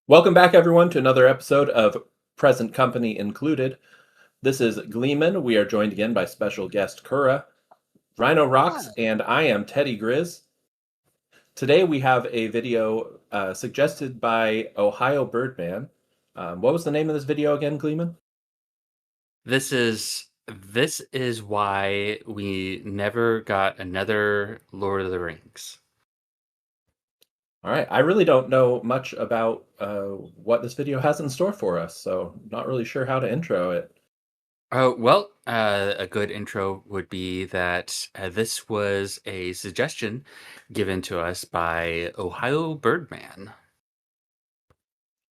Welcome back, everyone, to another episode of Present Company Included. This is Gleeman. We are joined again by special guest Kura, Rhino Rocks, and I am TeddyGrizz. Today we have a video suggested by Ohio Birdman. What was the name of this video again, Gleeman? This is why we never got another Lord of the Rings. All right, I really don't know much about what this video has in store for us, so not really sure how to intro it. Oh, well, a good intro would be that this was a suggestion given to us by Ohio Birdman.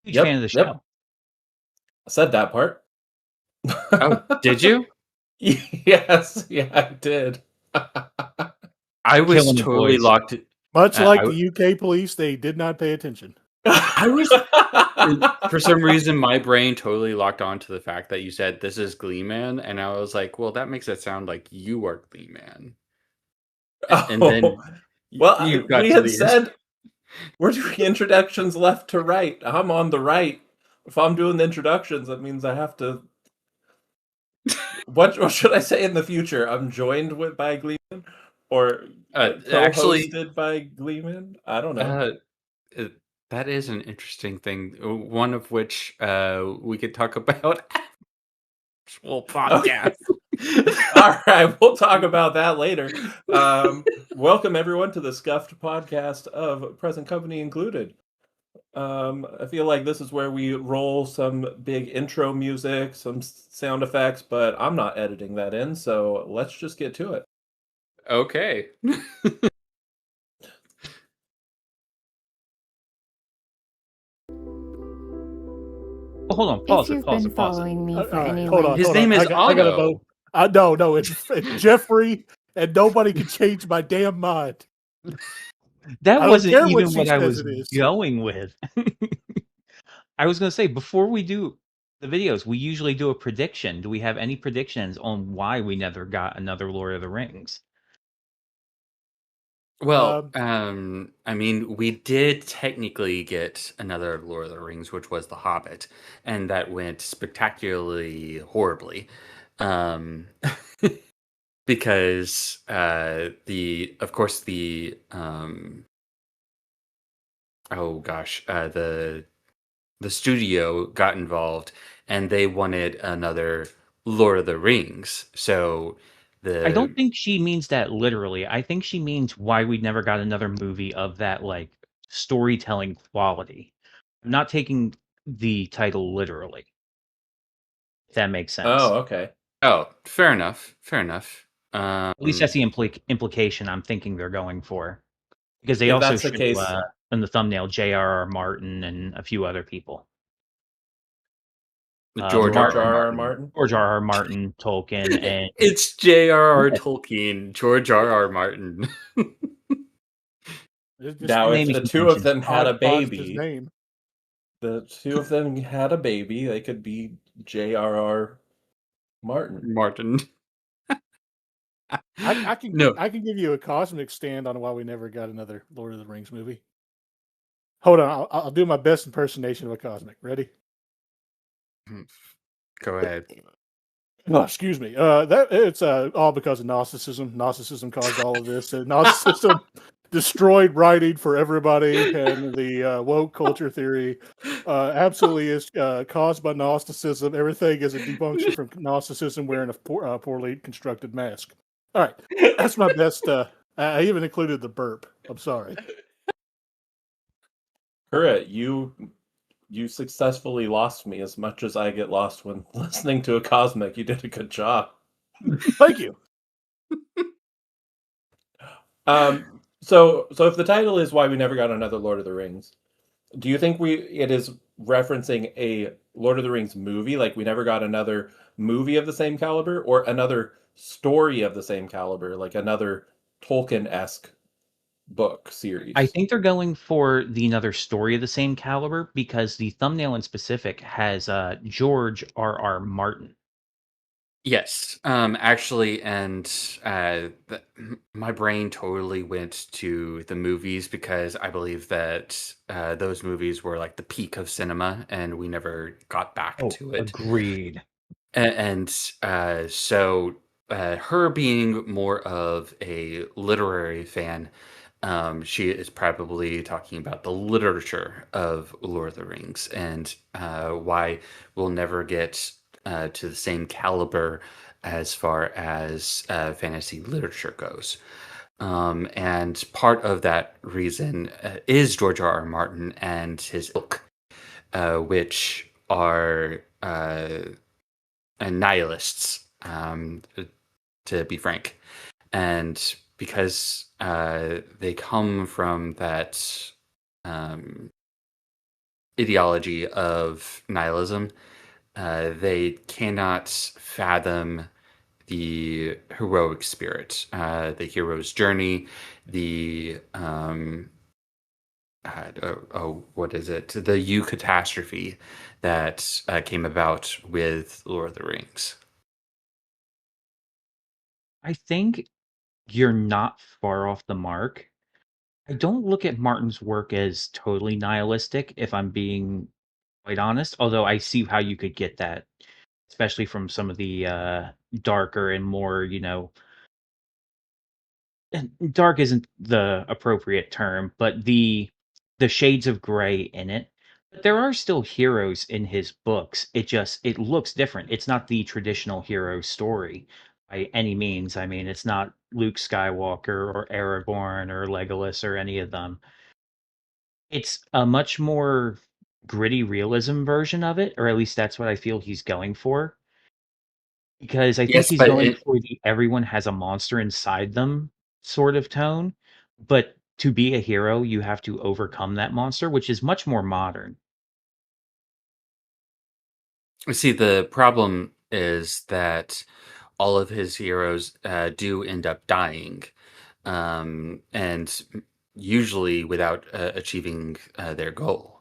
Huge fan of the show. I said that part. Oh, did you? Yes, yeah, I did. I was Killing the totally boys. locked. Much like the UK police, they did not pay attention. I was, for some reason, my brain totally locked on to the fact that you said this is Gleeman, and I was like, well, that makes it sound like you are Gleeman. And then well, you got we to had the said we're doing introductions left to right. I'm on the right. If I'm doing the introductions, that means I have to. What should I say in the future? I'm joined by Gleeman, or actually co-hosted by Gleeman? I don't know. That is an interesting thing. One of which we could talk about actual podcast. All right, we'll talk about that later. Welcome everyone to the Scuffed podcast of Present Company Included. I feel like this is where we roll some big intro music, some sound effects, but I'm not editing that in, so let's just get to it. Okay. Hold on, pause If it, you've pause been it, pause it. following me for any hold on, length, His hold name on. is I gotta Otto. vote. No, it's Jeffrey, and nobody can change my damn mind. That I don't wasn't care what even she what I says was it is. going with. I was going to say, before we do the videos, we usually do a prediction. Do we have any predictions on why we never got another Lord of the Rings? Well, I mean, we did technically get another Lord of the Rings, which was The Hobbit, and that went spectacularly horribly. Because of course the studio got involved and they wanted another Lord of the Rings. So I don't think she means that literally. I think she means why we never got another movie of that like storytelling quality. I'm not taking the title literally. If that makes sense. Oh, okay. Oh, fair enough. Fair enough. At least that's the implication I'm thinking they're going for. Because they If also that's the show case, in the thumbnail J.R.R. Martin and a few other people. George R.R. Martin. George R.R. Martin, Tolkien, and It's J.R.R. Tolkien, George R.R. Martin. Now, if the two of them had a baby, name. the two of them had a baby, they could be J.R.R. Martin. I can No. I can give you a cosmic stand on why we never got another Lord of the Rings movie. Hold on, I'll do my best impersonation of a cosmic. Ready? Go ahead. No, excuse me. That it's all because of Gnosticism. Gnosticism caused all of this. Gnosticism destroyed writing for everybody, and the woke culture theory absolutely is caused by Gnosticism. Everything is a debunction from Gnosticism wearing a poorly constructed mask. All right, that's my best. I even included the burp. I'm sorry. Kura, you successfully lost me as much as I get lost when listening to a cosmic. You did a good job. Thank you. So if the title is why we never got another Lord of the Rings, do you think it is referencing a Lord of the Rings movie, like we never got another movie of the same caliber, or another story of the same caliber, like another Tolkien-esque book series? I think they're going for another story of the same caliber because the thumbnail in specific has George R.R. Martin. Yes, actually, and my brain totally went to the movies because I believe that those movies were like the peak of cinema, and we never got back Oh, to it. agreed. And her being more of a literary fan, she is probably talking about the literature of Lord of the Rings and why we'll never get to the same caliber as far as fantasy literature goes. And part of that reason is George R. R. Martin and his book, which are nihilists, to be frank. And because they come from that um, ideology of nihilism, they cannot fathom the heroic spirit, the hero's journey, the what is it? The eucatastrophe that came about with Lord of the Rings. I think you're not far off the mark. I don't look at Martin's work as totally nihilistic, if I'm being quite honest, although I see how you could get that, especially from some of the darker and more, and dark isn't the appropriate term, but the shades of gray in it. But there are still heroes in his books. It looks different. It's not the traditional hero story by any means. I mean, it's not Luke Skywalker or Aragorn or Legolas or any of them. It's a much more gritty realism version of it, or at least that's what I feel he's going for. Because I think Yes, he's but going for the everyone has a monster inside them sort of tone. But to be a hero, you have to overcome that monster, which is much more modern. see, the problem is that all of his heroes do end up dying, and usually without achieving their goal.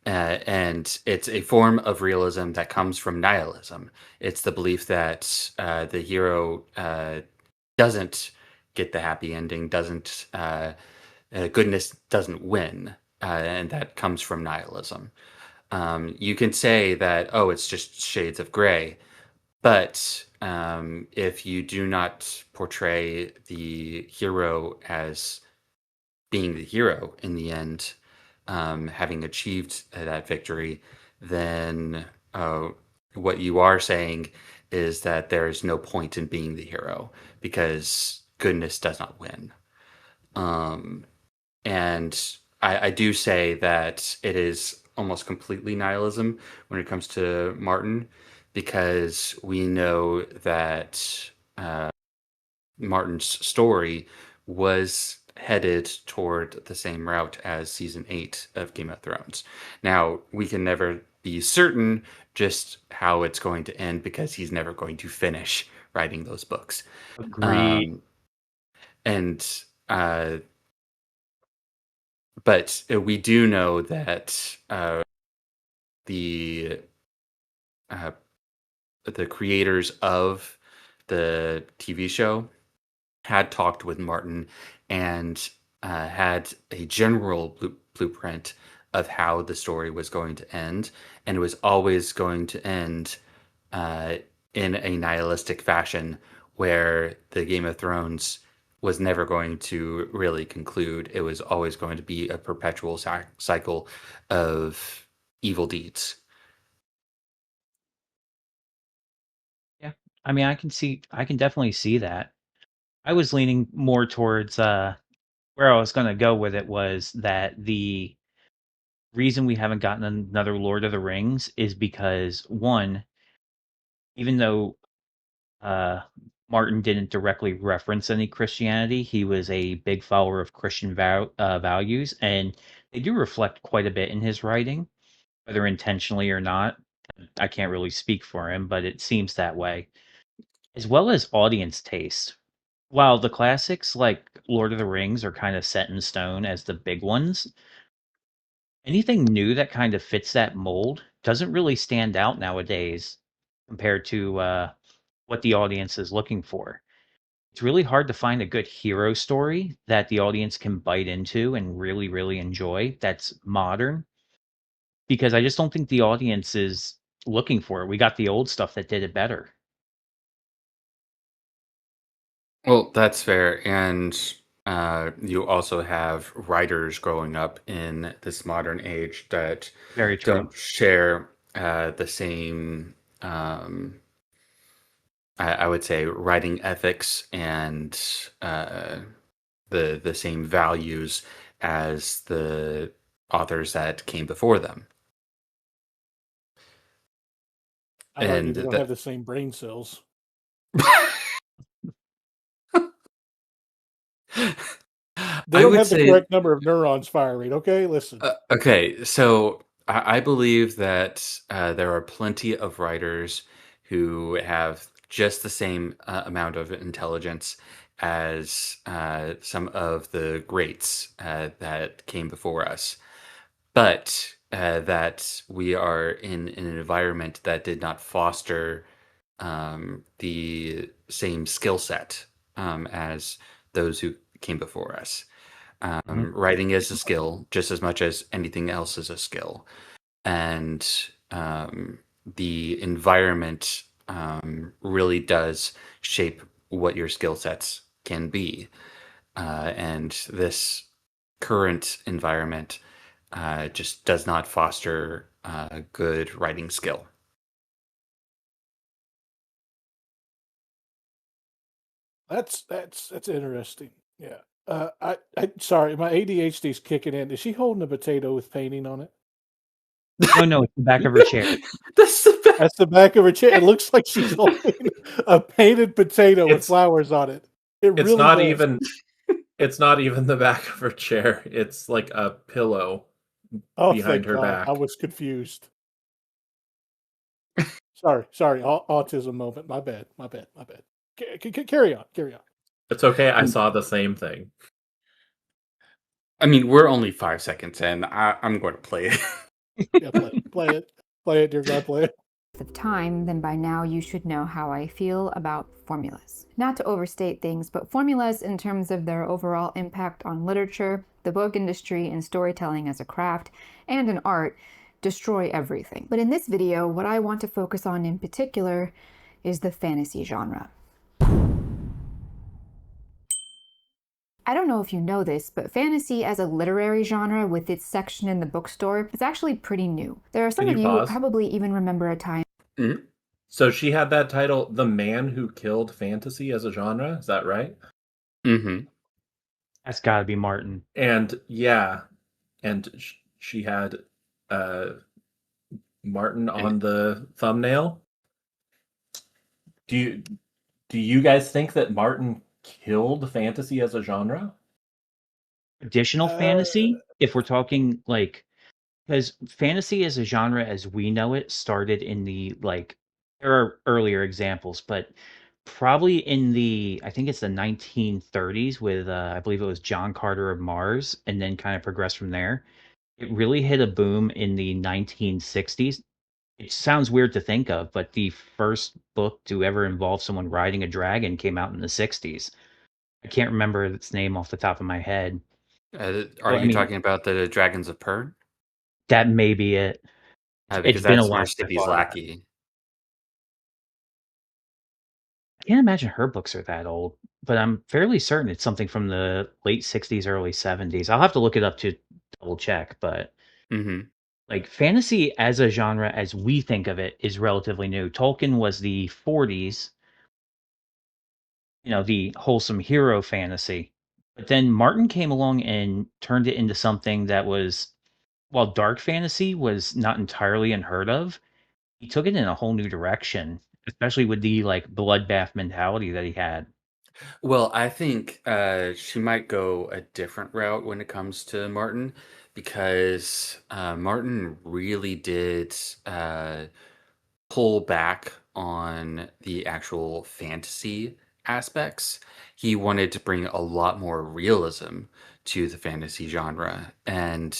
And it's a form of realism that comes from nihilism. It's the belief that the hero doesn't get the happy ending, doesn't goodness doesn't win, and that comes from nihilism. You can say that, oh, it's just shades of gray, but if you do not portray the hero as being the hero in the end, having achieved that victory, then what you are saying is that there is no point in being the hero because goodness does not win. Um, and I do say that it is almost completely nihilism when it comes to Martin, because we know that Martin's story was headed toward the same route as season 8 of Game of Thrones. Now, we can never be certain just how it's going to end because he's never going to finish writing those books. Agreed. Um, and but we do know that the uh, the creators of the TV show had talked with Martin and had a general blueprint of how the story was going to end, and it was always going to end uh, in a nihilistic fashion, where the Game of Thrones was never going to really conclude. It was always going to be a perpetual cycle of evil deeds. Yeah. I mean, I can definitely see that. I was leaning more towards where I was going to go with it was that the reason we haven't gotten another Lord of the Rings is because one, even though uh, Martin didn't directly reference any Christianity, he was a big follower of Christian values, and they do reflect quite a bit in his writing, whether intentionally or not. I can't really speak for him, but it seems that way, as well as audience taste. While the classics like Lord of the Rings are kind of set in stone as the big ones, anything new that kind of fits that mold doesn't really stand out nowadays compared to what the audience is looking for. It's really hard to find a good hero story that the audience can bite into and really, really enjoy that's modern, because I just don't think the audience is looking for it. We got the old stuff that did it better. Well, that's fair. And you also have writers growing up in this modern age that Very true. don't share the same, I would say, writing ethics and the same values as the authors that came before them. I'd argue they And don't that have the same brain cells. They I don't would have the say, correct number of neurons firing. Okay, listen. okay, so I believe that there are plenty of writers who have just the same amount of intelligence as some of the greats that came before us, but that we are in an environment that did not foster the same skill set as those who came before us. Mhm. Writing is a skill just as much as anything else is a skill. And the environment really does shape what your skill sets can be. And this current environment just does not foster good writing skill. That's interesting. Yeah. I sorry, my ADHD is kicking in. Is she holding a potato with painting on it? No, it's the back of her chair. That's the best. That's the back of her chair. It looks like she's holding a painted potato with It's flowers on it. It it's really not does. even it's not even the back of her chair. It's like a pillow Oh, behind thank her God. I back. was confused. Sorry. Autism moment. My bad. Carry on. Carry on. It's okay. I saw the same thing. I mean, we're only 5 seconds in. I'm going to play it. Yeah, play it, dear God, play it. Of time, then by now you should know how I feel about formulas. Not to overstate things, but formulas in terms of their overall impact on literature, the book industry, and storytelling as a craft, and an art, destroy everything. But in this video, what I want to focus on in particular is the fantasy genre. I don't know if you know this, but fantasy as a literary genre with its section in the bookstore is actually pretty new. There are some Can of you you who pause? probably even remember a time. Mhm. So she had that title, The Man Who Killed Fantasy as a Genre. Is that right? Mm-hmm. That's got to be Martin. And yeah, and she had uh, Martin And on the thumbnail. Do you guys think that Martin killed fantasy as a genre? Additional Uh, fantasy, if we're talking like, because fantasy as a genre as we know it started in the like, there are earlier examples, but probably in the, I think it's the 1930s with I believe it was John Carter of Mars, and then kind of progressed from there. It really hit a boom in the 1960s. It sounds weird to think of, but the first book to ever involve someone riding a dragon came out in the 60s. I can't remember its name off the top of my head. are So, I you mean, talking about the Dragons of Pern? that may be it. It's Because been a that's while since I Mercedes thought of that. Lackey. I can't imagine her books are that old, but I'm fairly certain it's something from the late 60s, early 70s. I'll have to look it up to double check, but Mm-hmm. like fantasy as a genre as we think of it is relatively new. Tolkien was the 40s, the wholesome hero fantasy. But then Martin came along and turned it into something that was, while dark fantasy was not entirely unheard of, he took it in a whole new direction, especially with the like bloodbath mentality that he had. Well, I think she might go a different route when it comes to Martin, because Martin really did pull back on the actual fantasy aspects. He wanted to bring a lot more realism to the fantasy genre. And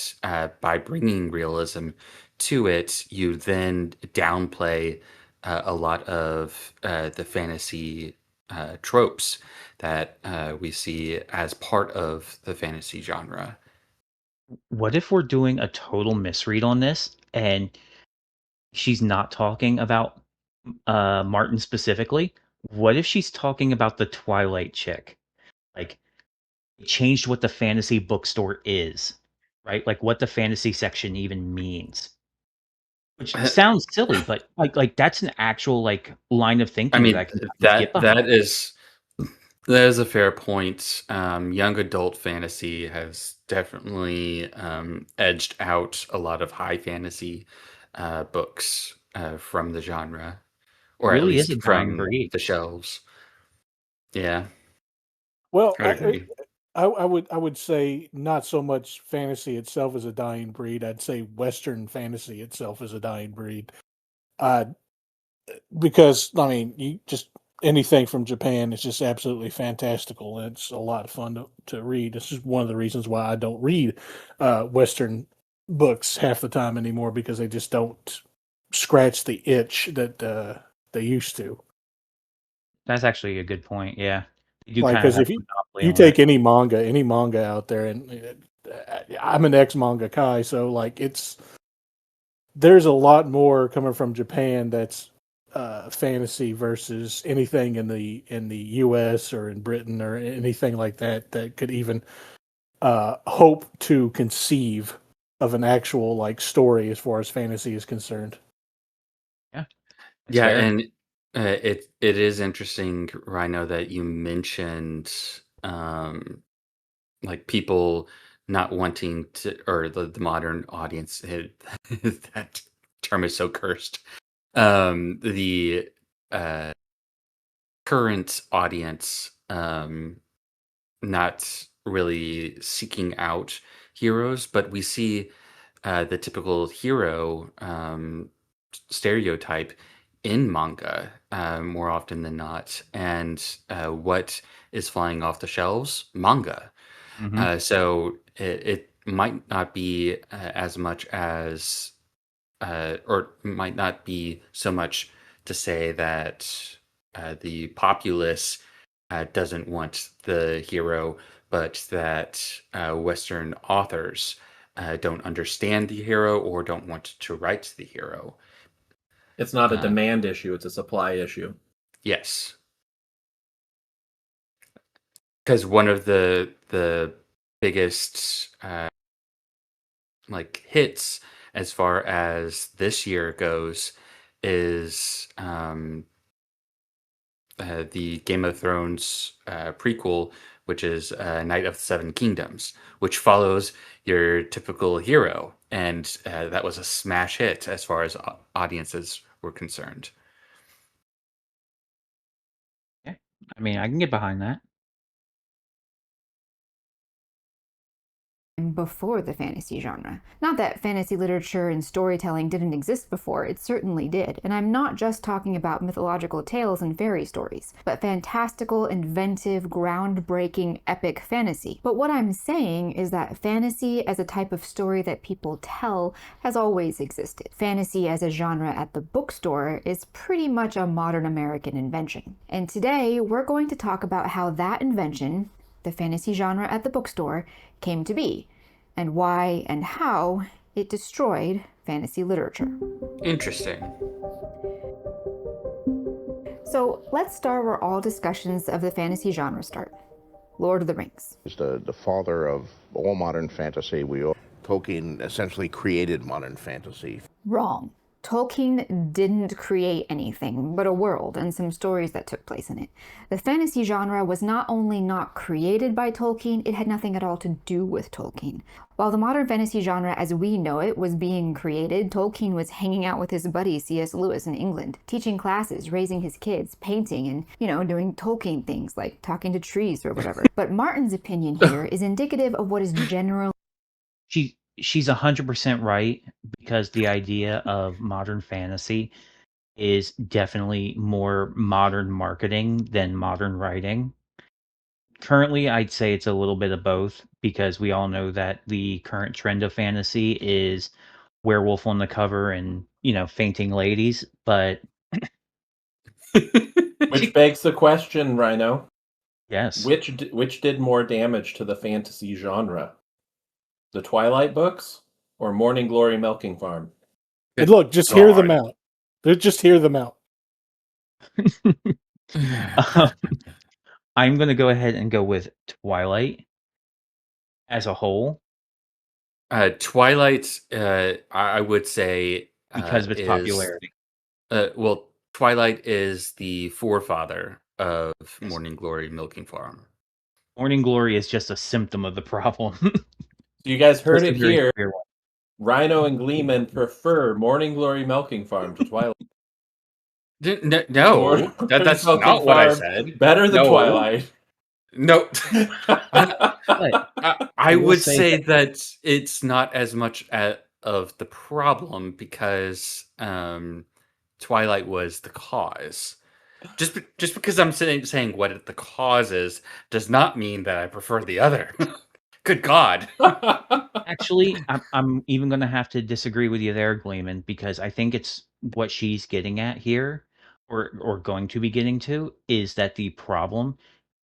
by bringing realism to it, you then downplay a lot of the fantasy tropes that we see as part of the fantasy genre. What if we're doing a total misread on this and she's not talking about Martin specifically? What if she's talking about the Twilight chick? Like, changed what the fantasy bookstore is, right? Like, what the fantasy section even means. Which sounds silly, but like that's an actual like line of I thinking that I mean, can kind of get that behind. that is a fair point. Young adult fantasy has definitely edged out a lot of high fantasy books from the genre, or at Really is a least dying from breed. the shelves. Yeah, Well, I agree. I would say not so much fantasy itself is a dying breed. I'd say Western fantasy itself is a dying breed. Uh, because I mean, you just anything from Japan is just absolutely fantastical. And it's a lot of fun to read. This is one of the reasons why I don't read Western books half the time anymore because they just don't scratch the itch that they used to. That's actually a good point. Yeah, you do Like, kind of because have if a monopoly you on it. take any manga out there, and I'm an ex manga kai, so like there's a lot more coming from Japan that's fantasy versus anything in the U.S. or in Britain or anything like that that could even hope to conceive of an actual like story as far as fantasy is concerned. Yeah, it's Yeah, fair. and it is interesting, Rhino, that you mentioned like people not wanting to, or the modern audience. That term is so cursed. The uh, current audience not really seeking out heroes, but we see the typical hero stereotype in manga more often than not. And what is flying off the shelves? Manga. Hmm. So it might not be as much as, or might not be so much to say that the populace doesn't want the hero, but that Western authors don't understand the hero or don't want to write the hero. It's not a Uh, demand issue, it's a supply issue. yes, because one of the biggest like hits as far as this year goes is the Game of Thrones prequel, which is Knight of the Seven Kingdoms, which follows your typical hero, and that was a smash hit as far as audiences were concerned. Yeah, I mean, I can get behind that. Before the fantasy genre. Not that fantasy literature and storytelling didn't exist before, it certainly did. And I'm not just talking about mythological tales and fairy stories, but fantastical, inventive, groundbreaking, epic fantasy. But what I'm saying is that fantasy as a type of story that people tell has always existed. Fantasy as a genre at the bookstore is pretty much a modern American invention. And today we're going to talk about how that invention, the fantasy genre at the bookstore, came to be, and why and how it destroyed fantasy literature. Interesting. So let's start where all discussions of the fantasy genre start. Lord of the Rings. Is the father of all modern fantasy. Tolkien essentially created modern fantasy. Wrong. Tolkien didn't create anything but a world and some stories that took place in it. The fantasy genre was not only not created by Tolkien, it had nothing at all to do with Tolkien. While the modern fantasy genre as we know it was being created, Tolkien was hanging out with his buddy C.S. Lewis in England, teaching classes, raising his kids, painting, and, doing Tolkien things like talking to trees or whatever. But Martin's opinion here is indicative of what is generally She's 100% right because the idea of modern fantasy is definitely more modern marketing than modern writing. Currently, I'd say it's a little bit of both because we all know that the current trend of fantasy is werewolf on the cover and, fainting ladies, but Which begs the question, Rhino. Yes. Which did more damage to the fantasy genre? The Twilight books or Morning Glory Milking Farm? And look, just hear them out. Just hear them out. I'm going to go ahead and go with Twilight as a whole Twilight, I would say, because of its is popularity. well, Twilight is the forefather of Morning Glory Milking Farm. Morning Glory is just a symptom of the problem. You guys heard Just a it very here. severe one. Rhino and Gleeman prefer Morning Glory Milking Farm to Twilight. No, that's Milking not what I Farm said. better than No. Twilight. No. But I will would say say that it's not as much of the problem because Twilight was the cause. Just because I'm saying what the cause is does not mean that I prefer the other. Good God. actually, I'm even going to have to disagree with you there, Gleeman, because I think it's what she's getting at here, or going to be getting to, is that the problem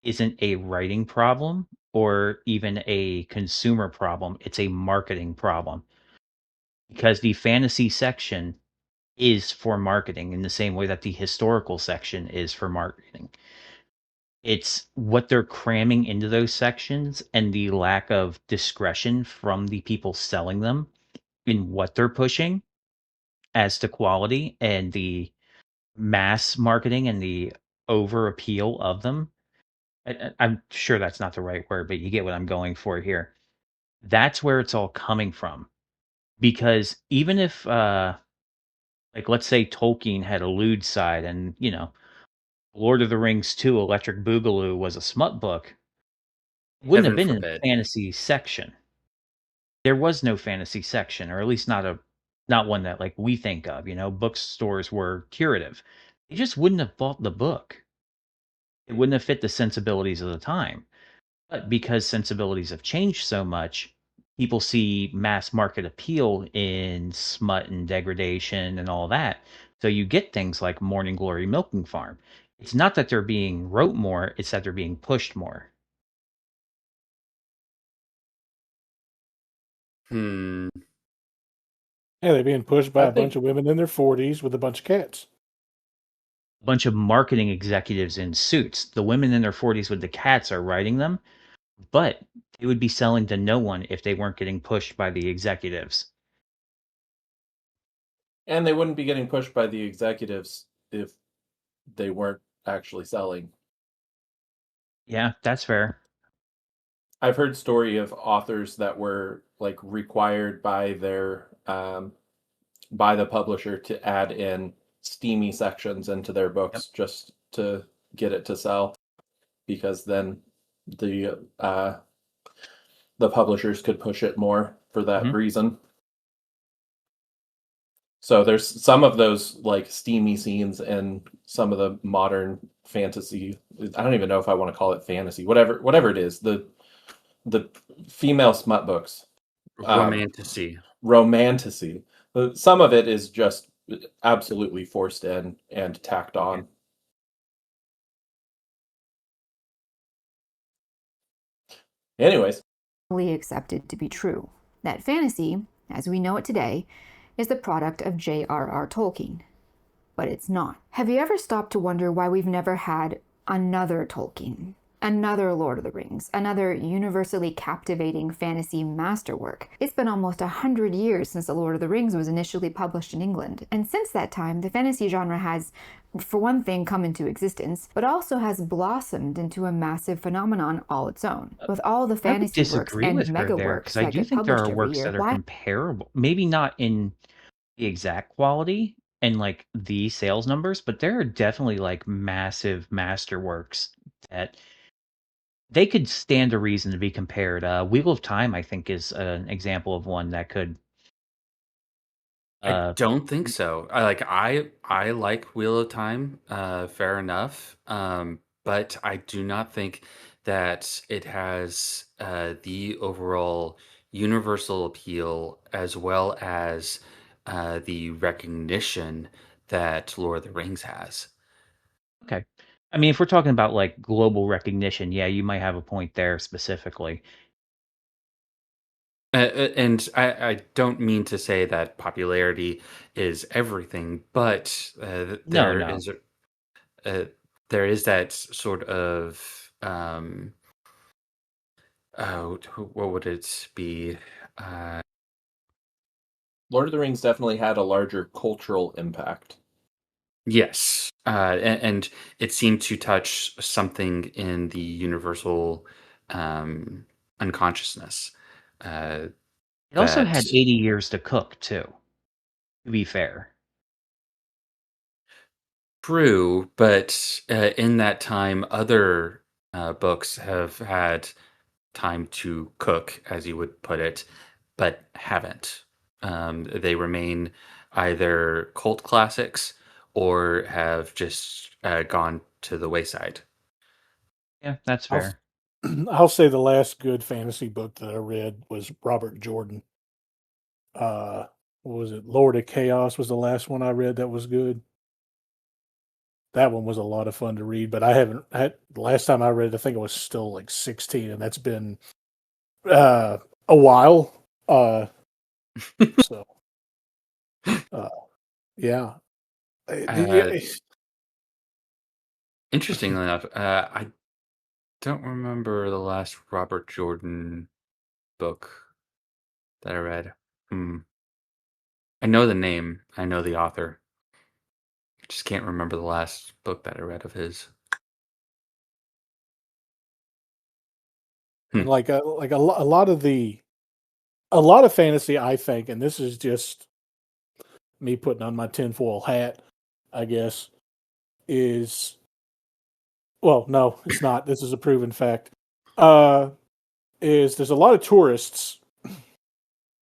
isn't a writing problem or even a consumer problem. It's a marketing problem because the fantasy section is for marketing in the same way that the historical section is for marketing. It's what they're cramming into those sections and the lack of discretion from the people selling them in what they're pushing as to quality and the mass marketing and the over appeal of them. I'm sure that's not the right word, but you get what I'm going for here. That's where it's all coming from. Because even if, like, let's say Tolkien had a lewd side and, Lord of the Rings 2 Electric Boogaloo was a smut book, it wouldn't have Heaven been in the forbid. fantasy section. There was no fantasy section, or at least not one that like we think of. Bookstores were curative. They just wouldn't have bought the book. It wouldn't have fit the sensibilities of the time. But because sensibilities have changed so much, people see mass market appeal in smut and degradation and all that. So you get things like Morning Glory Milking Farm. It's not that they're being wrote more, it's that they're being pushed more. Hmm. Yeah, they're being pushed by I a bunch think of women in their 40s with a bunch of cats. A bunch of marketing executives in suits. The women in their 40s with the cats are writing them, but they would be selling to no one if they weren't getting pushed by the executives. and they wouldn't be getting pushed by the executives if they weren't actually selling. Yeah, that's fair. I've heard story of authors that were like required by their by the publisher to add in steamy sections into their Yep. books just to get it to sell, because then the publishers could push it more for that reason. So there's some of those like steamy scenes in some of the modern fantasy. I don't even know if I want to call it fantasy. Whatever it is, the female smut books. Romantasy. Romantasy. Some of it is just absolutely forced in and tacked on. Anyways, accepted to be true that fantasy, as we know it today, is the product of J.R.R. Tolkien. But it's not. Have you ever stopped to wonder why we've never had another Tolkien? Another Lord of the Rings, another universally captivating fantasy masterwork. It's been almost 100 years since The Lord of the Rings was initially published in England, and since that time, the fantasy genre has, for one thing, come into existence, but also has blossomed into a massive phenomenon all its own. With all the I would fantasy works disagree and with her mega there works because I that do get think there published are every works year, that are why comparable. Maybe not in the exact quality and like the sales numbers, but there are definitely like massive masterworks that they could stand a reason to be compared. Wheel of Time, I think, is an example of one that could. I Uh, don't think so. I like Wheel of Time, fair enough. But I do not think that it has the overall universal appeal as well as the recognition that Lord of the Rings has. Okay. I mean, if we're talking about like global recognition, yeah, you might have a point there specifically. And I don't mean to say that popularity is everything, but No. uh, there is that sort of oh, what would it be? Uh, Lord of the Rings definitely had a larger cultural impact. yes, and it seemed to touch something in the universal um, unconsciousness. Uh, It also that had 80 years to cook too, to be fair. True, but in that time, other books have had time to cook, as you would put it, but haven't. They remain either cult classics or have just gone to the wayside. Yeah, that's I'll fair. I'll say the last good fantasy book that I read was Robert Jordan. What was it? Lord of Chaos was the last one I read that was good. That one was a lot of fun to read, but I haven't had the last time I read it, I think I was still like 16, and that's been a while. So uh yeah. Uh, Yeah. Interestingly enough, I don't remember the last Robert Jordan book that I read. Hmm. I know the name, I know the author. Just can't remember the last book that I read of his. Hmm. And a lot of fantasy, I think, and this is just me putting on my tinfoil hat, I guess, is well, no, it's not. This is a proven fact. Uh, is there's a lot of tourists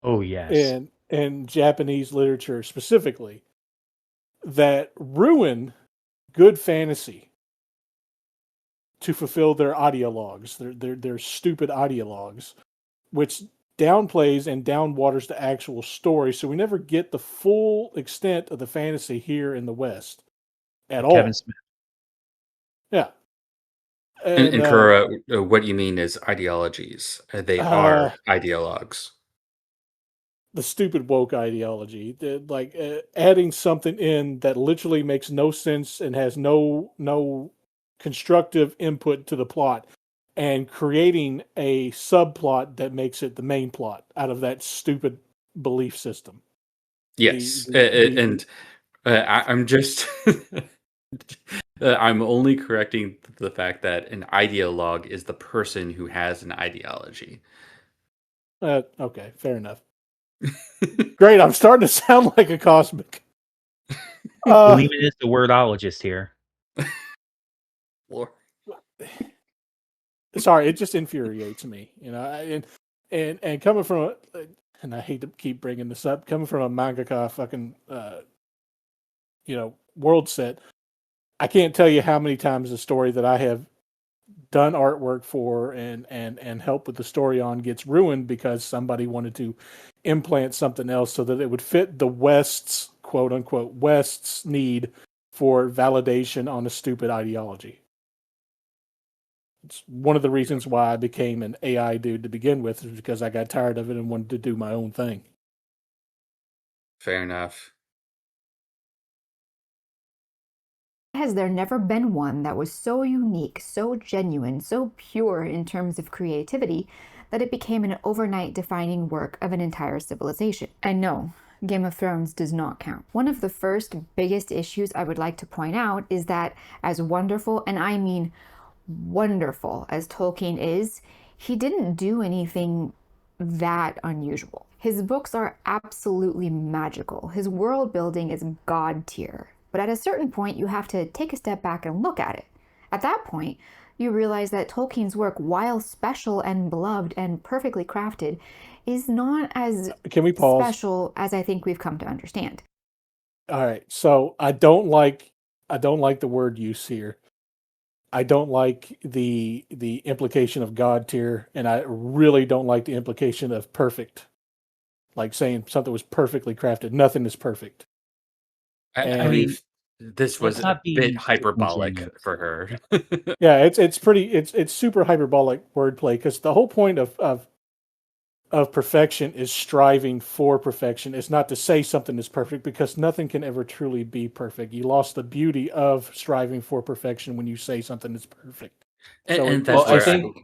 Oh, yes. in Japanese literature specifically that ruin good fantasy to fulfill their ideologues, their stupid ideologues, which downplays and downwaters the actual story. So we never get the full extent of the fantasy here in the West at Kevin all. Smith. Yeah. And, And and Kura, what you mean is ideologies. They uh, are ideologues. the stupid woke ideology, like adding something in that literally makes no sense and has no constructive input to the plot, and creating a subplot that makes it the main plot out of that stupid belief system. Yes, and I'm just I'm only correcting the fact that an ideologue is the person who has an ideology. Okay, fair enough. Great, I'm starting to sound like a cosmic. Gleeman is the wordologist here. Lord. Sorry, it just infuriates me, and coming from and I hate to keep bringing this up, coming from a mangaka fucking world set, I can't tell you how many times the story that I have done artwork for and help with the story on gets ruined because somebody wanted to implant something else so that it would fit the West's quote unquote West's need for validation on a stupid ideology. It's one of the reasons why I became an AI dude to begin with, is because I got tired of it and wanted to do my own thing. Fair enough. Has there never been one that was so unique, so genuine, so pure in terms of creativity that it became an overnight defining work of an entire civilization? And no, Game of Thrones does not count. One of the first biggest issues I would like to point out is that, as wonderful, and I mean wonderful, as Tolkien is, he didn't do anything that unusual. His books are absolutely magical. His world building is god tier. But at a certain point, you have to take a step back and look at it. At that point, you realize that Tolkien's work, while special and beloved and perfectly crafted, is not as Can we pause? special as I think we've come to understand. All right. So I don't like the word use here. I don't like the implication of God tier, and I really don't like the implication of perfect. Like saying something was perfectly crafted. Nothing is perfect. I And mean, This was Let's a not be bit hyperbolic disingenuous. for her. Yeah, it's super hyperbolic wordplay because the whole point of perfection is striving for perfection. It's not to say something is perfect because nothing can ever truly be perfect. You lost the beauty of striving for perfection when you say something is perfect. So And Well, that's I where think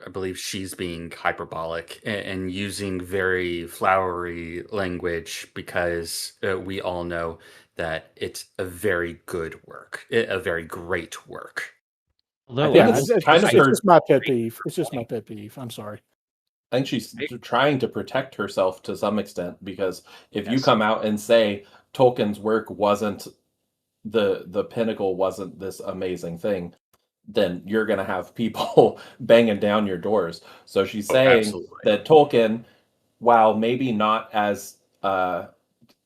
I believe she's being hyperbolic and using very flowery language because we all know that it's a very good work, a very great work. I Although think yeah, I it's it's kind just of it's her. just my pet peeve. It's just my point. pet peeve. I'm sorry. I think she's trying to protect herself to some extent because if you Yes. come out and say Tolkien's work wasn't the pinnacle, wasn't this amazing thing, then you're going to have people banging down your doors. So she's Oh, saying absolutely. that Tolkien, while maybe not as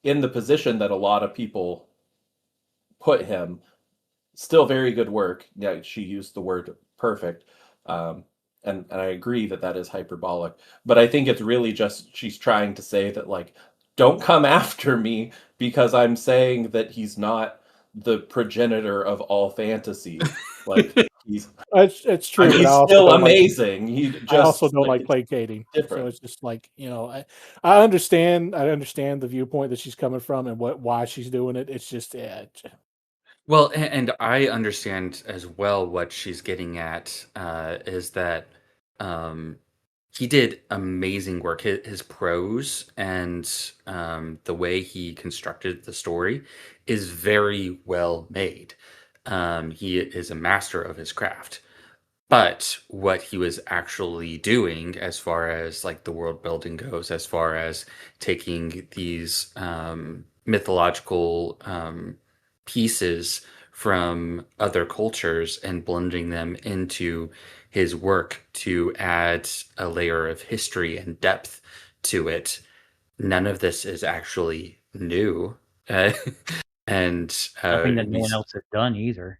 in the position that a lot of people put him, still very good work. Yeah, she used the word perfect. Um, and I agree that that is hyperbolic. But I think it's really just she's trying to say that, like, don't come after me because I'm saying that he's not the progenitor of all fantasy. Like, he's, It's I true, mean, but he's still amazing. He I also just, don't like, like it's placating. So different. it's just like, I understand the viewpoint that she's coming from and why she's doing it. It's just Well, and I understand as well what she's getting at is that um, he did amazing work. His prose and the way he constructed the story is very well made. He is a master of his craft. But what he was actually doing, as far as like the world building goes, as far as taking these mythological pieces from other cultures and blending them into his work to add a layer of history and depth to it, none of this is actually new. Uh, and Nothing that no we one else has done either,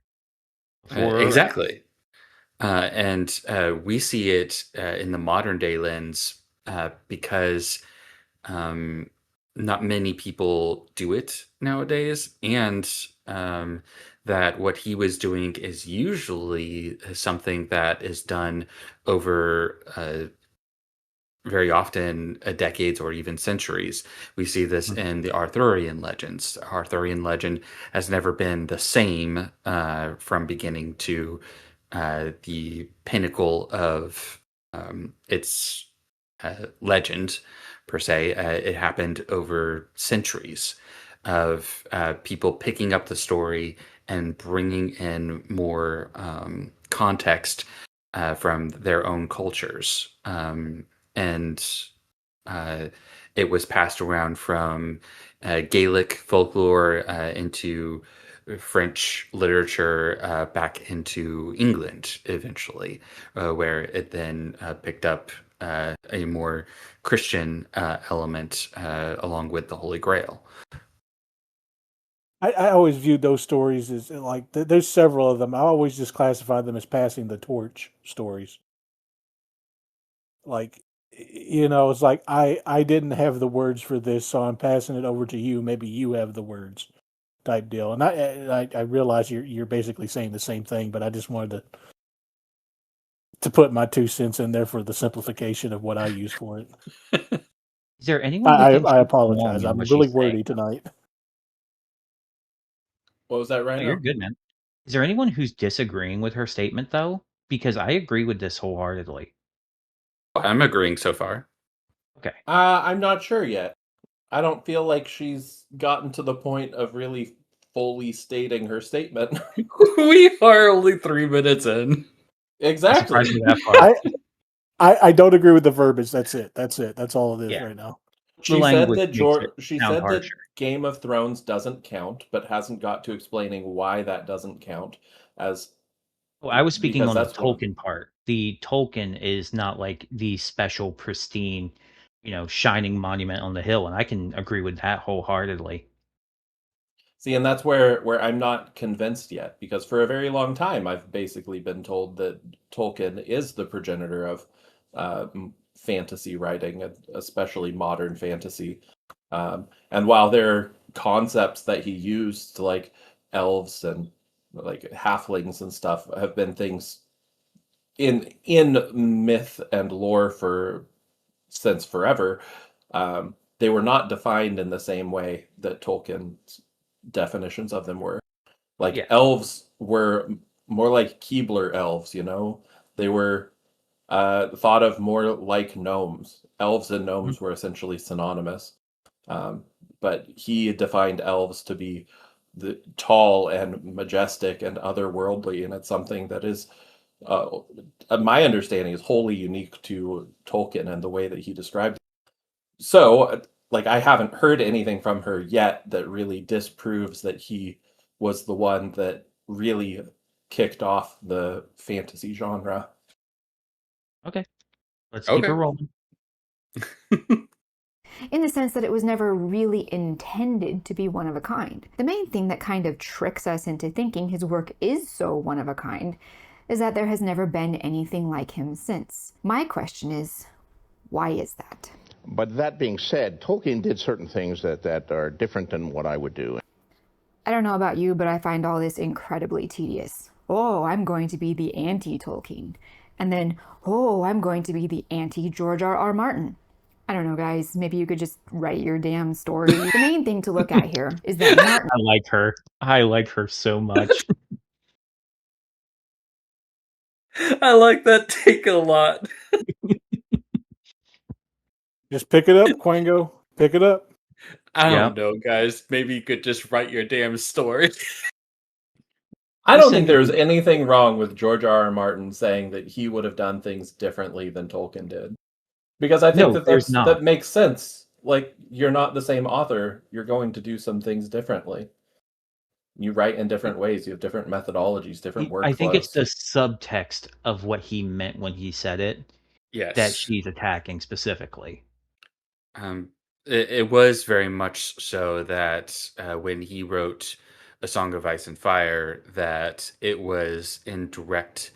before or after. exactly. And we see it in the modern day lens because um, not many people do it nowadays, and that what he was doing is usually something that is done over very often decades or even centuries. We see this Mhm. in the Arthurian legends. The Arthurian legend has never been the same from beginning to the pinnacle of its legend, per se. It happened over centuries of people picking up the story and bringing in more context from their own cultures. And uh, it was passed around from Gaelic folklore into French literature back into England eventually, where it then picked up a more Christian element along with the Holy Grail. I always viewed those stories as like there's several of them. I always just classified them as passing the torch stories. Like, it's like I didn't have the words for this, so I'm passing it over to you. Maybe you have the words, type deal. And I realize you're basically saying the same thing, but I just wanted to put my 2 cents in there for the simplification of what I use for it. Is there anyone who thinks I she's wrong apologize. in I'm what really she's saying? wordy tonight. What was that right Oh, you're now? good, man. Is there anyone who's disagreeing with her statement, though? Because I agree with this wholeheartedly. I'm agreeing so far. Okay. I'm not sure yet. I don't feel like she's gotten to the point of really fully stating her statement. We are only 3 minutes in. I'm surprised Exactly. we're that far. I don't agree with the verbiage. That's it. That's it. That's all it is Yeah. right now. The language makes it She sound said that harsher. Game of Thrones doesn't count, but hasn't got to explaining why that doesn't count as Well, I was speaking because on the that's one of Tolkien part. The Tolkien is not like the special, pristine, shining monument on the hill, and I can agree with that wholeheartedly. See, and that's where I'm not convinced yet, because for a very long time I've basically been told that Tolkien is the progenitor of fantasy writing, especially modern fantasy. And while there are concepts that he used, like elves and like halflings and stuff have been things in myth and lore since forever. They were not defined in the same way that Tolkien's definitions of them were. Like Yeah. elves were more like Keebler elves, you know? They were thought of more like gnomes. Elves and gnomes were essentially synonymous. But he defined elves to be the tall and majestic and otherworldly, and it's something that is, my understanding, is wholly unique to Tolkien and the way that he described it. So, like, I haven't heard anything from her yet that really disproves that he was the one that really kicked off the fantasy genre. Okay. Let's keep it Okay. rolling. In the sense that it was never really intended to be one of a kind. The main thing that kind of tricks us into thinking his work is so one of a kind is that there has never been anything like him since. My question is, why is that? But that being said, Tolkien did certain things that are different than what I would do. I don't know about you, but I find all this incredibly tedious. Oh, I'm going to be the anti-Tolkien. And then, oh, I'm going to be the anti-George R.R. Martin. I don't know, guys. Maybe you could just write your damn story. The main thing to look at here is that Martin... I like her. I like her so much. I like that take a lot. Just pick it up, Quango. Pick it up. I Yeah. don't know, guys. Maybe you could just write your damn story. I don't Listen- think there's anything wrong with George R.R. Martin saying that he would have done things differently than Tolkien did. Because I think No, there's not. that makes sense. Like, you're not the same author. You're going to do some things differently. You write in different ways. You have different methodologies, different workflows. I think it's the subtext of what he meant when he said it Yes. that she's attacking specifically. It was very much so that when he wrote A Song of Ice and Fire, that it was in direct,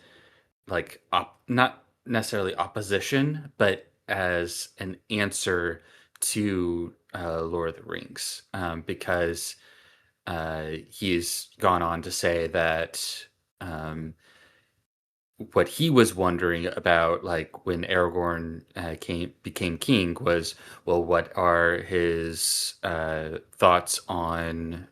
like, not necessarily opposition, but as an answer to Lord of the Rings, because he's gone on to say that what he was wondering about, like when Aragorn became king, was, well, what are his thoughts on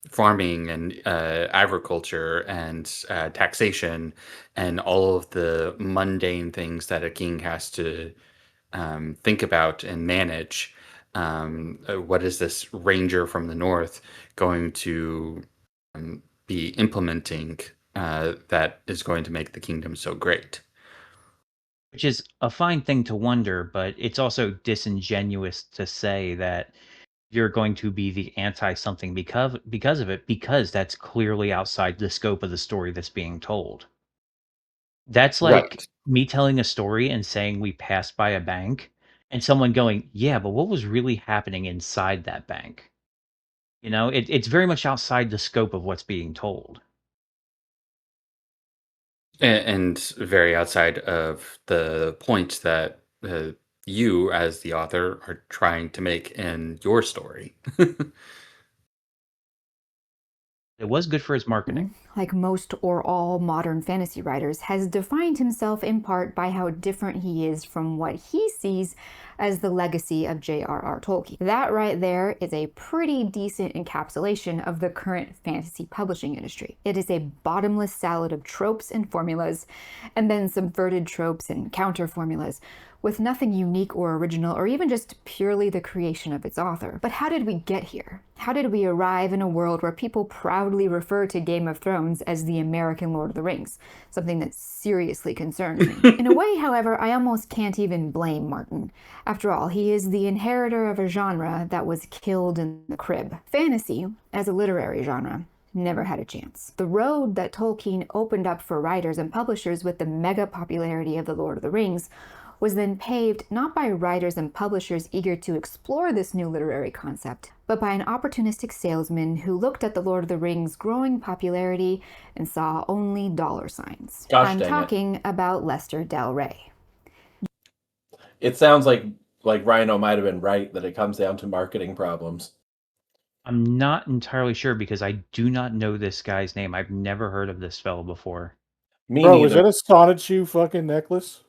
farming and agriculture and taxation and all of the mundane things that a king has to think about and manage. What is this ranger from the north going to be implementing that is going to make the kingdom so great? Which is a fine thing to wonder, but it's also disingenuous to say that you're going to be the anti-something because of it, because that's clearly outside the scope of the story that's being told. That's like Right. me telling a story and saying we passed by a bank and someone going, yeah, but what was really happening inside that bank? You know, it's very much outside the scope of what's being told. And very outside of the point that you, as the author, are trying to make in your story. It was good for his marketing. Like most or all modern fantasy writers, has defined himself in part by how different he is from what he sees as the legacy of J.R.R. Tolkien. That right there is a pretty decent encapsulation of the current fantasy publishing industry. It is a bottomless salad of tropes and formulas, and then subverted tropes and counter formulas, with nothing unique or original or even just purely the creation of its author. But how did we get here? How did we arrive in a world where people proudly refer to Game of Thrones as the American Lord of the Rings? Something that seriously concerns me. In a way, however, I almost can't even blame Martin. After all, he is the inheritor of a genre that was killed in the crib. Fantasy, as a literary genre, never had a chance. The road that Tolkien opened up for writers and publishers with the mega popularity of The Lord of the Rings was then paved not by writers and publishers eager to explore this new literary concept, but by an opportunistic salesman who looked at The Lord of the Rings' growing popularity and saw only dollar signs. I'm talking about Lester Del Rey. It sounds like Rhino might have been right that it comes down to marketing problems. I'm not entirely sure because I do not know this guy's name. I've never heard of this fellow before. Me Bro, is neither. that a Sonic Shoe fucking necklace?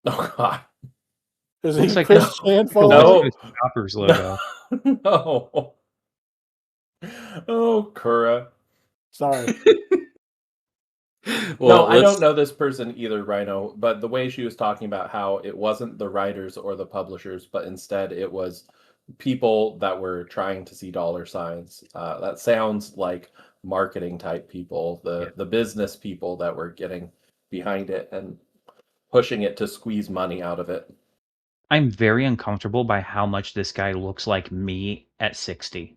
Oh God. Is Looks he like Chris the Chan West follow? Coast Choppers logo. No. Oh, Kura. Sorry. No, I don't know this person either, Rhino, but the way she was talking about how it wasn't the writers or the publishers, but instead it was people that were trying to see dollar signs. That sounds like marketing type people, the business people that were getting behind it and pushing it to squeeze money out of it. I'm very uncomfortable by how much this guy looks like me at 60.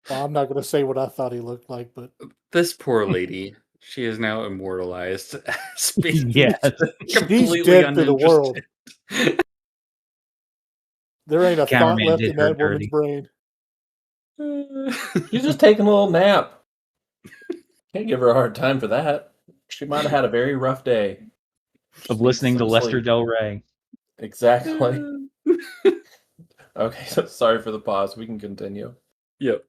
Well, I'm not going to say what I thought he looked like, but This poor lady. She is now immortalized as being Yes. she's completely dead to the world. uninterested. There ain't a thought Cameraman left did in her that woman's dirty. brain. She's just taking a little nap. Can't give her a hard time for that. She might have had a very rough day. Just Of needs listening to some Lester sleep. Del Rey. Exactly. Okay, so sorry for the pause. We can continue. Yep.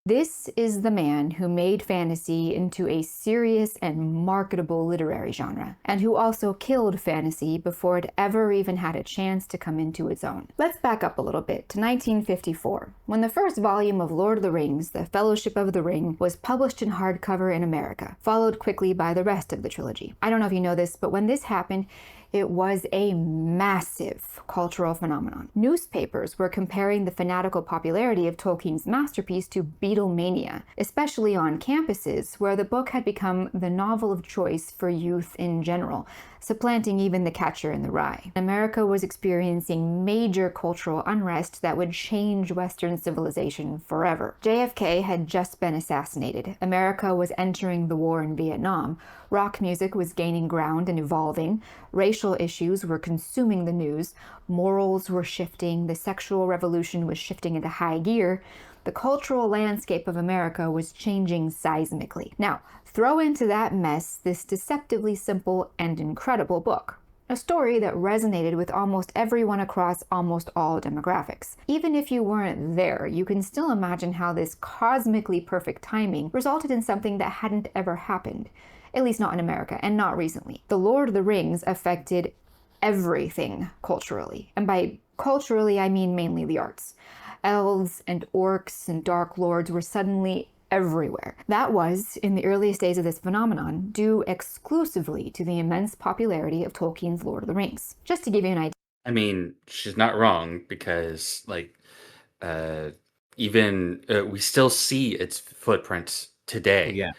This is the man who made fantasy into a serious and marketable literary genre, and who also killed fantasy before it ever even had a chance to come into its own. Let's back up a little bit to 1954, when the first volume of Lord of the Rings, The Fellowship of the Ring, was published in hardcover in America, followed quickly by the rest of the trilogy. I don't know if you know this, but when this happened, it was a massive cultural phenomenon. Newspapers were comparing the fanatical popularity of Tolkien's masterpiece to Beatlemania, especially on campuses where the book had become the novel of choice for youth in general, supplanting even The Catcher in the Rye. America was experiencing major cultural unrest that would change Western civilization forever. JFK had just been assassinated. America was entering the war in Vietnam. Rock music was gaining ground and evolving. Racial issues were consuming the news. Morals were shifting. The sexual revolution was shifting into high gear. The cultural landscape of America was changing seismically. Now, throw into that mess this deceptively simple and incredible book. A story that resonated with almost everyone across almost all demographics. Even if you weren't there, you can still imagine how this cosmically perfect timing resulted in something that hadn't ever happened. At least not in America, and not recently. The Lord of the Rings affected everything culturally. And by culturally, I mean mainly the arts. Elves and orcs and dark lords were suddenly everywhere. That was, in the earliest days of this phenomenon, due exclusively to the immense popularity of Tolkien's Lord of the Rings. Just to give you an idea. I mean, she's not wrong because, even we still see its footprints today. Yeah.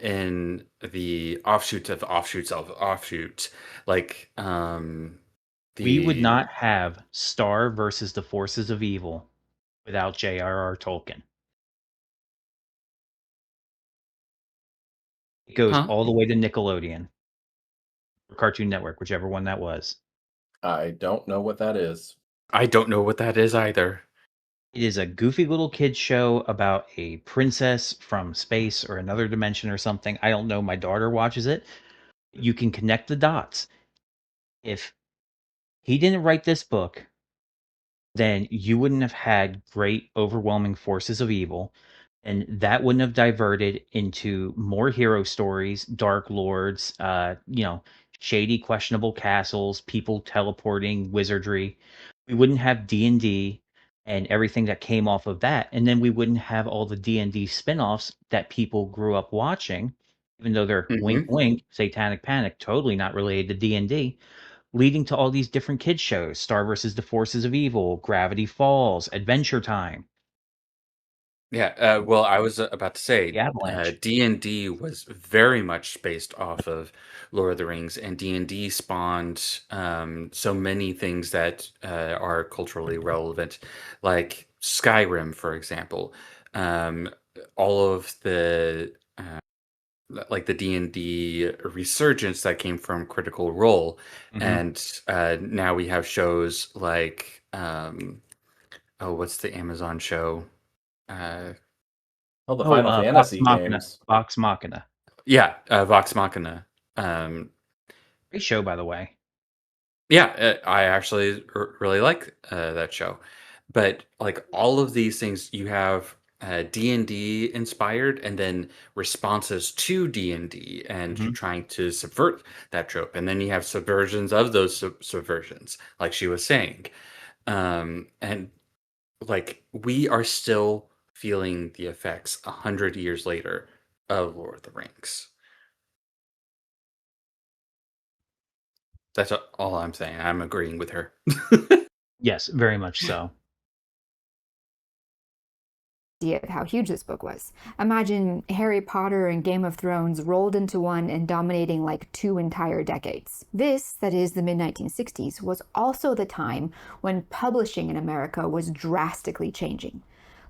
In the offshoots of offshoots of offshoots, We would not have Star versus the Forces of Evil without J.R.R. Tolkien. It goes all the way to Nickelodeon or Cartoon Network, whichever one that was. I don't know what that is. I don't know what that is either. It is a goofy little kids show about a princess from space or another dimension or something. I don't know. My daughter watches it. You can connect the dots. If he didn't write this book, then you wouldn't have had great, overwhelming forces of evil. And that wouldn't have diverted into more hero stories, dark lords, shady, questionable castles, people teleporting, wizardry. We wouldn't have D&D and everything that came off of that, and then we wouldn't have all the D&D spin-offs that people grew up watching, even though they're wink wink, Satanic Panic, totally not related to D&D, leading to all these different kids shows, Star versus the Forces of Evil, Gravity Falls, Adventure Time. Yeah, well, I was about to say, Avalanche. D&D was very much based off of Lord of the Rings, and D&D spawned so many things that are culturally relevant, like Skyrim, for example. All of the like the D&D resurgence that came from Critical Role, and now we have shows like what's the Amazon show? The Final Fantasy games. Vox Machina. Yeah, Vox Machina. Great show, by the way. Yeah, I actually really like that show. But like all of these things, you have D&D inspired, and then responses to D&D, and you're Mhm. trying to subvert that trope, and then you have subversions of those subversions, like she was saying, and like we are still feeling the effects 100 years later of Lord of the Rings. That's all I'm saying. I'm agreeing with her. Yes, very much so. Of how huge this book was. Imagine Harry Potter and Game of Thrones rolled into one and dominating like 2 entire decades. This, that is the mid-1960s, was also the time when publishing in America was drastically changing.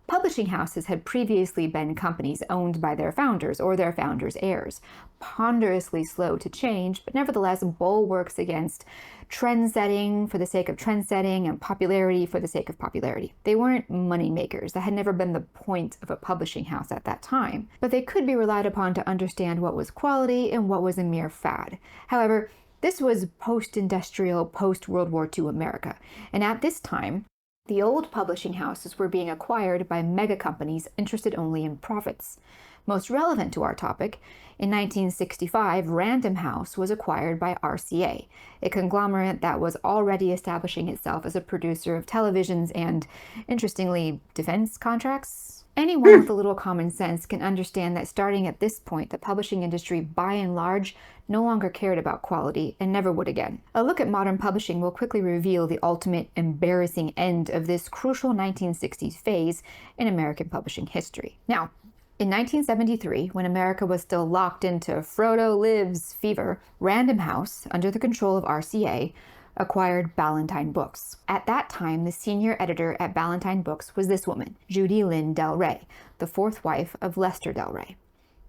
Publishing houses had previously been companies owned by their founders or their founders' heirs, ponderously slow to change, but nevertheless bulwarks against trend setting for the sake of trend setting and popularity for the sake of popularity. They weren't money makers. That had never been the point of a publishing house at that time, but they could be relied upon to understand what was quality and what was a mere fad. However, this was post-industrial, post-World War II America, and at this time, the old publishing houses were being acquired by mega companies interested only in profits. Most relevant to our topic, in 1965, Random House was acquired by RCA, a conglomerate that was already establishing itself as a producer of televisions and, interestingly, defense contracts. Anyone with a little common sense can understand that starting at this point, the publishing industry, by and large, no longer cared about quality and never would again. A look at modern publishing will quickly reveal the ultimate embarrassing end of this crucial 1960s phase in American publishing history. Now, in 1973, when America was still locked into Frodo Lives fever, Random House, under the control of RCA, acquired Ballantine Books. At that time, the senior editor at Ballantine Books was this woman, Judy Lynn Del Rey, the fourth wife of Lester Del Rey.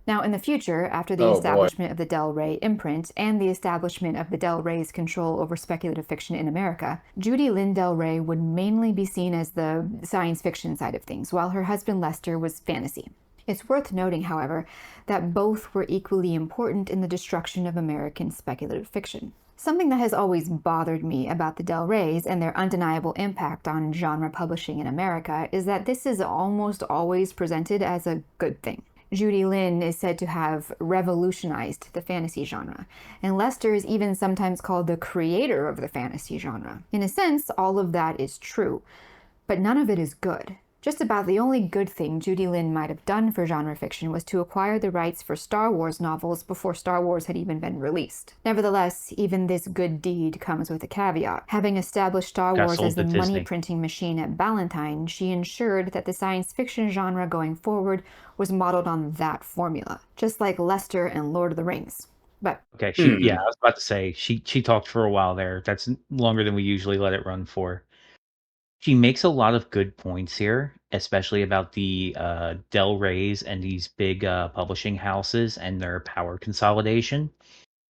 Now, in the future, after the establishment of the Del Rey imprint and the establishment of the Del Rey's control over speculative fiction in America, Judy Lynn Del Rey would mainly be seen as the science fiction side of things, while her husband Lester was fantasy. It's worth noting, however, that both were equally important in the destruction of American speculative fiction. Something that has always bothered me about the Del Reys and their undeniable impact on genre publishing in America is that this is almost always presented as a good thing. Judy Lynn is said to have revolutionized the fantasy genre, and Lester is even sometimes called the creator of the fantasy genre. In a sense, all of that is true, but none of it is good. Just about the only good thing Judy Lynn might have done for genre fiction was to acquire the rights for Star Wars novels before Star Wars had even been released. Nevertheless, even this good deed comes with a caveat. Having established Star Wars as the money-printing machine at Ballantine, she ensured that the science fiction genre going forward was modeled on that formula, just like Lester and Lord of the Rings. But Okay, I was about to say she talked for a while there. That's longer than we usually let it run for. She makes a lot of good points here, especially about the Del Reys and these big publishing houses and their power consolidation,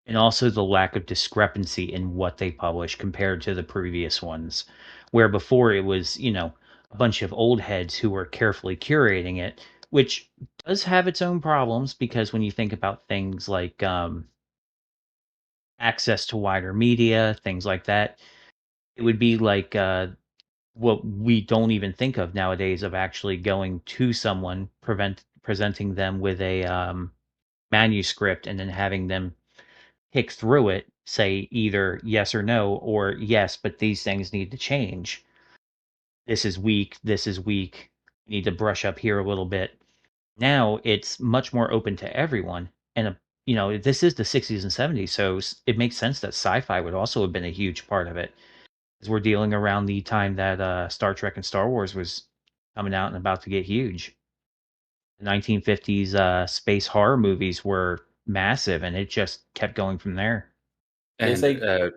and also the lack of discrepancy in what they publish compared to the previous ones, where before it was, a bunch of old heads who were carefully curating it, which does have its own problems because when you think about things like access to wider media, things like that, it would be like what we don't even think of nowadays of actually going to someone, presenting them with a manuscript, and then having them pick through it, say either yes or no, or yes, but these things need to change. This is weak. This is weak. Need to brush up here a little bit. Now it's much more open to everyone, and this is the '60s and '70s, so it makes sense that sci-fi would also have been a huge part of it. Because we're dealing around the time that Star Trek and Star Wars was coming out and about to get huge. The 1950s space horror movies were massive, and it just kept going from there. They And say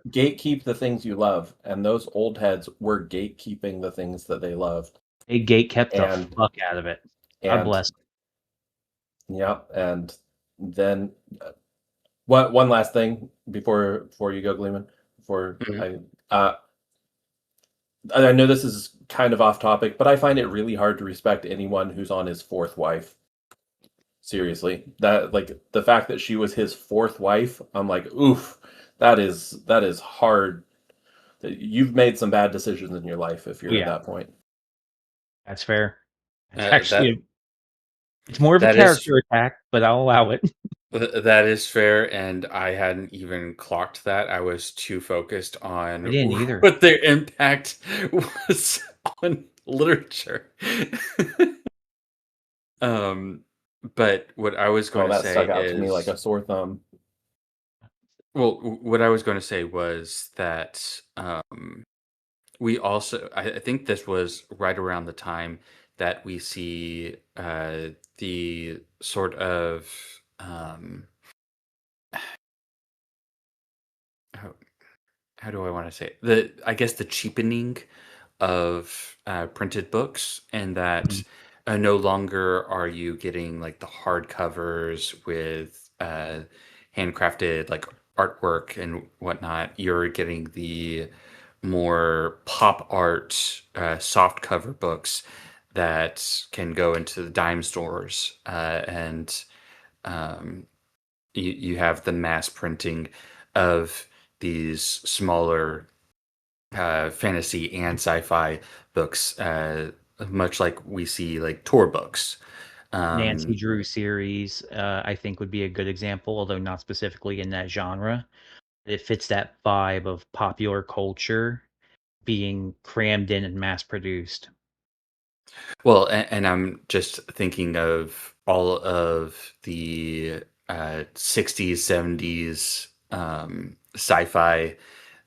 gatekeep the things you love, and those old heads were gatekeeping the things that they loved. They gate kept the And fuck out of it. God and bless. yeah, and then one last thing before you go, Gleeman. Before I know this is kind of off topic, but I find it really hard to respect anyone who's on his fourth wife. Seriously, that like the fact that she was his fourth wife, I'm like, oof, that is hard You've made some bad decisions in your life if you're at Yeah. that point. That's fair. It's That actually it's more of a that is character attack, but I'll allow it. that is fair, and I hadn't even clocked that. I was too focused on I didn't either. what their impact was on literature. But what I was going Oh, to that say stuck out to me like is, a sore thumb. well, what I was going to say was that we also, I think this was right around the time that we see the sort of how, how do I want to say it? I guess the cheapening of printed books, and that Mhm. no longer are you getting like the hardcovers with handcrafted like artwork and whatnot. You're getting the more pop art soft cover books that can go into the dime stores, and um, you have the mass printing of these smaller fantasy and sci-fi books, much like we see like tour books. Nancy Um, Drew series, I think would be a good example, although not specifically in that genre. It fits that vibe of popular culture being crammed in and mass produced. well, and I'm just thinking of all of the 60s, 70s sci-fi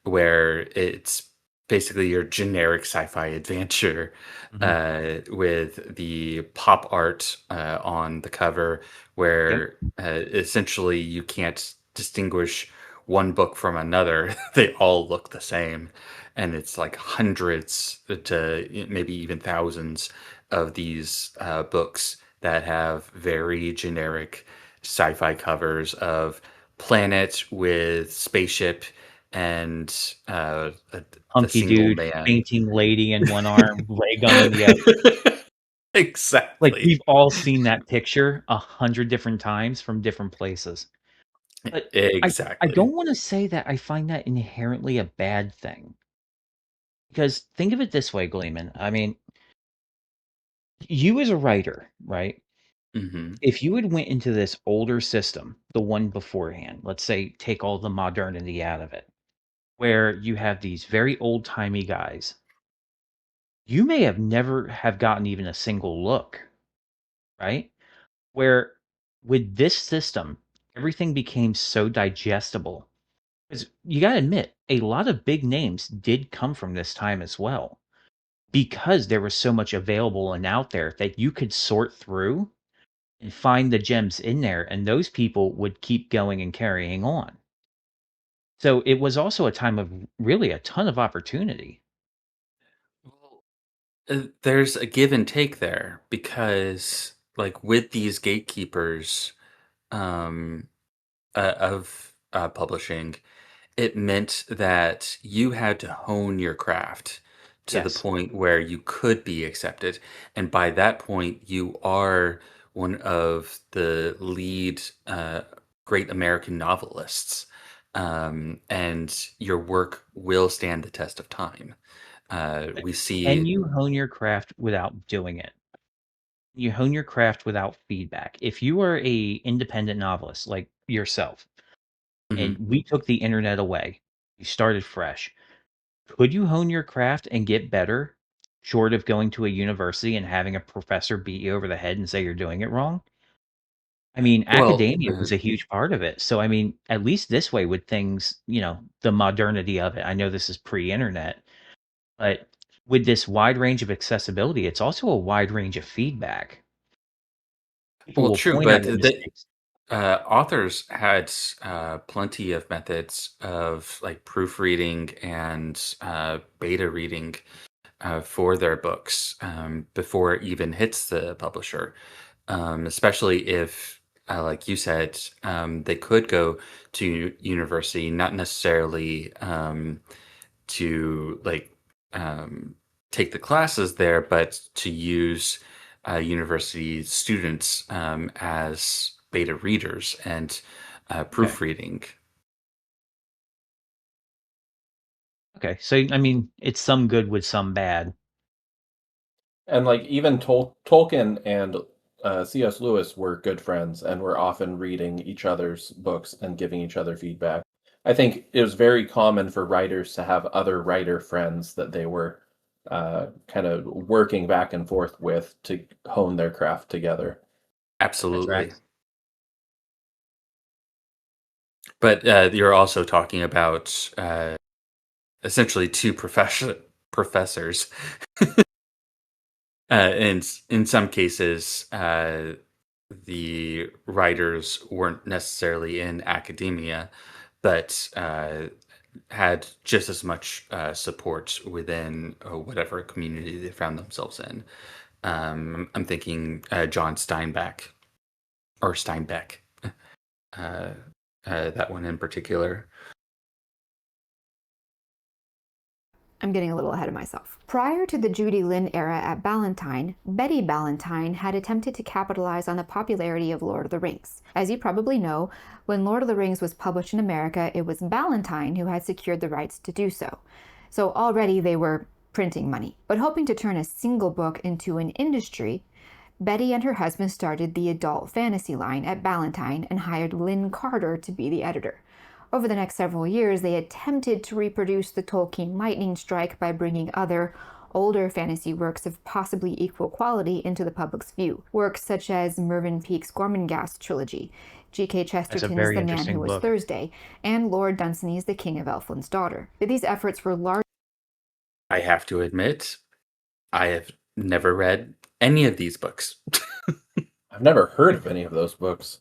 where it's basically your generic sci-fi adventure Mhm. with the pop art on the cover, Yep. where essentially you can't distinguish one book from another. They all look the same, and it's like hundreds to maybe even thousands of these books that have very generic sci-fi covers of planet with spaceship and the Hunky single dude, man. fainting lady in one arm, ray gun in the other. Like, Exactly. we've all seen that picture 100 different times from different places. But I Exactly. don't wanna say that I find that inherently a bad thing. Because think of it this way, Gleeman. I mean, you as a writer, right? Hmm. If you had went into this older system, the one beforehand, let's say take all the modernity out of it, where you have these very old-timey guys, you may have never have gotten even a single look, right? Where with this system, everything became so digestible. 'Cause you gotta admit, a lot of big names did come from this time as well, because there was so much available and out there that you could sort through and find the gems in there, and those people would keep going and carrying on. So it was also a time of really a ton of opportunity. Well, there's a give and take there because, like, with these gatekeepers um, of publishing, it meant that you had to hone your craft to the Yes. point where you could be accepted. And by that point, you are one of the lead great American novelists. And your work will stand the test of time. But We can see. you hone your craft without doing it? You hone your craft without feedback. If you are a independent novelist like yourself, and Mhm. we took the internet away, you started fresh, could you hone your craft and get better short of going to a university and having a professor beat you over the head and say you're doing it wrong? I mean, Well, academia was a huge part of it. So, I mean, at least this way with things, the modernity of it. I know this is pre-internet, but with this wide range of accessibility, it's also a wide range of feedback. People well, will true, point out but your the mistakes. authors had plenty of methods of like proofreading and beta reading for their books before it even hits the publisher. Especially if, like you said, they could go to university, not necessarily to like um, take the classes there, but to use university students as beta readers and Okay. proofreading. Okay, so I mean, it's some good with some bad. And like even Tolkien and C.S. Lewis were good friends and were often reading each other's books and giving each other feedback. I think it was very common for writers to have other writer friends that they were kind of working back and forth with to hone their craft together. Absolutely. But you're also talking about essentially two professors. In some cases, the writers weren't necessarily in academia, but had just as much support within whatever community they found themselves in. I'm thinking John Steinbeck, or Steinbeck, that one in particular. I'm getting a little ahead of myself. Prior to the Judy Lynn era at Ballantine, Betty Ballantine had attempted to capitalize on the popularity of Lord of the Rings. As you probably know, when Lord of the Rings was published in America, it was Ballantine who had secured the rights to do so. So already they were printing money. But hoping to turn a single book into an industry, Betty and her husband started the adult fantasy line at Ballantine and hired Lynn Carter to be the editor. Over the next several years, they attempted to reproduce the Tolkien lightning strike by bringing other, older fantasy works of possibly equal quality into the public's view. Works such as Mervyn Peake's Gormenghast trilogy, G.K. Chesterton's The Man Who Was Thursday, and Lord Dunsany's The King of Elfland's Daughter. These efforts were large. I have to admit, I have never read any of these books. I've never heard of any of those books.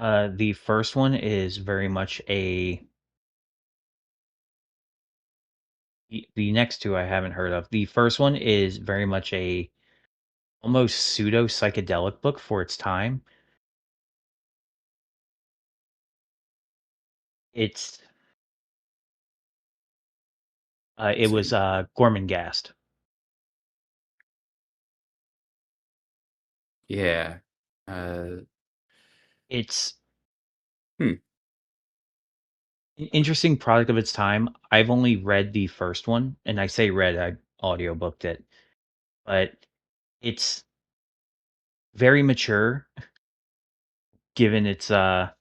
The first one is very much a. The next two I haven't heard of. The first one is very much a almost pseudo psychedelic book for its time. It was Gormenghast. Yeah. It's an interesting product of its time. I've only read the first one, and I say read, I audiobooked it. But it's very mature given its I'm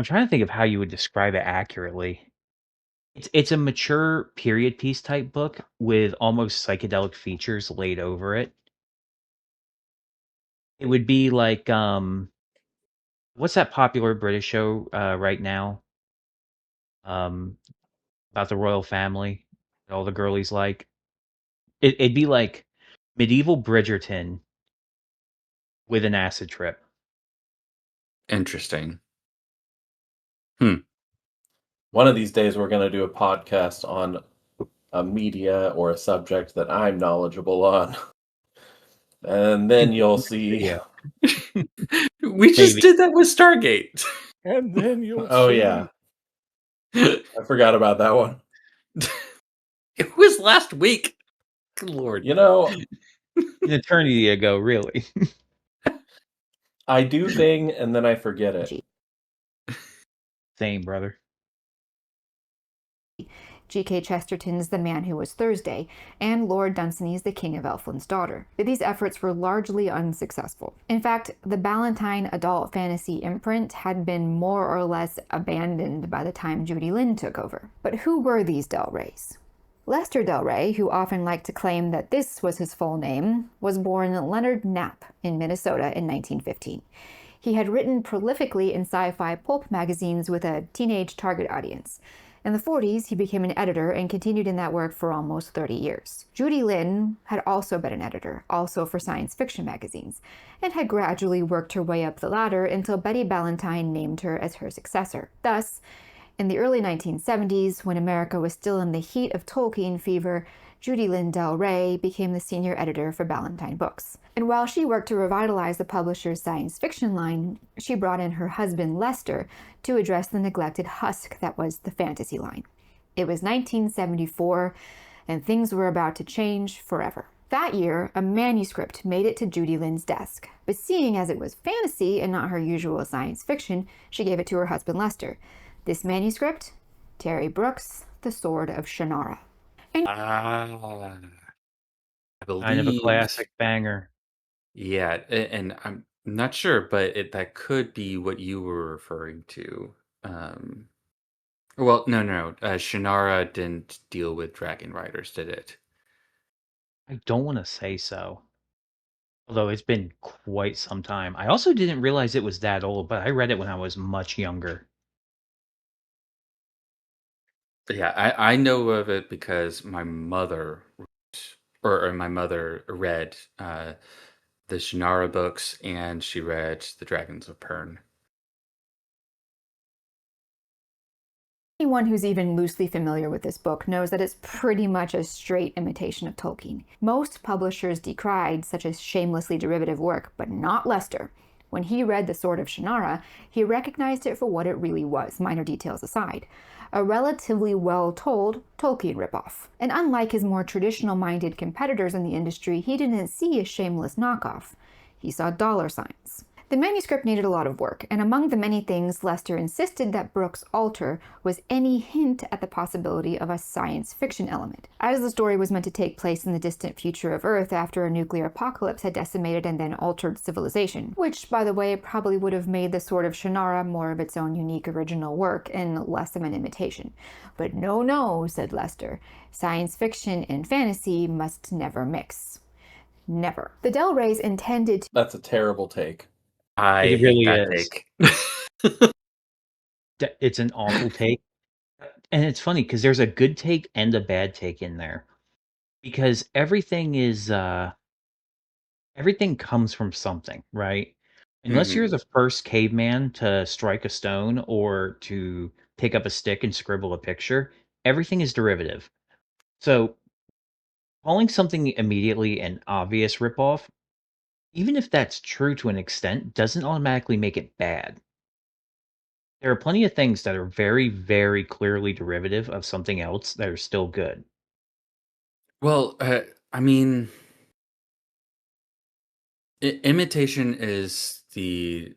trying to think of how you would describe it accurately. It's a mature period piece type book with almost psychedelic features laid over it. It would be like what's that popular British show right now? About the royal family, all the girlies like. It'd be like medieval Bridgerton with an acid trip. Interesting. One of these days, we're going to do a podcast on a media or a subject that I'm knowledgeable on. And then you'll see. Yeah. We just did that with Stargate. And then you'll Oh, see. yeah. I forgot about that one. It was last week. Good Lord. You know, An eternity ago, really. I do thing and then I forget it. Same, brother. G.K. Chesterton's The Man Who Was Thursday, and Lord Dunsany's The King of Elfland's Daughter. But these efforts were largely unsuccessful. In fact, the Ballantine adult fantasy imprint had been more or less abandoned by the time Judy Lynn took over. But who were these Del Reys? Lester Del Rey, who often liked to claim that this was his full name, was born Leonard Knapp in Minnesota in 1915. He had written prolifically in sci-fi pulp magazines with a teenage target audience. In the 40s, he became an editor and continued in that work for almost 30 years. Judy Lynn had also been an editor, also for science fiction magazines, and had gradually worked her way up the ladder until Betty Ballantine named her as her successor. Thus, in the early 1970s, when America was still in the heat of Tolkien fever, Judy Lynn Del Rey became the senior editor for Ballantine Books. And while she worked to revitalize the publisher's science fiction line, she brought in her husband Lester to address the neglected husk that was the fantasy line. It was 1974, and things were about to change forever. That year, a manuscript made it to Judy Lynn's desk, but seeing as it was fantasy and not her usual science fiction, she gave it to her husband Lester. This manuscript Terry Brooks, The Sword of Shannara. I Kind of a believe, classic banger. yeah, and I'm not sure, but that could be what you were referring to. Um, well, no. Shannara didn't deal with dragon riders, did it? I don't want to say so. Although it's been quite some time. I also didn't realize it was that old, but I read it when I was much younger. Yeah, I know of it because my mother or my mother read the Shannara books, and she read the Dragons of Pern. Anyone who's even loosely familiar with this book knows that it's pretty much a straight imitation of Tolkien. Most publishers decried such a shamelessly derivative work, but not Lester. When he read The Sword of Shannara, he recognized it for what it really was, minor details aside. A relatively well-told Tolkien ripoff. And unlike his more traditional-minded competitors in the industry, he didn't see a shameless knockoff. He saw dollar signs. The manuscript needed a lot of work, and among the many things Lester insisted that Brooks alter was any hint at the possibility of a science fiction element. As the story was meant to take place in the distant future of Earth after a nuclear apocalypse had decimated and then altered civilization, which, by the way, probably would have made the Sword of Shannara more of its own unique original work and less of an imitation. But no, said Lester. Science fiction and fantasy must never mix. Never. The Del Reys intended to... That's a terrible take. I It hate really that is. take. It's an awful take. And it's funny because there's a good take and a bad take in there. Because everything comes from something, right? Unless you're Mhm. the first caveman to strike a stone or to pick up a stick and scribble a picture, everything is derivative. So calling something immediately an obvious ripoff, even if that's true to an extent, doesn't automatically make it bad. There are plenty of things that are very, very clearly derivative of something else that are still good. Well, I mean, imitation is the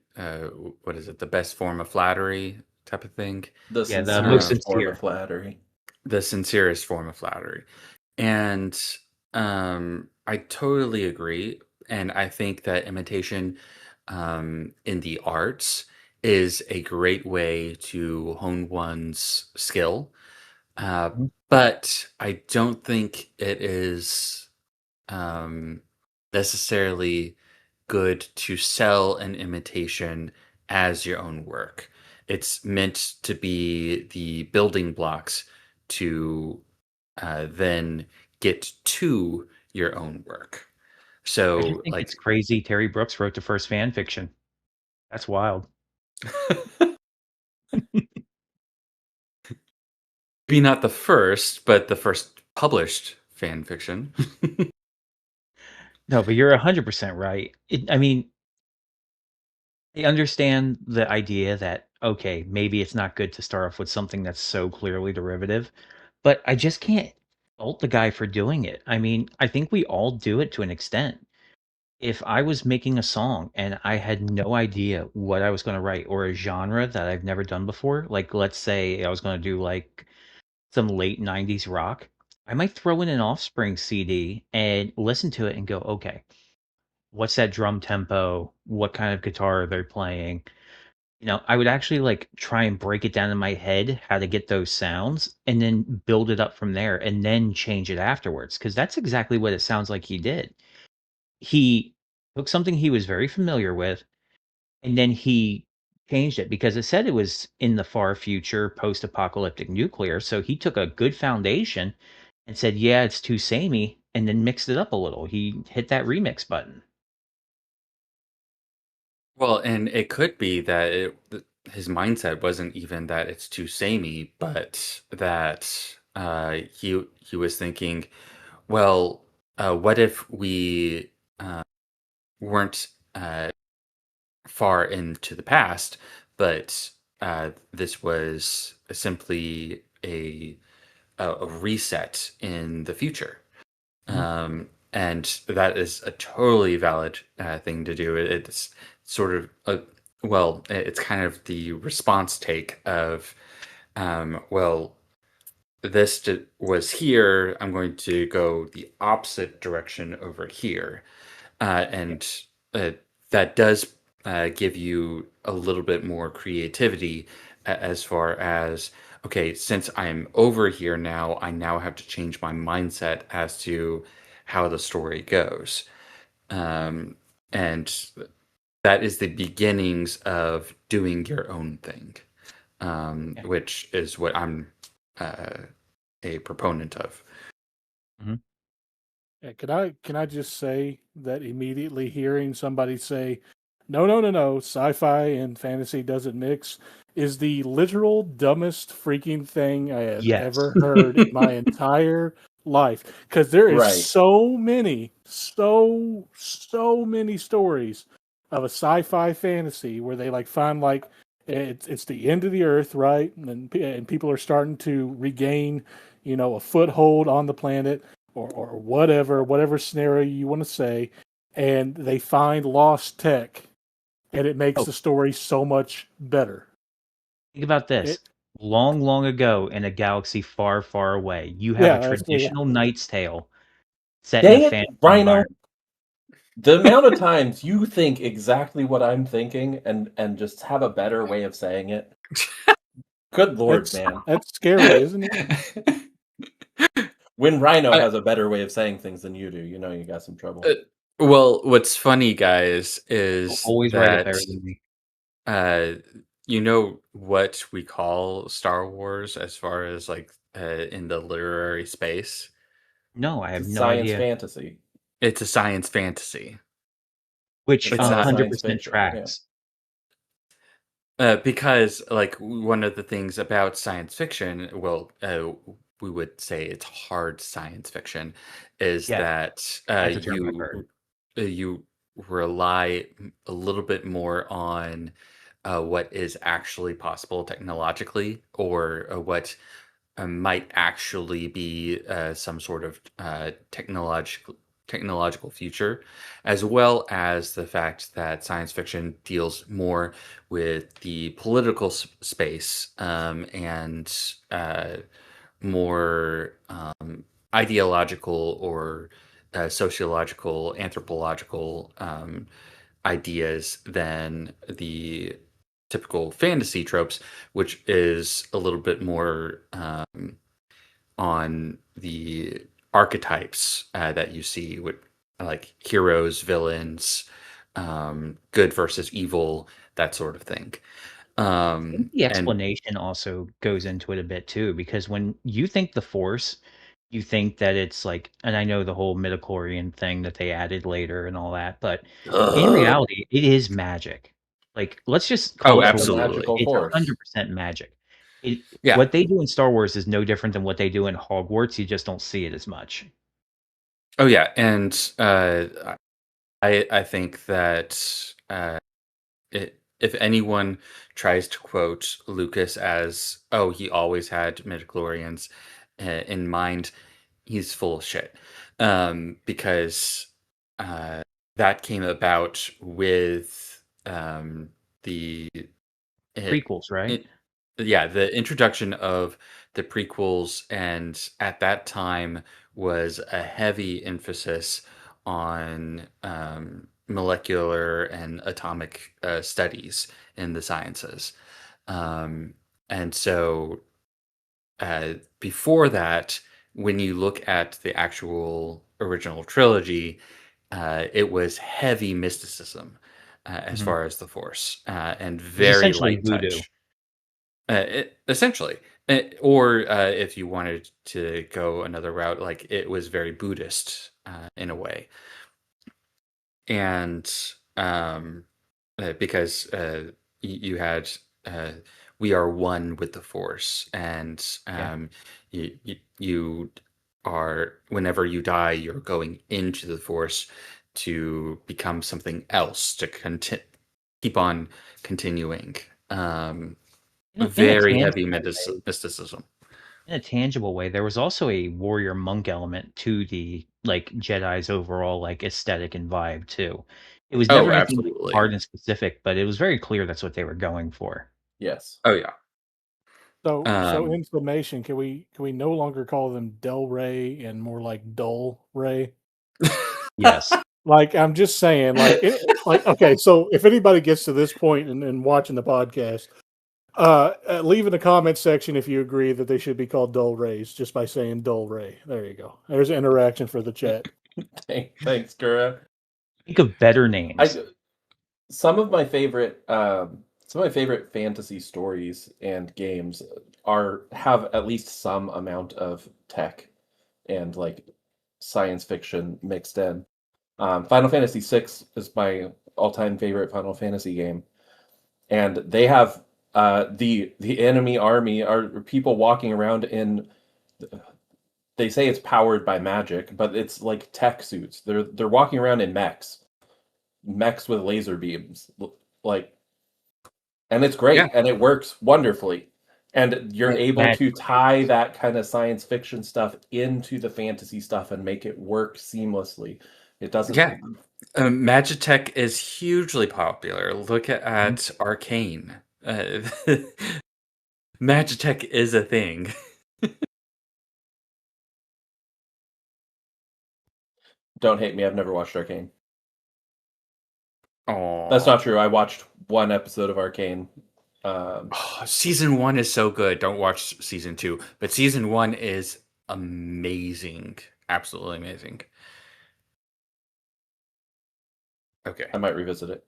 what is it? The best form of flattery type of thing. The Yeah, the most Um, sincerest form of sincere. flattery. the sincerest form of flattery. And I totally agree. And I think that imitation in the arts is a great way to hone one's skill. Uh, Mhm. but I don't think it is um, necessarily good to sell an imitation as your own work. It's meant to be the building blocks to then get to your own work. I just So, think it's like, crazy Terry Brooks wrote the first fan fiction. That's wild. be not the first, but the first published fan fiction. No, but you're 100% right. I mean, I understand the idea that, okay, maybe it's not good to start off with something that's so clearly derivative, but I just can't fault the guy for doing it. I mean, I think we all do it to an extent. If I was making a song and I had no idea what I was going to write or a genre that I've never done before, like let's say I was going to do like some late 90s rock, I might throw in an Offspring CD and listen to it and go, okay, what's that drum tempo? What kind of guitar are they playing? I would actually like try and break it down in my head how to get those sounds and then build it up from there and then change it afterwards. Cause that's exactly what it sounds like he did. He took something he was very familiar with and then he changed it because it said it was in the far future, post apocalyptic nuclear. So he took a good foundation and said, yeah, it's too samey, and then mixed it up a little. He hit that remix button. Well, and it could be that his mindset wasn't even that it's too samey, but that he was thinking, well, what if we weren't far into the past, but this was simply a reset in the future. Mhm. And that is a totally valid thing to do. It's sort of it's kind of the response take of Well, this was here. I'm going to go the opposite direction over here. And uh, that does give you a little bit more creativity as far as, okay, since I'm over here now, I now have to change my mindset as to how the story goes. Um, and that is the beginnings of doing your own thing, Yeah. which is what I'm uh, a proponent of. Yeah, can I just say that immediately hearing somebody say, "No, no, no, no, sci-fi and fantasy doesn't mix," is the literal dumbest freaking thing I have Yes. ever heard in my entire life. Because there is Right. so many stories of a sci-fi fantasy where they like find like it's the end of the earth, right? And people are starting to regain, a foothold on the planet or whatever scenario you want to say, and they find lost tech, and it makes Oh, the story so much better. think about this. It, Long, long ago in a galaxy far, far away, you have a yeah, that's yeah. traditional Knight's Tale set in a Dang it, fantasy Rhino. environment. The amount of times you think exactly what I'm thinking and just have a better way of saying it. Good Lord, That's man. that's scary, isn't it? When Rhino I, has a better way of saying things than you do, you know you got some trouble. uh, well, what's funny, guys, is Always write it that better than me. uh, you know what we call Star Wars as far as like in the literary space? No, I It's a have no science idea. fantasy. It's a science fantasy. Which It's It's not not science 100% fiction. Yeah. tracks. because like one of the things about science fiction, well, we would say it's hard science fiction, is Yeah, that that's a term I've heard. you rely a little bit more on what is actually possible technologically, or what might actually be some sort of technological future, as well as the fact that science fiction deals more with the political space, and more ideological or sociological, anthropological ideas than the typical fantasy tropes, which is a little bit more on the archetypes that you see with like heroes, villains, good versus evil, that sort of thing. I think the And explanation also goes into it a bit too, because when you think the Force, you think that it's like, and I know the whole midichlorian thing that they added later and all that, but in reality, it is magic. Like, let's just oh, call it for It's a what it is. absolutely, magical It's force. 100% magic. It, yeah. what they do in Star Wars is no different than what they do in Hogwarts. You just don't see it as much. Oh, yeah. And I think that if anyone tries to quote Lucas as, "Oh, he always had midichlorians in mind," he's full of shit. Because uh, that came about with the it, Prequels, right? it, yeah, the introduction of the prequels, and at that time was a heavy emphasis on molecular and atomic studies in the sciences. Um, and so before that, when you look at the actual original trilogy, it was heavy mysticism as Mhm. far as the Force, and It was very essentially light voodoo. touch. Essentially, or if you wanted to go another route, like it was very Buddhist in a way, and because you had uh, we are one with the Force, and Yeah. you are, whenever you die, you're going into the Force to become something else, to keep on continuing. In a Very heavy tangible way, mysticism. there was also a warrior monk element to the like Jedi's overall like aesthetic and vibe too. It was Oh, never anything like absolutely. hard and specific, but it was very clear that's what they were going for. Yes. Oh, yeah. So Um, in summation, can we no longer call them Del Rey and more like Dull Ray? Yes. Like, I'm just saying, like, okay, so if anybody gets to this point and watching the podcast, leave in the comment section if you agree that they should be called Dull Rays, just by saying Dull Ray. There you go. There's an interaction for the chat. Thanks, Kura. Think of better names. Some of my favorite fantasy stories and games have at least some amount of tech and like science fiction mixed in. Final Fantasy VI is my all-time favorite Final Fantasy game, and they have the enemy army are people walking around in. They say it's powered by magic, but it's like tech suits. They're walking around in mechs with laser beams, like, and it's yeah, great and it works wonderfully. And you're Like able to magic tie beams. that kind of science fiction stuff into the fantasy stuff and make it work seamlessly. It doesn't. yeah. Magitech is hugely popular. Look at Arcane. Uh, Magitech is a thing. Don't hate me. I've never watched Arcane. That's Oh, not true. I watched one episode of Arcane. Um, season 1 is so good. Don't watch season 2, but season 1 is amazing. Absolutely amazing. Okay. I might revisit it.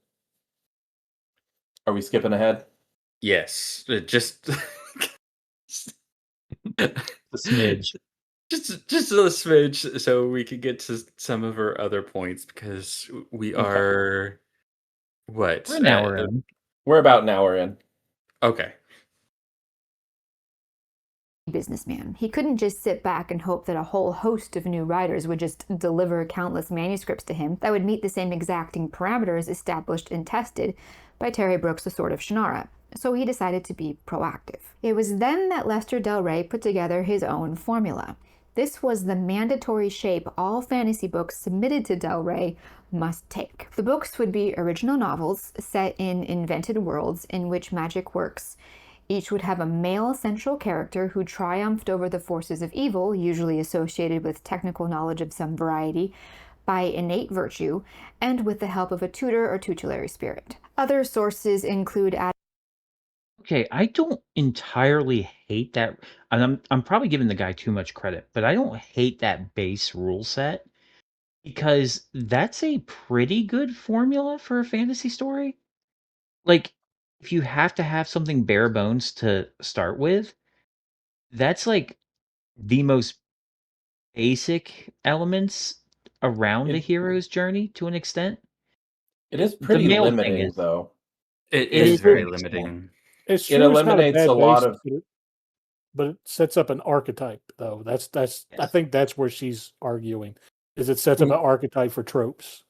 Are we skipping ahead? Yes. Just A smidge. just a smidge so we can get to some of our other points because we Okay. are what? We're an hour in. We're about an hour in. Okay. Businessman. He couldn't just sit back and hope that a whole host of new writers would just deliver countless manuscripts to him that would meet the same exacting parameters established and tested by Terry Brooks' The Sword of Shannara. So he decided to be proactive. It was then that Lester Del Rey put together his own formula. This was the mandatory shape all fantasy books submitted to Del Rey must take. The books would be original novels set in invented worlds in which magic works. Each would have a male central character who triumphed over the forces of evil, usually associated with technical knowledge of some variety, by innate virtue, and with the help of a tutor or tutelary spirit. Other sources include Okay, I don't entirely hate that. And I'm probably giving the guy too much credit, but I don't hate that base rule set because that's a pretty good formula for a fantasy story. Like, if you have to have something bare bones to start with, that's like the most basic elements around a It hero's journey to an extent. it is The pretty male thing limiting, is though. It it is is to very an extent. limiting. It's It true. It's not a eliminates a bad lot base, of. but it sets up an archetype, though. That's. I Yes. think that's where she's arguing, is it sets up an archetype for tropes.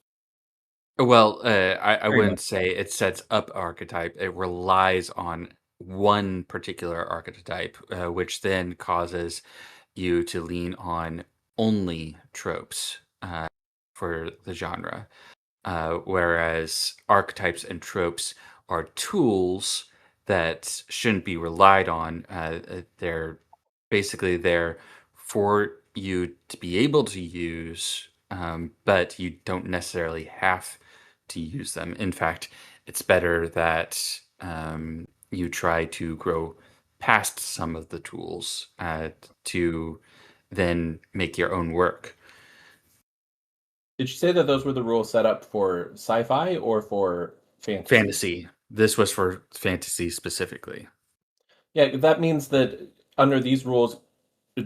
Well, I Very much wouldn't so. say it sets up archetype. It relies on one particular archetype, which then causes you to lean on only tropes for the genre. Whereas archetypes and tropes are tools that shouldn't be relied on. They're basically there for you to be able to use, but you don't necessarily have to use them. In fact, it's better that you try to grow past some of the tools to then make your own work. Did you say that those were the rules set up for sci-fi or for fantasy? Fantasy. This was for fantasy specifically. Yeah, that means that under these rules,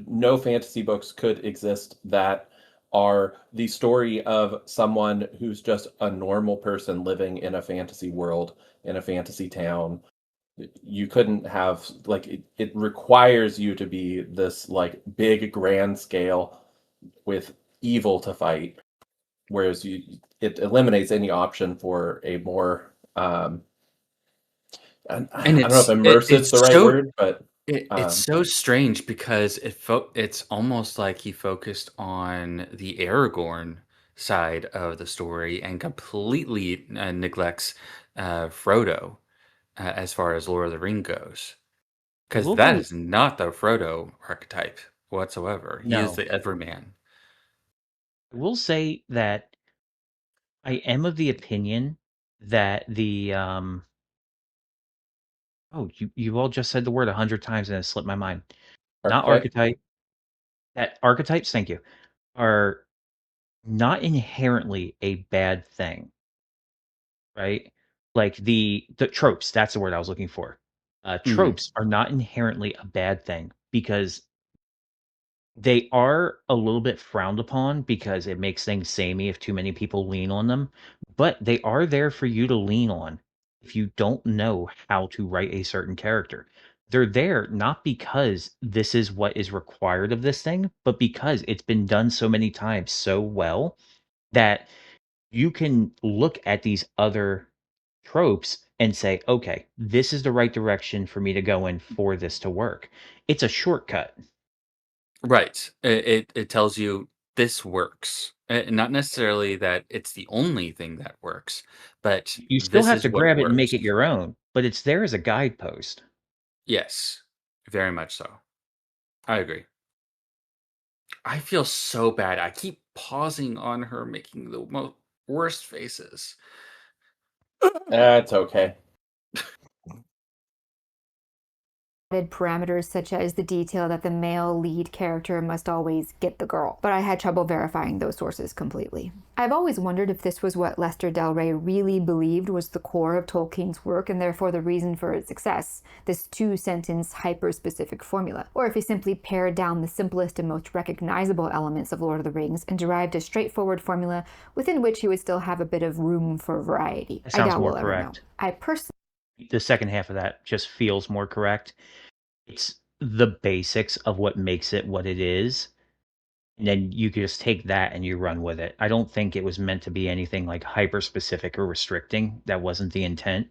no fantasy books could exist that are the story of someone who's just a normal person living in a fantasy world, in a fantasy town. You couldn't have, like, it requires you to be this, like, big grand scale with evil to fight, whereas it eliminates any option for a more I And don't know if immersive's the it's right so word, but it's um, so strange because it's almost like he focused on the Aragorn side of the story and completely neglects Frodo as far as Lord of the Ring goes. Because that is not the Frodo archetype whatsoever. He is No. the everyman. I will say that I am of the opinion that the oh, you all just said the word 100 times and it slipped my mind. Not Archetype. archetype. That archetypes, thank you, are not inherently a bad thing, right? Like the tropes, that's the word I was looking for. Tropes are not inherently a bad thing because they are a little bit frowned upon because it makes things samey if too many people lean on them, but they are there for you to lean on if you don't know how to write a certain character. They're there not because this is what is required of this thing, but because it's been done so many times so well that you can look at these other tropes and say, okay, this is the right direction for me to go in for this to work. It's a shortcut. Right. It tells you this works. Not necessarily that it's the only thing that works, but You still this have is to what grab it and works. make it your own, but it's there as a guidepost. Yes, very much so. I agree. I feel so bad. I keep pausing on her, making the worst faces. That's okay. Parameters such as the detail that the male lead character must always get the girl, but I had trouble verifying those sources completely. I've always wondered if this was what Lester Del Rey really believed was the core of Tolkien's work and therefore the reason for its success, this two-sentence hyper-specific formula, or if he simply pared down the simplest and most recognizable elements of Lord of the Rings and derived a straightforward formula within which he would still have a bit of room for variety. That I sounds doubt more we'll ever know. correct. I personally The second half of that just feels more correct. It's the basics of what makes it what it is. And then you can just take that and you run with it. I don't think it was meant to be anything like hyper specific or restricting. That wasn't the intent.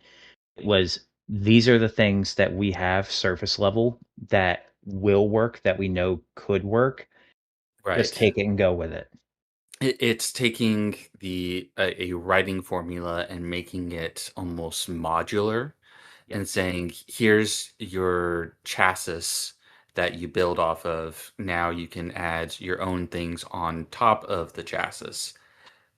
It was these are the things that we have surface level that will work, that we know could work. Just Right. take it and go with it. It's taking a writing formula and making it almost modular Yep. and saying, here's your chassis that you build off of. Now you can add your own things on top of the chassis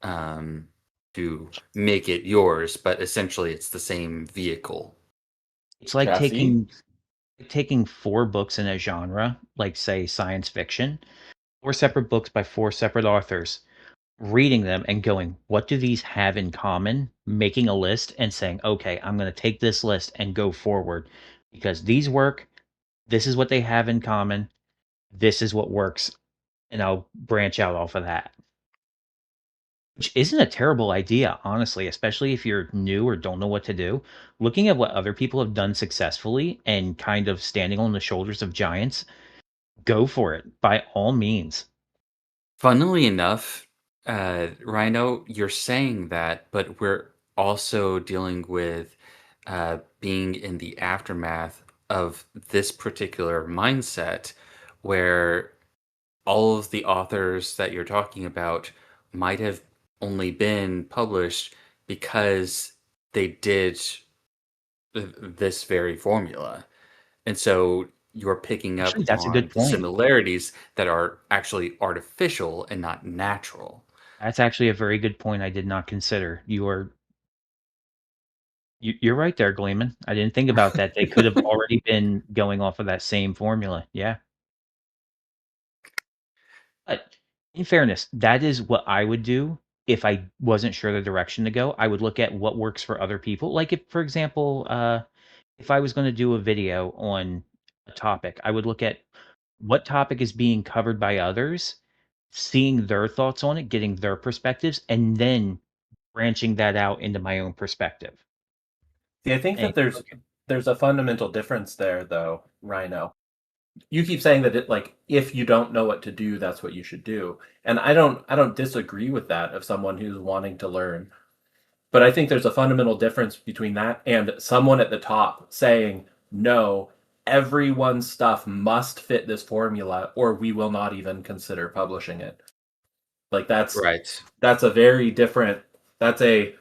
um, to make it yours, but essentially it's the same vehicle. It's like Chassis. taking 4 books in a genre, like say science fiction, 4 separate books by 4 separate authors, reading them and going, what do these have in common? Making a list and saying, okay, I'm going to take this list and go forward because these work. This is what they have in common. This is what works. And I'll branch out off of that. Which isn't a terrible idea, honestly, especially if you're new or don't know what to do. Looking at what other people have done successfully and kind of standing on the shoulders of giants, go for it by all means. Funnily enough, Rhino, you're saying that, but we're also dealing with being in the aftermath of this particular mindset where all of the authors that you're talking about might have only been published because they did this very formula. And so you're picking up Actually, that's a good on point. similarities that are actually artificial and not natural. That's actually a very good point I did not consider. You're right there, Gleeman. I didn't think about that. They could have already been going off of that same formula. Yeah. But in fairness, that is what I would do if I wasn't sure the direction to go. I would look at what works for other people. Like if, for example, if I was going to do a video on a topic, I would look at what topic is being covered by others, seeing their thoughts on it, getting their perspectives, and then branching that out into my own perspective. See, I think And, that there's a fundamental difference there, though, Rhino. You keep saying that it like if you don't know what to do, that's what you should do, and I don't disagree with that of someone who's wanting to learn. But I think there's a fundamental difference between that and someone at the top saying, no, everyone's stuff must fit this formula or we will not even consider publishing it. Like Right. that's a very different that's a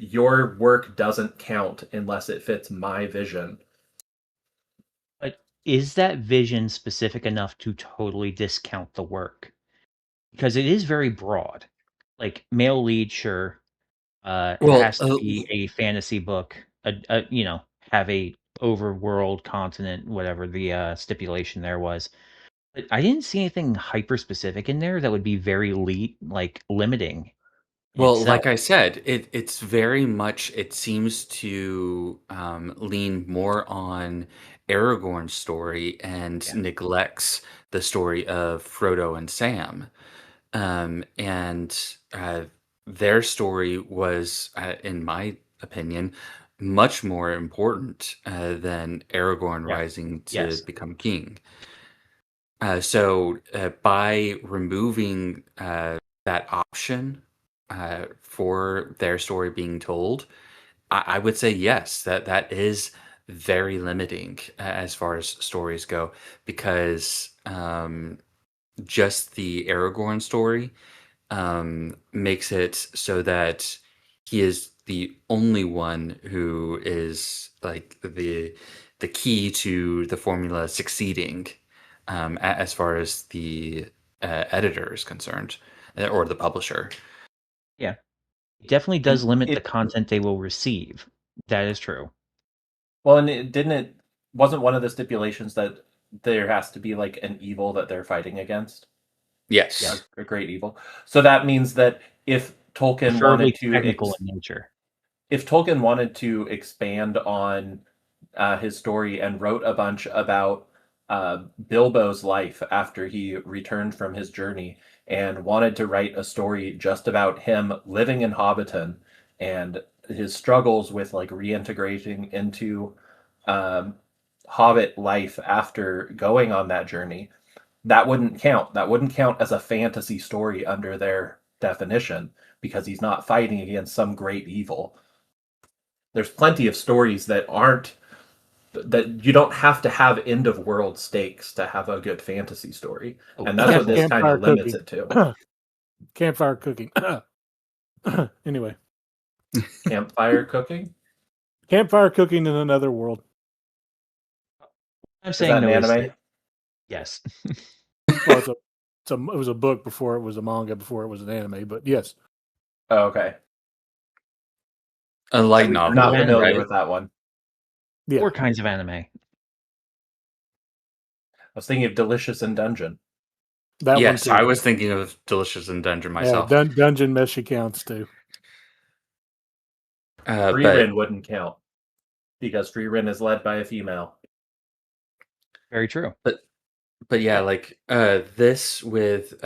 your work doesn't count unless it fits my vision. but is that vision specific enough to totally discount the work? Because it is very broad. Like male lead, sure. It Well, has to be a fantasy book. Have a overworld continent, whatever the stipulation there was. But I didn't see anything hyper specific in there that would be very limiting in well, itself. like I said, it's very much, it seems to lean more on Aragorn's story and Yeah. neglects the story of Frodo and Sam. And their story was, in my opinion, much more important than Aragorn Yeah. rising to Yes. become king. So by removing that option for their story being told, I would say yes, that is very limiting as far as stories go, because just the Aragorn story makes it so that he is the only one who is like the key to the formula succeeding, as far as the editor is concerned, or the publisher. Yeah. It definitely does And limit the it content they will receive. That is true. well, and it didn't it wasn't one of the stipulations that there has to be like an evil that they're fighting against, Yes. a great evil. So that means that if Tolkien wanted Preferably to technical in nature. if Tolkien wanted to expand on his story and wrote a bunch about Bilbo's life after he returned from his journey and wanted to write a story just about him living in Hobbiton and his struggles with like reintegrating into um, Hobbit life after going on that journey, that wouldn't count. That wouldn't count as a fantasy story under their definition because he's not fighting against some great evil. There's plenty of stories that aren't that you don't have to have end of world stakes to have a good fantasy story, Oh, and that's what this kind Campfire of limits cooking. it to. Campfire cooking. Anyway, Campfire cooking. campfire cooking in another world. I'm Is saying that an no is anime? that yes. Well, it was a book before it was a manga before it was an anime, but yes. Oh, okay. A light I'm novel, not Anime. familiar right? with that one. Yeah. 4 kinds of anime. I was thinking of Delicious in Dungeon. That one Yes, too. I was thinking of Delicious in Dungeon Yeah, myself. Dungeon Meshi counts too. Free But Rin wouldn't count because Free Rin is led by a female. Very true. but yeah, Yeah. like this with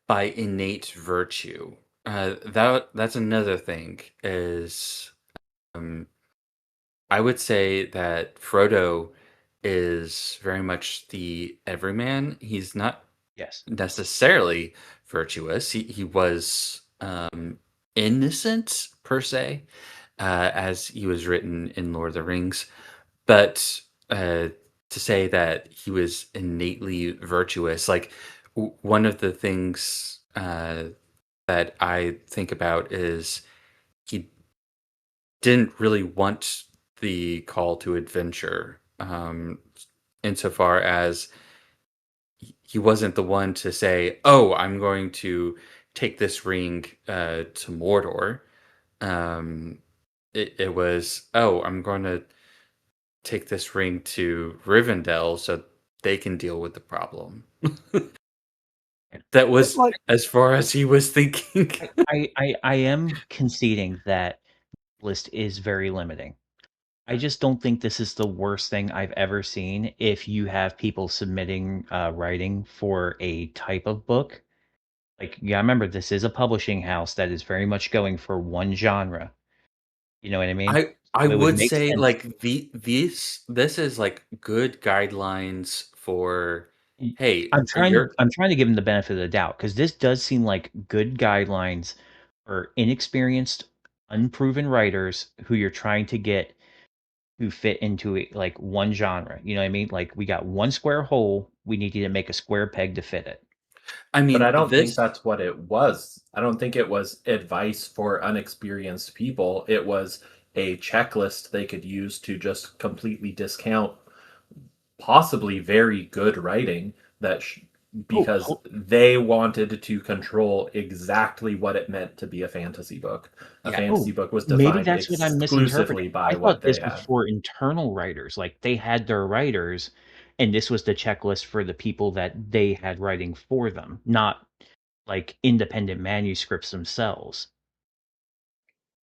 by innate virtue. That's another thing is I would say that Frodo is very much the everyman. He's not Yes. necessarily virtuous. He was innocent per se, as he was written in Lord of the Rings, but to say that he was innately virtuous, like one of the things that I think about is he didn't really want the call to adventure, insofar as he wasn't the one to say, "Oh, I'm going to take this ring to Mordor." It was, "Oh, I'm going to take this ring to Rivendell so they can deal with the problem." That was Like as far as he was thinking. I am conceding that list is very limiting. I just don't think this is the worst thing I've ever seen if you have people submitting writing for a type of book. Like, yeah, remember, this is a publishing house that is very much going for one genre. You know what I mean? I So it would would make say sense. like this is like good guidelines for, Y- hey, I'm trying to give him the benefit of the doubt because this does seem like good guidelines for inexperienced, unproven writers who you're trying to get who fit into like one genre. You know what I mean? Like we got one square hole, we need you to make a square peg to fit it. I But I mean don't think this that's what it was. I don't think it was advice for unexperienced people. It was a checklist they could use to just completely discount possibly very good writing because they wanted to control exactly what it meant to be a fantasy book. A fantasy book was Maybe defined that's what I'm exclusively misinterpreting. by I what thought they this was had. for internal writers. Like they had their writers, and this was the checklist for the people that they had writing for them, not like independent manuscripts themselves.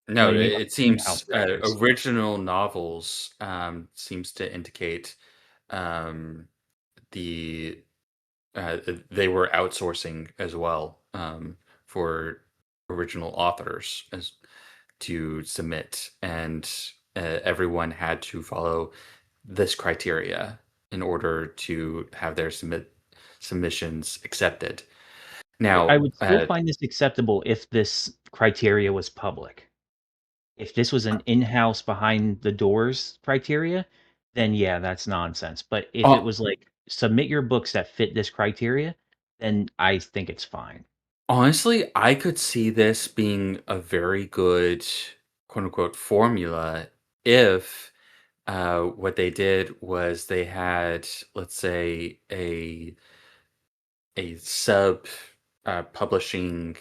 You know No, what I mean? Like it in-house seems writers. original novels seems to indicate um, the they were outsourcing as well for original authors as to submit, and everyone had to follow this criteria in order to have their submissions accepted. I Now, would still find this acceptable if this criteria was public. If this was an in-house behind the doors criteria, then yeah, that's nonsense. But if it uh, was like submit your books that fit this criteria, then I think it's fine. honestly, I could see this being a very good quote unquote formula if what they did was they had, let's say, a sub publishing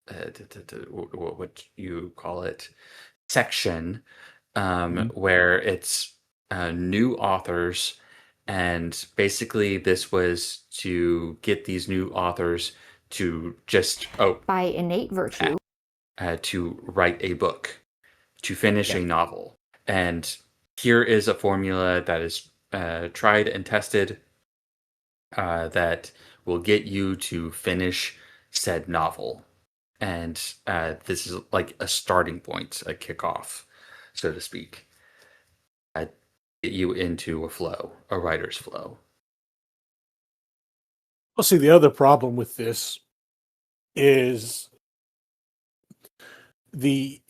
what you call it section Mhm. where it's new authors, and basically this was to get these new authors to just By innate virtue. to write a book, to finish Yeah. a novel. And here is a formula that is tried and tested that will get you to finish said novel. And this is like a starting point, a kickoff, so to speak. Get you into a flow, a writer's flow. Well, see, the other problem with this is the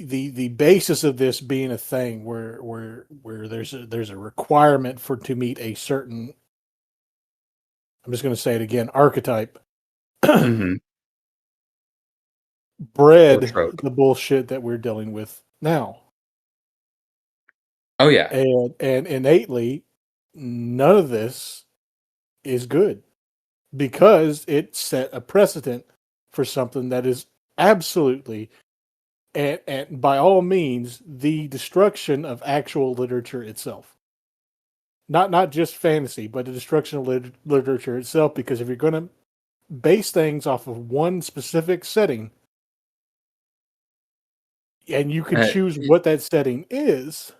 basis of this being a thing where there's a requirement for to meet a certain, I'm just going to say it again, archetype Mm-hmm. Or bred trope. the bullshit that we're dealing with now. Oh yeah. And innately, none of this is good because it set a precedent for something that is absolutely and by all means the destruction of actual literature itself. Not just fantasy, but the destruction of literature itself. Because if you're going to base things off of one specific setting, and you can Uh, choose what that setting is.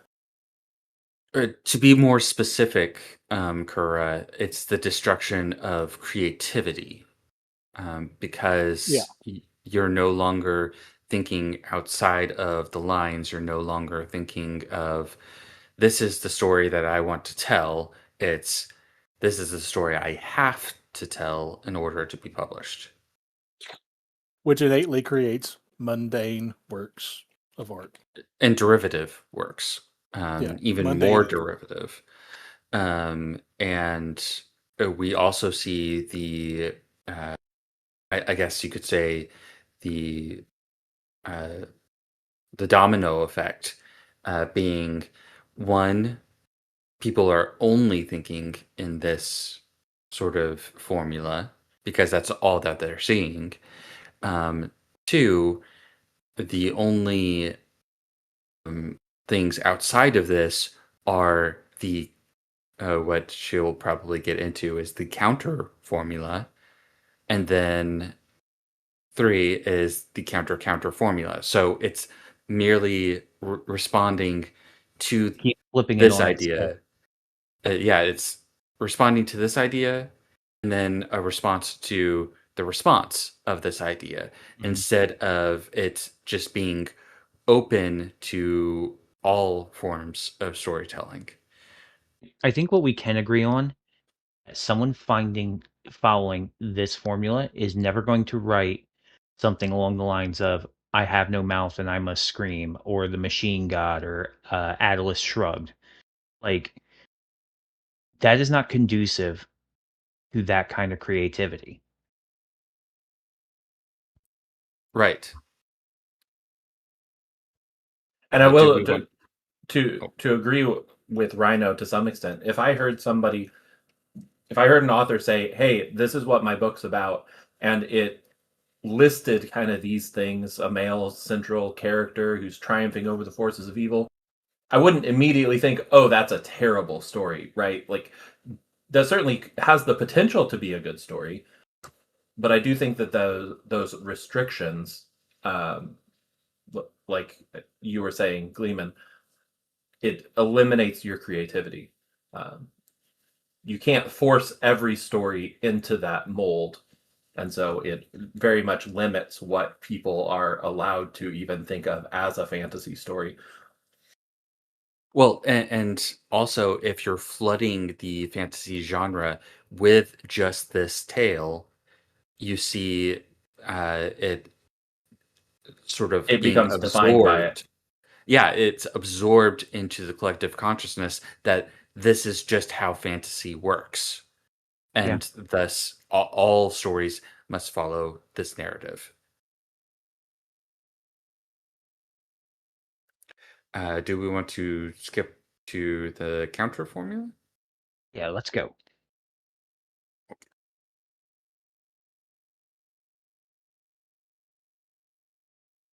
to be more specific, Kura, it's the destruction of creativity Yeah, because you're no longer thinking outside of the lines. You're no longer thinking of this is the story that I want to tell. It's this is the story I have to tell in order to be published. which innately creates mundane works of art. And derivative works, Yeah, even more mundanity. derivative. And we also see I guess you could say, the uh, the domino effect being one, people are only thinking in this sort of formula because that's all that they're seeing. Um, two, the only things outside of this are the what she'll probably get into is the counter formula, and then three is the counter formula. So it's merely responding to Keep flipping it this on its head. idea. Yeah, it's responding to this idea and then a response to the response of this idea Mhm. instead of it just being open to all forms of storytelling. I think what we can agree on, someone following this formula is never going to write something along the lines of "I have no mouth and I must scream" or "The Machine God" or "Atlas Shrugged." Like that is not conducive to that kind of creativity. Right. And I Do will we want? to Oh, to agree with Rhino to some extent. If I heard an author say, "Hey, this is what my book's about," and it listed kind of these things, a male central character who's triumphing over the forces of evil, I wouldn't immediately think, "Oh, that's a terrible story," right? Like that certainly has the potential to be a good story, but I do think that those restrictions, like you were saying, Gleeman, it eliminates your creativity. Um, you can't force every story into that mold, and so it very much limits what people are allowed to even think of as a fantasy story. Well, and also if you're flooding the fantasy genre with just this tale, you see it sort of It being becomes defined by it. absorbed. Yeah, it's absorbed into the collective consciousness that this is just how fantasy works. And thus, all stories must follow this narrative. Do we want to skip to the counter formula? Yeah, let's go.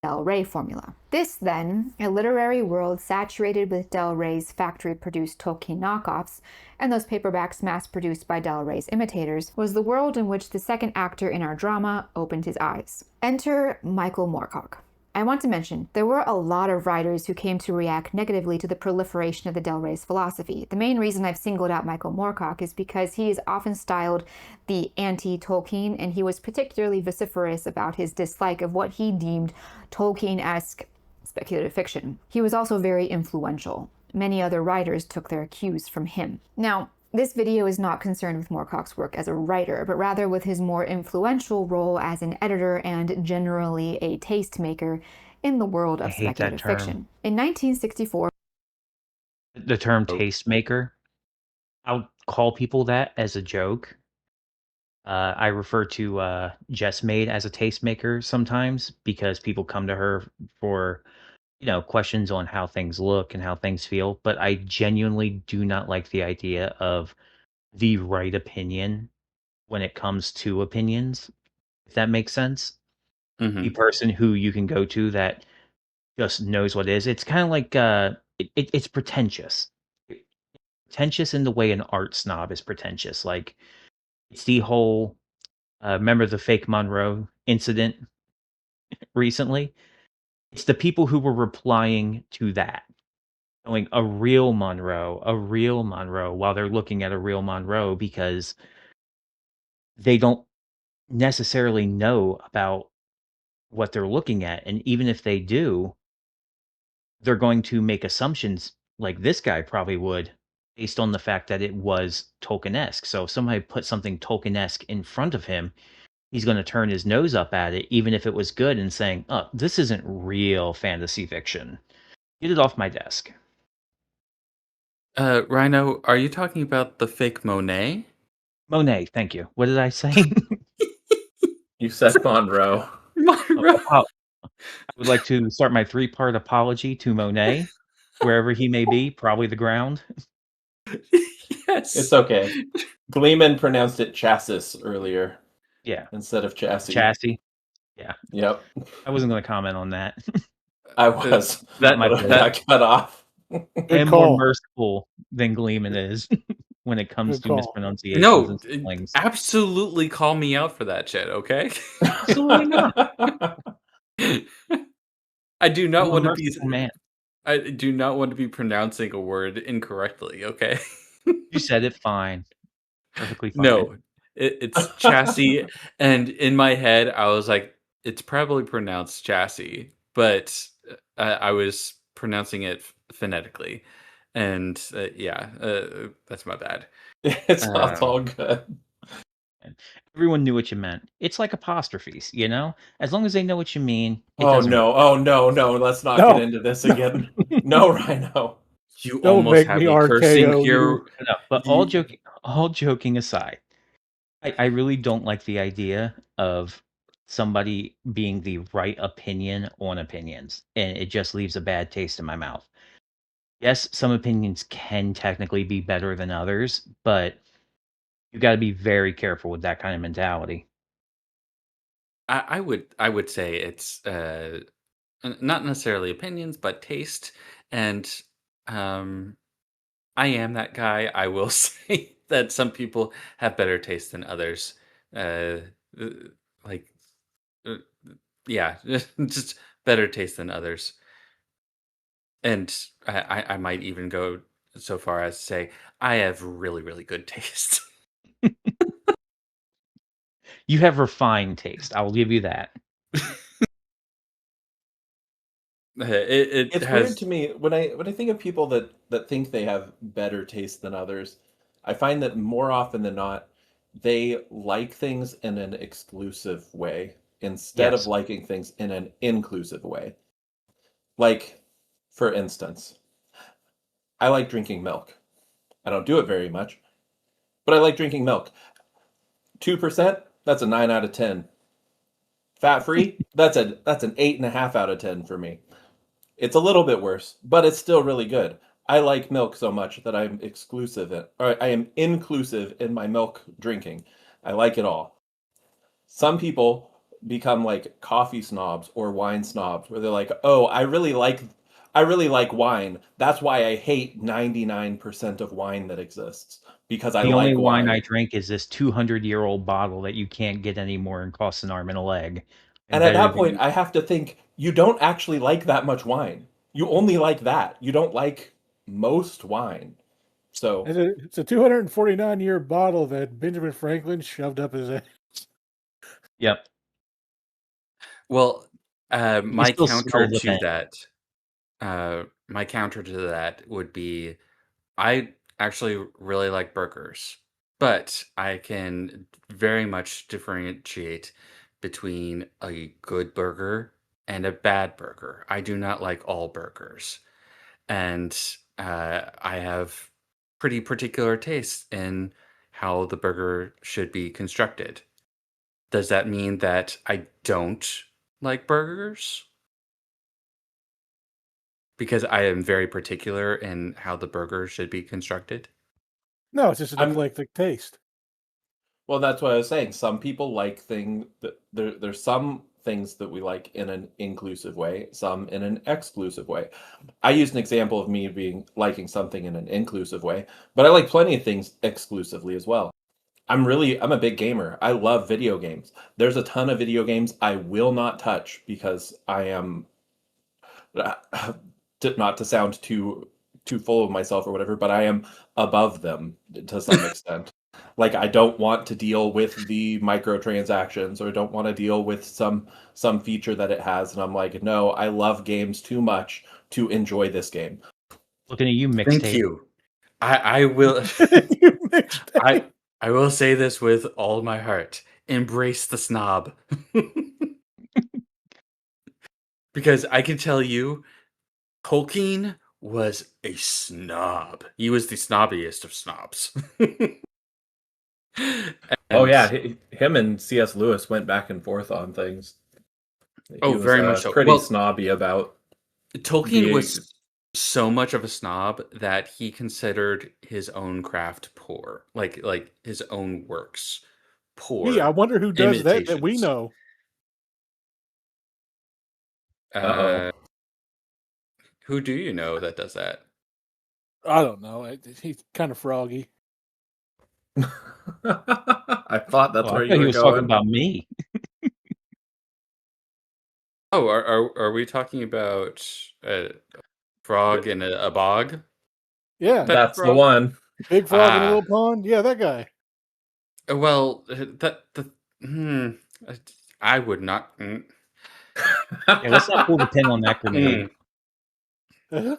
Del Rey formula. This, then, a literary world saturated with Del Rey's factory-produced Tolkien knockoffs and those paperbacks mass-produced by Del Rey's imitators, was the world in which the second actor in our drama opened his eyes. Enter Michael Moorcock. I want to mention, there were a lot of writers who came to react negatively to the proliferation of the Del Rey's philosophy. The main reason I've singled out Michael Moorcock is because he is often styled the anti-Tolkien, and he was particularly vociferous about his dislike of what he deemed Tolkien-esque speculative fiction. He was also very influential. Many other writers took their cues from him. Now, this video is not concerned with Moorcock's work as a writer, but rather with his more influential role as an editor and generally a tastemaker in the world of speculative fiction. In 1964, the term tastemaker, I'll call people that as a joke. I refer to Jess Maid as a tastemaker sometimes because people come to her for questions on how things look and how things feel, but I genuinely do not like the idea of the right opinion when it comes to opinions, if that makes sense. The person who you can go to that just knows what it is. It's kind of like it's pretentious. Pretentious in the way an art snob is pretentious. Like it's the whole remember the fake Monroe incident recently? It's the people who were replying to that, going a real Monroe, while they're looking at a real Monroe because they don't necessarily know about what they're looking at. And even if they do, they're going to make assumptions like this guy probably would based on the fact that it was Tolkien-esque. So if somebody put something Tolkien-esque in front of him, he's going to turn his nose up at it, even if it was good, and saying, oh, this isn't real fantasy fiction. Get it off my desk. Rhino, are you talking about the fake Monet? Monet, thank you. What did I say? You said Monroe. Monroe. I would like to start my 3-part apology to Monet, wherever he may be, probably the ground. Yes. It's okay. Gleeman pronounced it chassis earlier. Yeah. Instead of chassis. Chassis. Yeah. Yep. I wasn't going to comment on that. I was. That got cut off. I am more merciful than Gleeman is when it comes to mispronunciations. No, and things. Absolutely call me out for that shit, okay? Absolutely not. I do not want to be man. I do not want to be pronouncing a word incorrectly, okay? You said it fine. Perfectly fine. No, it's chassis, and in my head, I was like, it's probably pronounced chassis, but I was pronouncing it phonetically, and that's my bad. It's all good. Everyone knew what you meant. It's like apostrophes, As long as they know what you mean. Oh no! Let's not get into this again. No, Rhino. You almost have me cursing here. No, but all joking aside, I really don't like the idea of somebody being the right opinion on opinions, and it just leaves a bad taste in my mouth. Yes, some opinions can technically be better than others, but you got to be very careful with that kind of mentality. I would say it's not necessarily opinions, but taste. And um, I am that guy. I will say that some people have better taste than others. Uh, uh, like, uh, yeah, just better taste than others. And I might even go so far as to say I have really, really good taste. You have refined taste. I will give you that. It It's weird has. to me when I think of people that think they have better taste than others. I find that more often than not, they like things in an exclusive way instead of Yes. liking things in an inclusive way. Like, for instance, I like drinking milk. I don't do it very much, but I like drinking milk. 2%, that's a 9 out of 10. Fat free, that's an 8.5 out of 10 for me. It's a little bit worse, but it's still really good. I like milk so much that I am inclusive in my milk drinking. I like it all. Some people become like coffee snobs or wine snobs where they're like, "Oh, I really like wine. That's why I hate 99% of wine that exists because I The only like wine I wine." drink is this 200-year-old bottle that you can't get anymore and costs an arm and a leg. And And at better that point, than I have to think, you don't actually like that much wine. You only like that. You don't like most wine. So, It's a 249-year bottle that Benjamin Franklin shoved up his ass. Yep. Well, You still smell the thing. my counter to that would be I actually really like burgers, but I can very much differentiate between a good burger and a bad burger. I do not like all burgers, and I have pretty particular tastes in how the burger should be constructed. Does that mean that I don't like burgers? Because I am very particular in how the burger should be constructed. No, it's just an I'm eclectic taste. well, that's what I was saying. Some people like thing that there's some things that we like in an inclusive way, some in an exclusive way. I used an example of me being liking something in an inclusive way, but I like plenty of things exclusively as well. I'm a big gamer. I love video games. There's a ton of video games I will not touch because I am not to sound too full of myself or whatever, but I am above them to some extent. Like I don't want to deal with the microtransactions or don't want to deal with some feature that it has, and I'm like, no, I love games too much to enjoy this game. Looking at you, Thank mixtape. you. I will You mixed I I will say this with all my heart. Embrace the snob. Because I can tell you, Tolkien was a snob. He was the snobbiest of snobs. Oh And yeah, him and C.S. Lewis went back and forth on things. He oh, was very much so. pretty Well, snobby about Tolkien being. was so much of a snob that he considered his own craft poor, like his own works me. I poor wonder who does that we imitations. know. Uh-oh. Uh, who do you know that does that? I don't know. He's kind of froggy. I thought Oh, that's I where thought you he were was talking going. about me. Oh, are we talking about a frog in a bog Yeah, type of That's the frog? one. big frog in a Ah, little pond. Yeah, that guy. well, that the hmm, I would not. Yeah, let's not pull the pin on that grenade. Mm.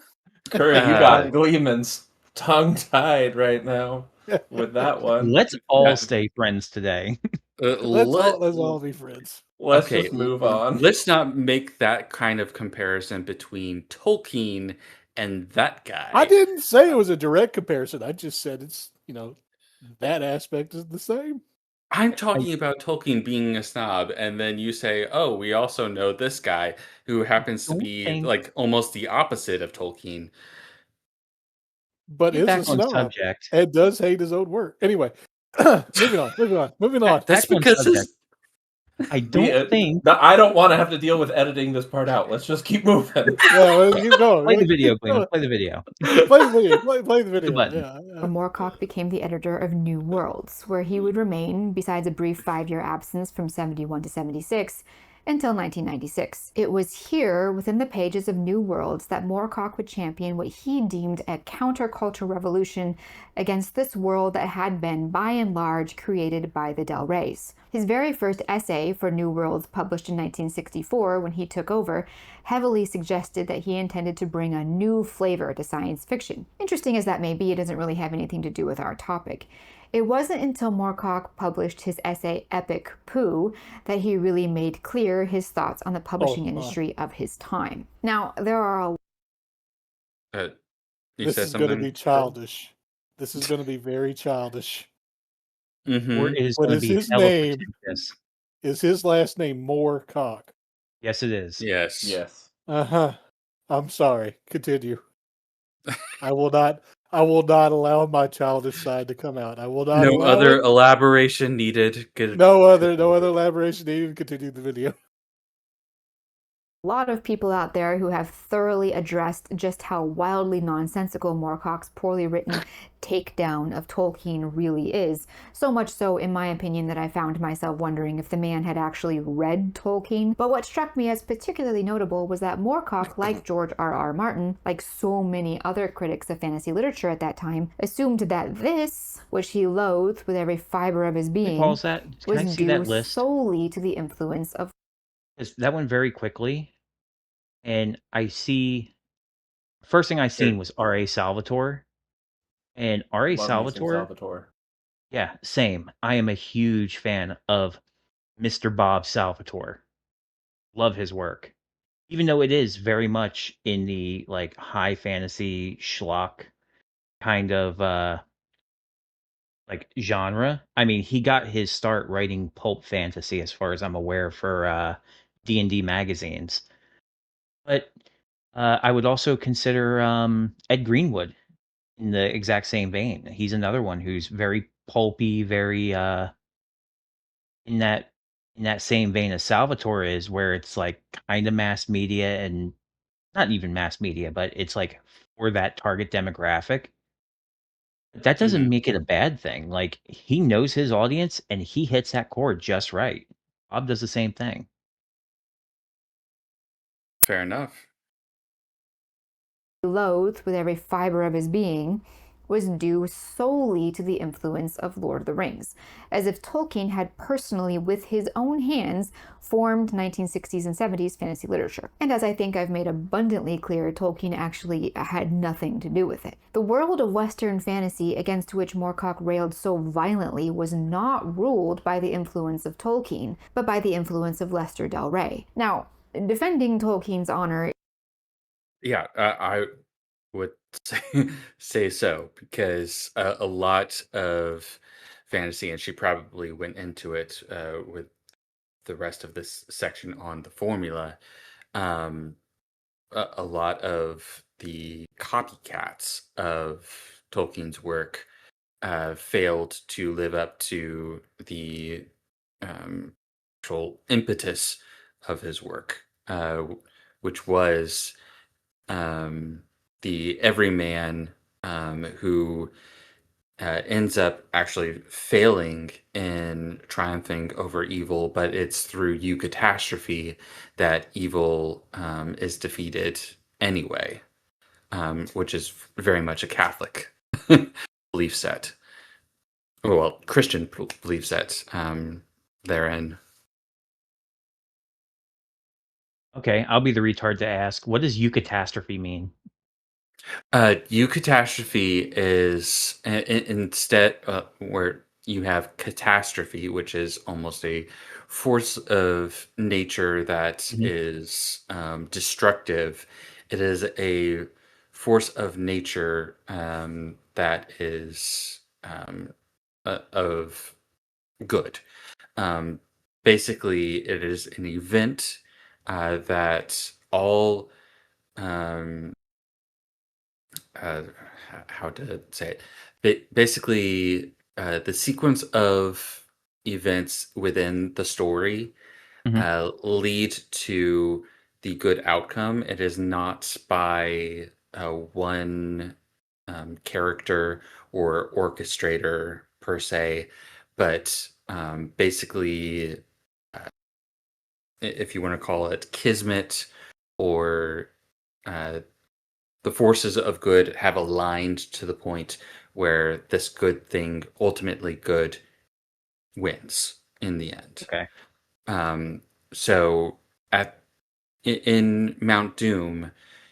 Kura, you got Uh, Gleeman's tongue tied right now with that one. Let's all that, stay friends today. let let's all be friends. Let's Okay, just move on. let's not make that kind of comparison between Tolkien and that I guy. didn't say it was a direct comparison. I just said it's that aspect is the same. I'm I talking about Tolkien being a snob, and then you say, "Oh, we also know this guy who happens to don't be think like almost the opposite of Tolkien." but Get is back a on snob subject. and does hate his own work. Anyway, moving on. That's Back on because subject. I don't think. I don't want to have to deal with editing this part out. Let's just keep moving. Yeah, let's keep going. Play the video, Keep going. Gleeman. Play the video. Play the video. Play the video. button. Yeah. Moorcock became the editor of New Worlds, where he would remain, besides a brief 5-year absence from 71 to 76, until 1996. It was here, within the pages of New Worlds, that Moorcock would champion what he deemed a counterculture revolution against this world that had been, by and large, created by the Del Reys. His very first essay for New Worlds, published in 1964 when he took over, heavily suggested that he intended to bring a new flavor to science fiction. Interesting as that may be, it doesn't really have anything to do with our topic. It wasn't until Moorcock published his essay Epic Pooh that he really made clear his thoughts on the publishing industry of his time. Now, there are a This is going to be childish. This is going to be very childish. Or it is What going is to be his hella name? pretentious. Is his last name Moorcock? Yes, it is. Yes. I'm sorry. Continue. I will not allow my childish side to come out. I will not. No other elaboration needed. No other elaboration needed. Continue the video. a lot of people out there who have thoroughly addressed just how wildly nonsensical Moorcock's poorly written takedown of Tolkien really is. So much so, in my opinion, that I found myself wondering if the man had actually read Tolkien. But what struck me as particularly notable was that Moorcock, like George R.R. Martin, like so many other critics of fantasy literature at that time, assumed that this, which he loathed with every fiber of his being, was due solely to the influence of... That went very quickly. And I see, first thing I seen was R.A. Salvatore. And R.A. Salvatore, yeah, same. I am a huge fan of Mr. Bob Salvatore. Love his work. Even though it is very much in the like high fantasy schlock kind of like genre. I mean, he got his start writing pulp fantasy as far as I'm aware for D&D magazines. But I would also consider Ed Greenwood in the exact same vein. He's another one who's very pulpy, very in that same vein as Salvatore is, where it's like kind of mass media and not even mass media, but it's like for that target demographic. But that doesn't make it a bad thing. Like he knows his audience and he hits that chord just right. Bob does the same thing. Fair enough. Loathed with every fiber of his being was due solely to the influence of Lord of the Rings, as if Tolkien had personally, with his own hands, formed 1960s and 70s fantasy literature. And as I think I've made abundantly clear, Tolkien actually had nothing to do with it. The world of Western fantasy against which Moorcock railed so violently was not ruled by the influence of Tolkien, but by the influence of Lester Del Rey. Now, defending Tolkien's honor... Yeah, I would say so, because a lot of fantasy, and she probably went into it with the rest of this section on the formula, a lot of the copycats of Tolkien's work failed to live up to the actual impetus of his work, which was the everyman who ends up actually failing in triumphing over evil, but it's through eucatastrophe that evil is defeated anyway, which is very much a Catholic belief set. Well, Christian belief set therein. Okay, I'll be the retard to ask, what does eucatastrophe mean? Eucatastrophe is instead where you have catastrophe, which is almost a force of nature that is destructive. It is a force of nature that is of good. Basically, it is an event that all how how to say it. Basically, the sequence of events within the story lead to the good outcome. It is not by one character or orchestrator per se, but basically, if you want to call it kismet, or uh, the forces of good have aligned to the point where this good thing, ultimately good, wins in the end. Okay. So at in Mount Doom,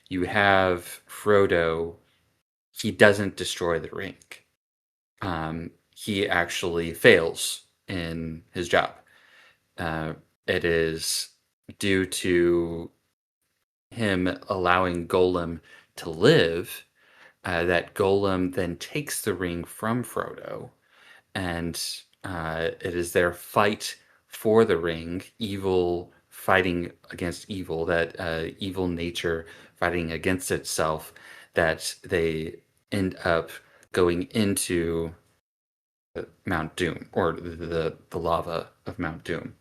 you have Frodo. He doesn't destroy the ring. He actually fails in his job. It is due to him allowing Golem to live that Golem then takes the ring from Frodo, and it is their fight for the ring, evil fighting against evil, that evil nature fighting against itself, that they end up going into Mount Doom, or the lava of Mount Doom.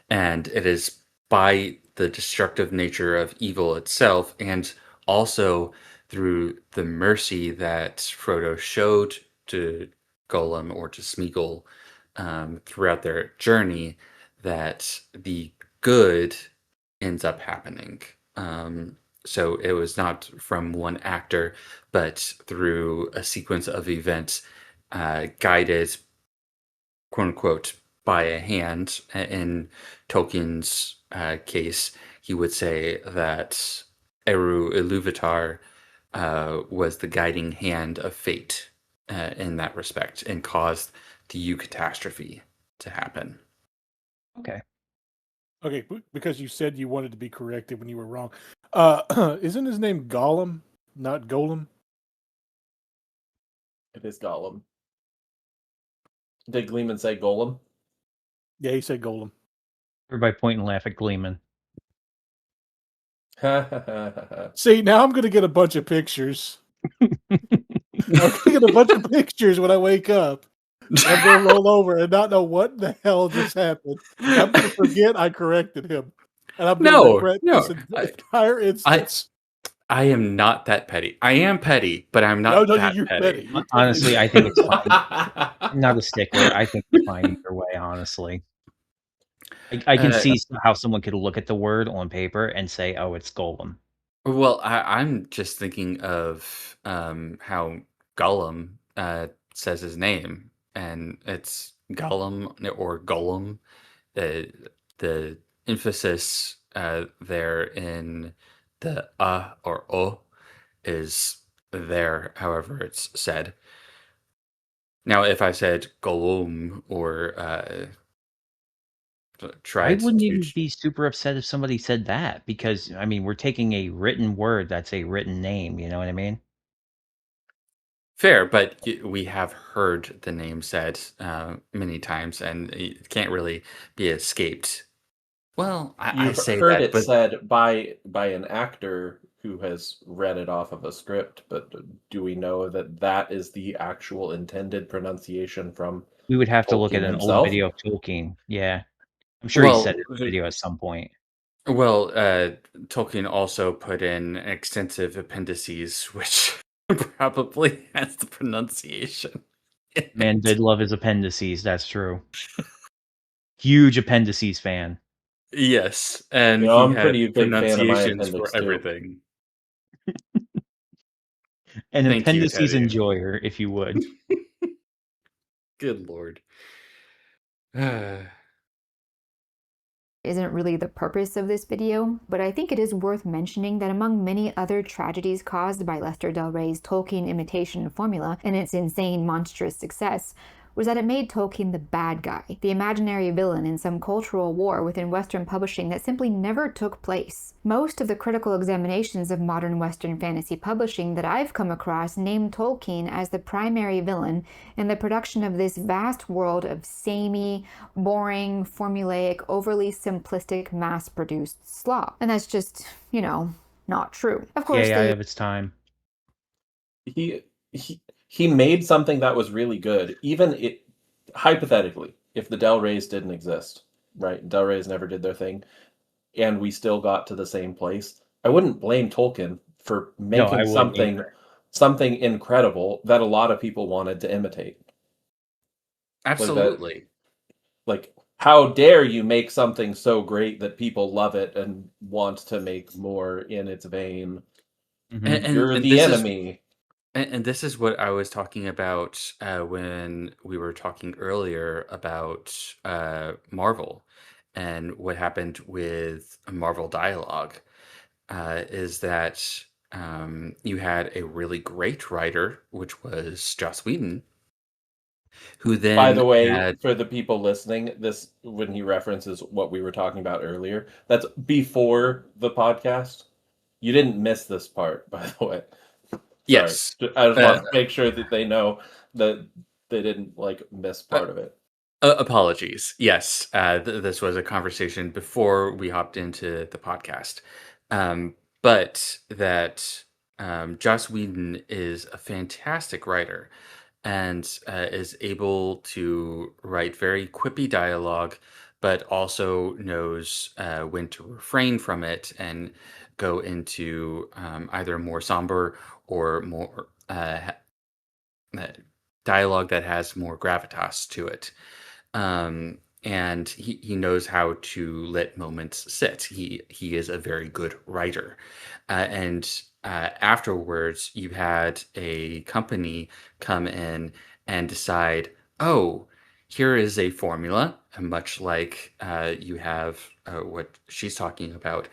And it is by the destructive nature of evil itself, and also through the mercy that Frodo showed to Gollum or to Smeagol throughout their journey, that the good ends up happening. So it was not from one actor, but through a sequence of events guided, quote unquote, by a hand. In Tolkien's case, he would say that Eru Ilúvatar was the guiding hand of fate in that respect, and caused the eucatastrophe to happen. Okay. Okay, because you said you wanted to be corrected when you were wrong. Isn't his name Gollum, not Golem? It is Gollum. Did Gleeman say Golem? Yeah, he said Golem. Everybody point and laugh at Gleeman. See, now I'm going to get a bunch of pictures. I'm going to get a bunch of pictures when I wake up. I'm going to roll over and not know what the hell just happened. I'm going to forget I corrected him. And I'm going to regret this entire instance. I am not that petty. I am petty, but I'm not that you're petty. You're Honestly, I think it's fine. I'm not a stickler. I think it's fine either way, honestly. I can see how someone could look at the word on paper and say, oh, it's Golem. Well, I'm just thinking of how Gollum says his name, and it's Gollum or Golem. The emphasis there in the or o is there, however it's said. Now, if I said Gollum or I tried wouldn't to, even be super upset if somebody said that, because I mean, we're taking a written word that's a written name. You know what I mean? fair, but we have heard the name said many times, and it can't really be escaped. Well, I You've say heard that, it but said by an actor who has read it off of a script, but do we know that that is the actual intended pronunciation from We would have to look at Tolkien an old himself? video of Tolkien. Yeah, I'm sure he said well, it in a video at some point. well, Tolkien also put in extensive appendices, which probably has the pronunciation. Man did love his appendices. That's true. Huge appendices fan. Yes, and You know, he I'm a had pretty big fan of my pronunciations for appendix too. everything. An Thank you, appendices Teddy. enjoyer, if you would. Good Lord. Isn't really the purpose of this video, but I think it is worth mentioning that among many other tragedies caused by Lester Del Rey's Tolkien imitation formula and its insane, monstrous success was that it made Tolkien the bad guy, the imaginary villain in some cultural war within Western publishing that simply never took place. Most of the critical examinations of modern Western fantasy publishing that I've come across name Tolkien as the primary villain in the production of this vast world of samey, boring, formulaic, overly simplistic, mass-produced slop. And that's just, not true. Of course, AI of its time. he he made something that was really good. Even it hypothetically, if the Del Reys didn't exist, right? Del Reys never did their thing, and we still got to the same place. I wouldn't blame Tolkien for No, I making wouldn't something either. something incredible that a lot of people wanted to imitate. Like that, Absolutely. like how dare you make something so great that people love it and want to make more in its vein? Mhm. You're And the this is enemy. and this is what I was talking about when we were talking earlier about Marvel and what happened with Marvel dialogue. Is that you had a really great writer, which was Joss Whedon, who By then the way, had for the people listening, this when he references what we were talking about earlier, that's before the podcast. You didn't miss this part, by the way. Sorry. yes. I just Uh, want to make sure that they know that they didn't like miss uh, part of it. Apologies. Yes, this was a conversation before we hopped into the podcast. But that Joss Whedon is a fantastic writer and is able to write very quippy dialogue, but also knows when to refrain from it and go into either more somber or more uh, dialogue that has more gravitas to it. And he knows how to let moments sit. He is a very good writer. And afterwards, you had a company come in and decide, oh, here is a formula, much like you have what she's talking about.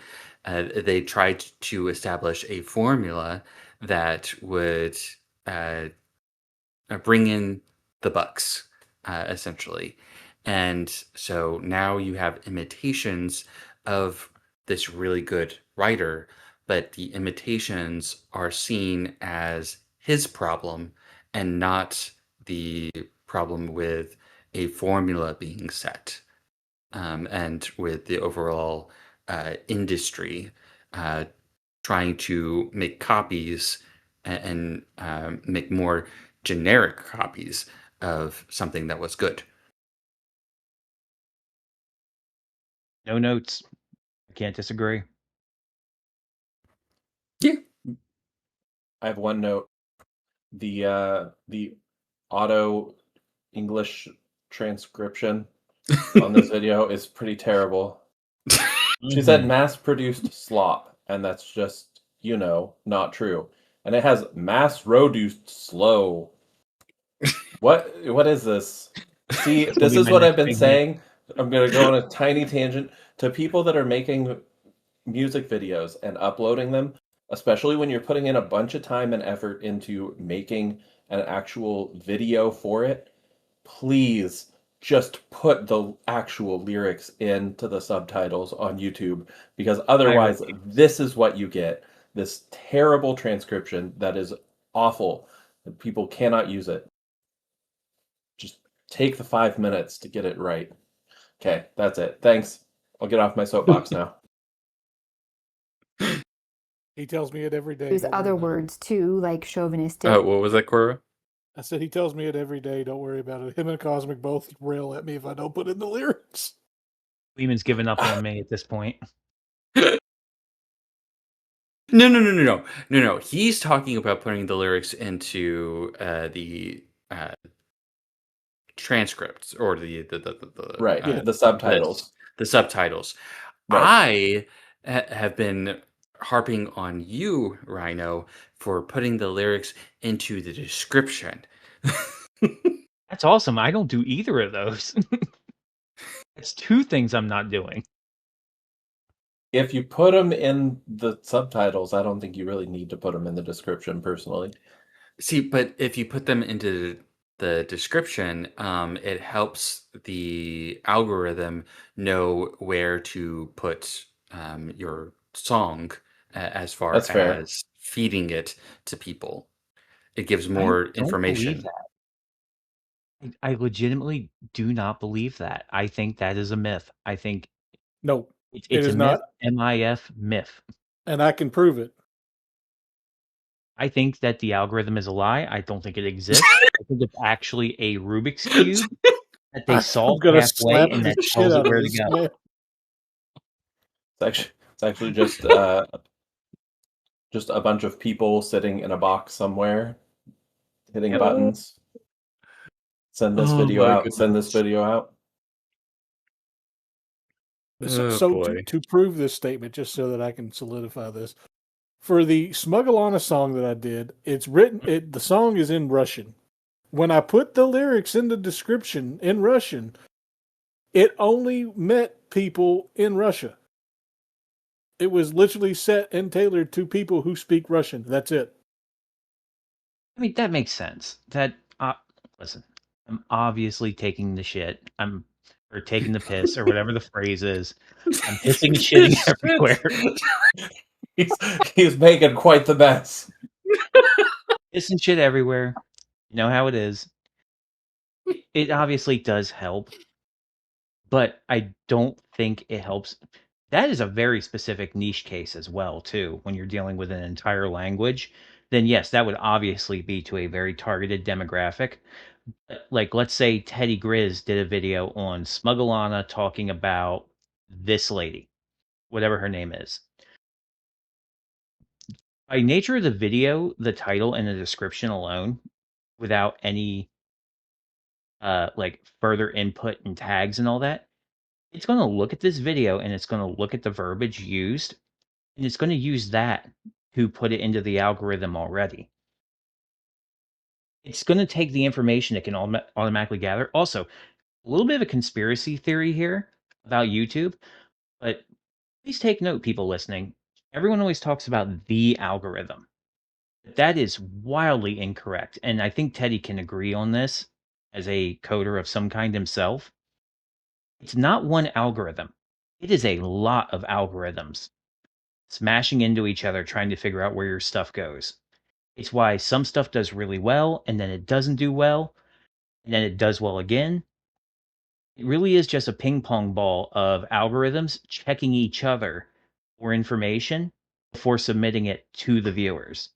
They tried to establish a formula that would uh, bring in the bucks, essentially. And so now you have imitations of this really good writer, but the imitations are seen as his problem and not the problem with a formula being set, and with the overall industry uh, trying to make copies and make more generic copies of something that was good. No notes. I can't disagree. Yeah. I have one note. The auto English transcription on this video is pretty terrible. She said Mhm. mass-produced slop, and that's just, not true. And it has mass-produced slow. What is this? See, This will this be is my what I've next been big hit. saying. I'm gonna go on a tiny tangent to people that are making music videos and uploading them, especially when you're putting in a bunch of time and effort into making an actual video for it. Please just put the actual lyrics into the subtitles on YouTube because I otherwise, agree. this is what you get. This terrible transcription that is awful. People cannot use it. Just take the 5 minutes to get it right. Okay, that's it. Thanks. I'll get off my soapbox now. He tells me it every day. Use Don't worry other about it. words too, like chauvinistic. What was that, Cora? I said he tells me it every day. Don't worry about it. Him and Cosmic both rail at me if I don't put in the lyrics. Lehman's given up on me at this point. No. He's talking about putting the lyrics into the transcripts or Right, Yeah. the this subtitles. the subtitles. Right. I have been harping on you, Rhino, for putting the lyrics into the description. That's awesome. I don't do either of those. It's two things I'm not doing. If you put them in the subtitles, I don't think you really need to put them in the description personally. See, but if you put them into the description, it helps the algorithm know where to put your song as far That's fair. as feeding it to people. It gives I more don't believe information. that. I legitimately do not believe that. I think that is a myth. I think No, it it's a is myth. not, MIF myth. and I can prove it. I think that the algorithm is a lie. I don't think it exists. I think it's actually a Rubik's Cube that they I'm solve gonna halfway slap and the that shit tells it out of where to this go. man. It's actually just just a bunch of people sitting in a box somewhere, hitting buttons. Send this Oh video my out. Send this goodness. video out. So, Oh so boy. to prove this statement, just so that I can solidify this, for the Smuggle on a song that I did, it's written. The song is in Russian. When I put the lyrics in the description in Russian, it only met people in Russia. It was literally set and tailored to people who speak Russian. That's it. I mean, that makes sense. That listen, I'm obviously taking the shit. Or taking the piss or whatever the phrase is. I'm pissing and shitting everywhere. he's he's making quite the mess. Piss and shit everywhere. You know how it is. It obviously does help, but I don't think it helps. That is a very specific niche case as well, too. When you're dealing with an entire language, then yes, that would obviously be to a very targeted demographic. Like, let's say TeddyGrizz did a video on Smugglana talking about this lady, whatever her name is. By nature of the video, the title and the description alone, without any like further input and tags and all that, it's going to look at this video and it's going to look at the verbiage used and it's going to use that to put it into the algorithm already. It's going to take the information it can automatically gather. Also, a little bit of a conspiracy theory here about YouTube, but please take note, people listening. Everyone always talks about the algorithm. That is wildly incorrect. And I think Teddy can agree on this as a coder of some kind himself. It's not one algorithm, it is a lot of algorithms smashing into each other trying to figure out where your stuff goes. It's why some stuff does really well and then it doesn't do well and then it does well again. It really is just a ping pong ball of algorithms checking each other for information before submitting it to the viewers.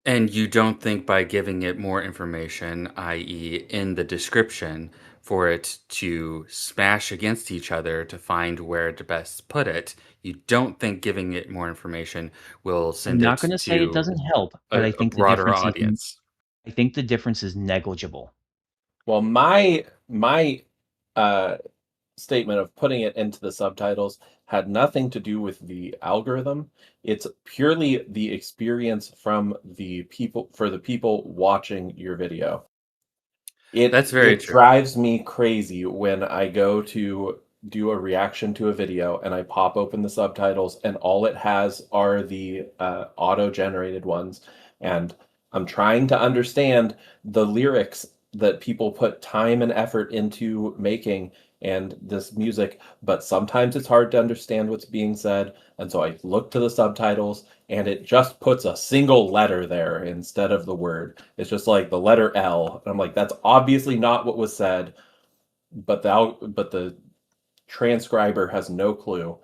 And you don't think by giving it more information, i.e., in the description, for it to smash against each other to find where to best put it, you don't think giving it more information will I'm send not it going to say it to doesn't help, but I a think the broader difference is audience? I think the difference is negligible. Well, my uh, statement of putting it into the subtitles had nothing to do with the algorithm. It's purely the experience from the people for the people watching your video. That's very It true. drives me crazy when I go to do a reaction to a video and I pop open the subtitles and all it has are the auto-generated ones, and I'm trying to understand the lyrics that people put time and effort into making and this music, but sometimes it's hard to understand what's being said, and so I look to the subtitles and it just puts a single letter there instead of the word. It's just like the letter L. And I'm like, that's obviously not what was said, but the transcriber has no clue.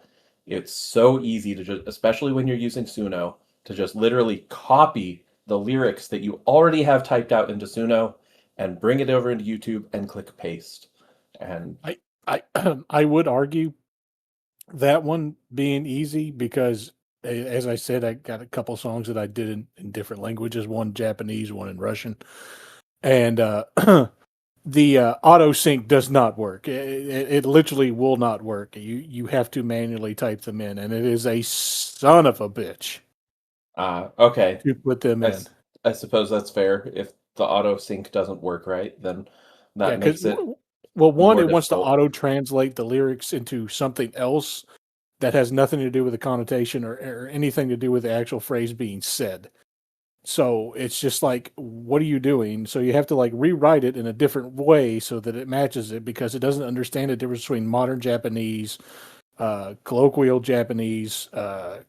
It's so easy to just, especially when you're using Suno, to just literally copy the lyrics that you already have typed out into Suno and bring it over into YouTube and click paste. And I I would argue that one being easy because, as I said, I got a couple songs that I did in different languages, one Japanese, one in Russian, and the auto sync does not work. It literally will not work. You have to manually type them in, and it is a son of a bitch okay, to put them I, in. I suppose that's fair. If the auto sync doesn't work right, then Yeah, that because makes it well, one, more it wants to difficult. auto translate the lyrics into something else that has nothing to do with the connotation or anything to do with the actual phrase being said. So it's just like, what are you doing? So you have to like rewrite it in a different way so that it matches it because it doesn't understand the difference between modern Japanese, colloquial Japanese,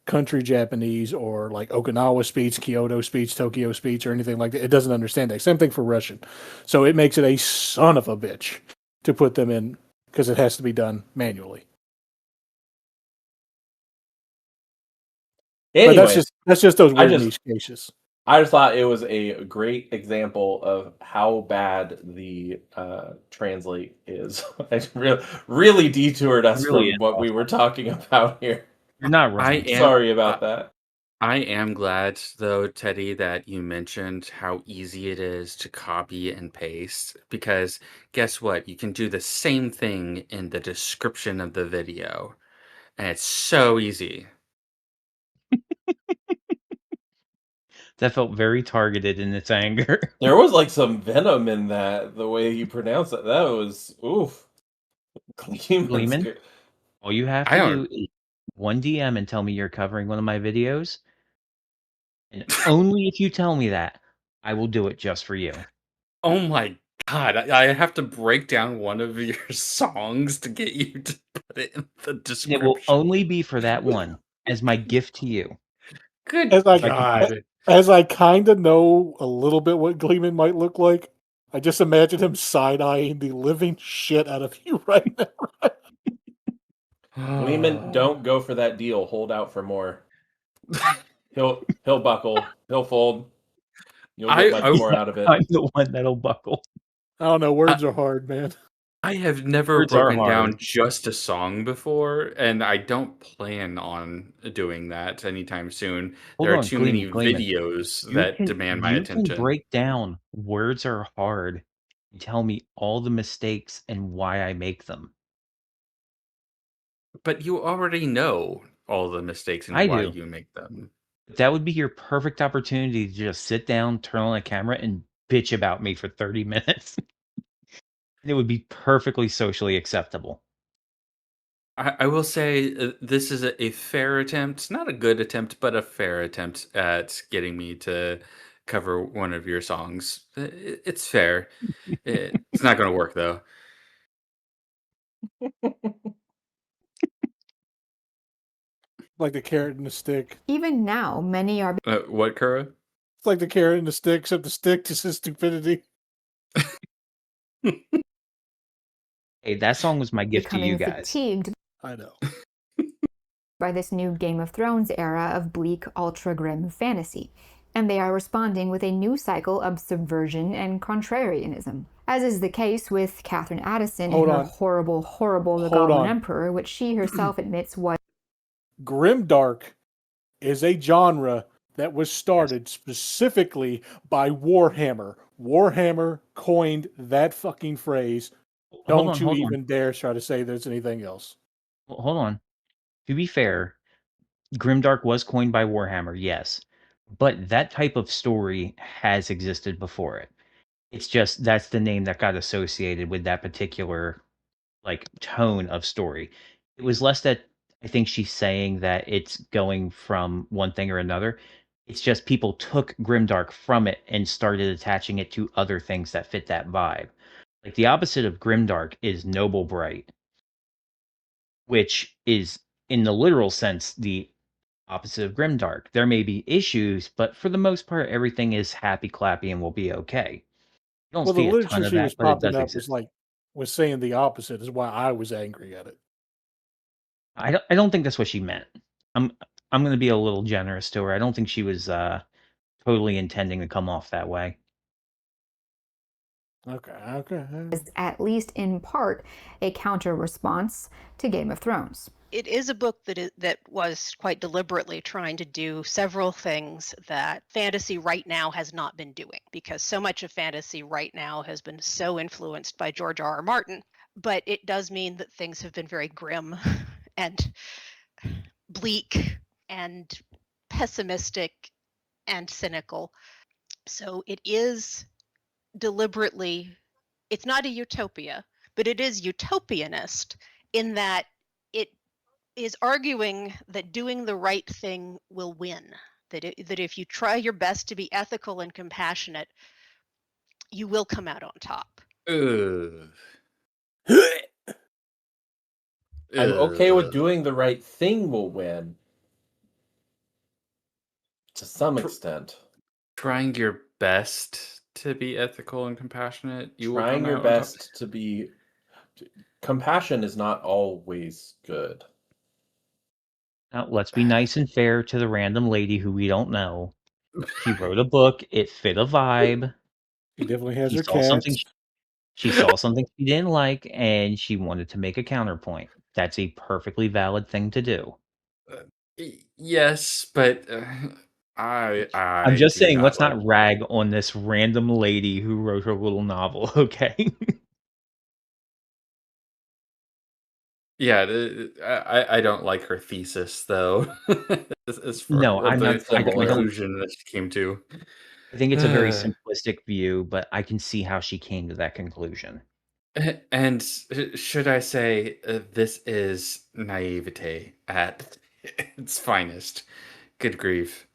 country Japanese, or like Okinawa speech, Kyoto speech, Tokyo speech, or anything like that. It doesn't understand that. Same thing for Russian. So it makes it a son of a bitch to put them in because it has to be done manually. But Anyways, that's just those I weird just niche cases. I just thought it was a great example of how bad the translate is. It really detoured us Really from is what we were talking about here. You're not I wrong. am Sorry about that. I am glad though, Teddy, that you mentioned how easy it is to copy and paste because guess what? You can do the same thing in the description of the video, and it's so easy. That felt very targeted in its anger. There was like some venom in that, the way you pronounce it. That was oof. Gleeman's Gleeman, good. all you have I to don't. do is one DM and tell me you're covering one of my videos, and only if you tell me that, I will do it just for you. Oh my God! I have to break down one of your songs to get you to put it in the And it description. will only be for that one as my gift to you. Good As I God! as I kind of know a little bit what Gleeman might look like, I just imagine him side eyeing the living shit out of you right now. Gleeman, don't go for that deal. Hold out for more. He'll buckle. He'll fold. You'll get much I more out of it. I'm the one that'll buckle. I don't know. Words are hard, man. I have never Words are broken down hard. just a song before, and I don't plan on doing that anytime soon. Hold There are on, too many Gleeman. videos that demand my You can attention. break down words are hard and tell me all the mistakes and why I make them. But you already know all the mistakes and I why do. you make them. That would be your perfect opportunity to just sit down, turn on a camera, and bitch about me for 30 minutes. It would be perfectly socially acceptable. I will say this is a fair attempt, not a good attempt, but a fair attempt at getting me to cover one of your songs. It's fair. It's not going to work though. Like the carrot and the stick. Even now, many are What, Kura? It's like the carrot and the stick, except the stick just is stupidity. Hey, that song was my gift to you becoming guys. fatigued I know. by this new Game of Thrones era of bleak, ultra grim fantasy, and they are responding with a new cycle of subversion and contrarianism. As is the case with Catherine Addison Hold in her on. horrible, horrible The Hold Goblin on. Emperor, which she herself admits was Grimdark is a genre that was started specifically by Warhammer. Warhammer coined that fucking phrase. Don't you Hold on. even dare try to say there's anything else. Hold on. To be fair, Grimdark was coined by Warhammer, yes. But that type of story has existed before it. It's just that's the name that got associated with that particular like tone of story. It was less that I think she's saying that it's going from one thing or another. It's just people took Grimdark from it and started attaching it to other things that fit that vibe. Like the opposite of Grimdark is Noble Bright, which is in the literal sense the opposite of Grimdark. There may be issues, but for the most part, everything is happy clappy and will be okay. You don't Well, the see a ton literature of she that, was but it popping does up was exist. was saying the opposite, is why I was angry at it. I don't think that's what she meant. I'm I'm going to be a little generous to her. I don't think she was totally intending to come off that way. Okay. at least in part a counter response to Game of Thrones. It is a book that was quite deliberately trying to do several things that fantasy right now has not been doing, because so much of fantasy right now has been so influenced by George R. R. Martin. But it does mean that things have been very grim and bleak and pessimistic and cynical. So it is deliberately, it's not a utopia, but it is utopianist in that it is arguing that doing the right thing will win. That if you try your best to be ethical and compassionate, you will come out on top. Ugh. I'm okay with Ugh. doing the right thing will win. To some extent. Trying your best to be ethical and compassionate, you will Trying come your out on top. best to be... Compassion is not always good. Now, let's be nice and fair to the random lady who we don't know. She wrote a book. It fit a vibe. She definitely has She her saw something. cats. She saw something she didn't like, and she wanted to make a counterpoint. That's a perfectly valid thing to do. Yes, but I'm I just do saying, not let's like. not rag on this random lady who wrote her little novel, okay? Yeah, I don't like her thesis though. as for No, I'm not. the It's I don't. similar. conclusion that she came to. I think it's a very simplistic view, but I can see how she came to that conclusion. And should I say, this is naivete at its finest. Good grief.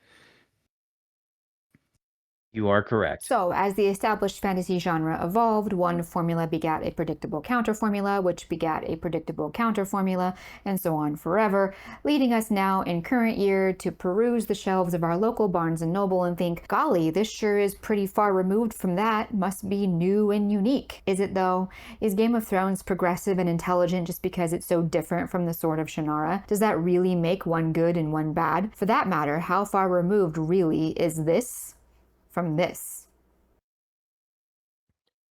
You are correct. So, as the established fantasy genre evolved, one formula begat a predictable counterformula, which begat a predictable counterformula, and so on forever, leading us now in current year to peruse the shelves of our local Barnes & Noble and think, golly, this sure is pretty far removed from that, must be new and unique. Is it though? Is Game of Thrones progressive and intelligent just because it's so different from the Sword of Shannara? Does that really make one good and one bad? For that matter, how far removed really is this from this?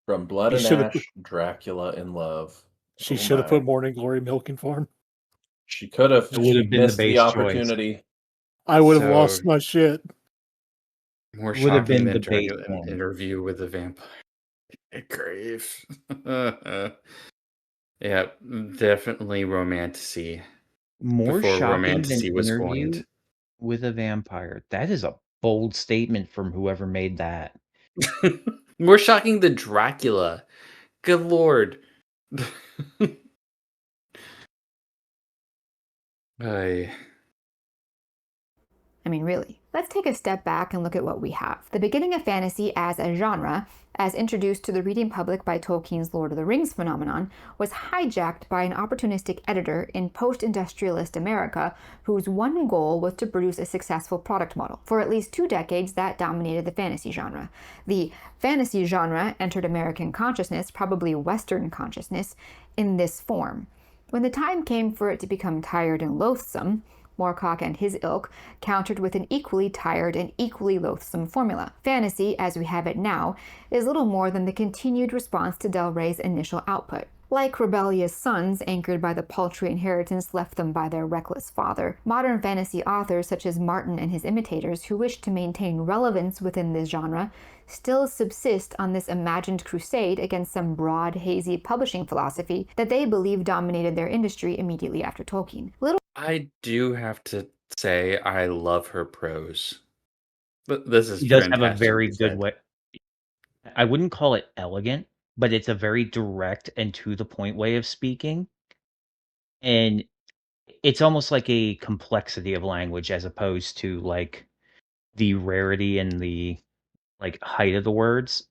From Blood She and should have. Ash, Dracula in Love. She Oh should have my. put Morning Glory milking for him. She could have. It would She have been the missed the base choice. opportunity. I would have So lost my shit. more It would have shocking been the than during base an one. interview with a vampire. Grave. Yeah, definitely romantasy. More Before shocking than romantasy was Interview coined. with a Vampire. That is a bold statement from whoever made that. More shocking than Dracula. Good lord. I I mean, really. Let's take a step back and look at what we have. The beginning of fantasy as a genre, as introduced to the reading public by Tolkien's Lord of the Rings phenomenon, was hijacked by an opportunistic editor in post-industrialist America whose one goal was to produce a successful product model. For at least 2 decades, that dominated the fantasy genre. The fantasy genre entered American consciousness, probably Western consciousness, in this form. When the time came for it to become tired and loathsome, Moorcock and his ilk countered with an equally tired and equally loathsome formula. Fantasy, as we have it now, is little more than the continued response to Del Rey's initial output. Like rebellious sons anchored by the paltry inheritance left them by their reckless father, modern fantasy authors such as Martin and his imitators who wish to maintain relevance within this genre still subsist on this imagined crusade against some broad, hazy publishing philosophy that they believe dominated their industry immediately after Tolkien. I do have to say I love her prose. This is He does have a very fantastically good said. way. I wouldn't call it elegant, but it's a very direct and to the point way of speaking. And it's almost like a complexity of language as opposed to like the rarity and the like height of the words.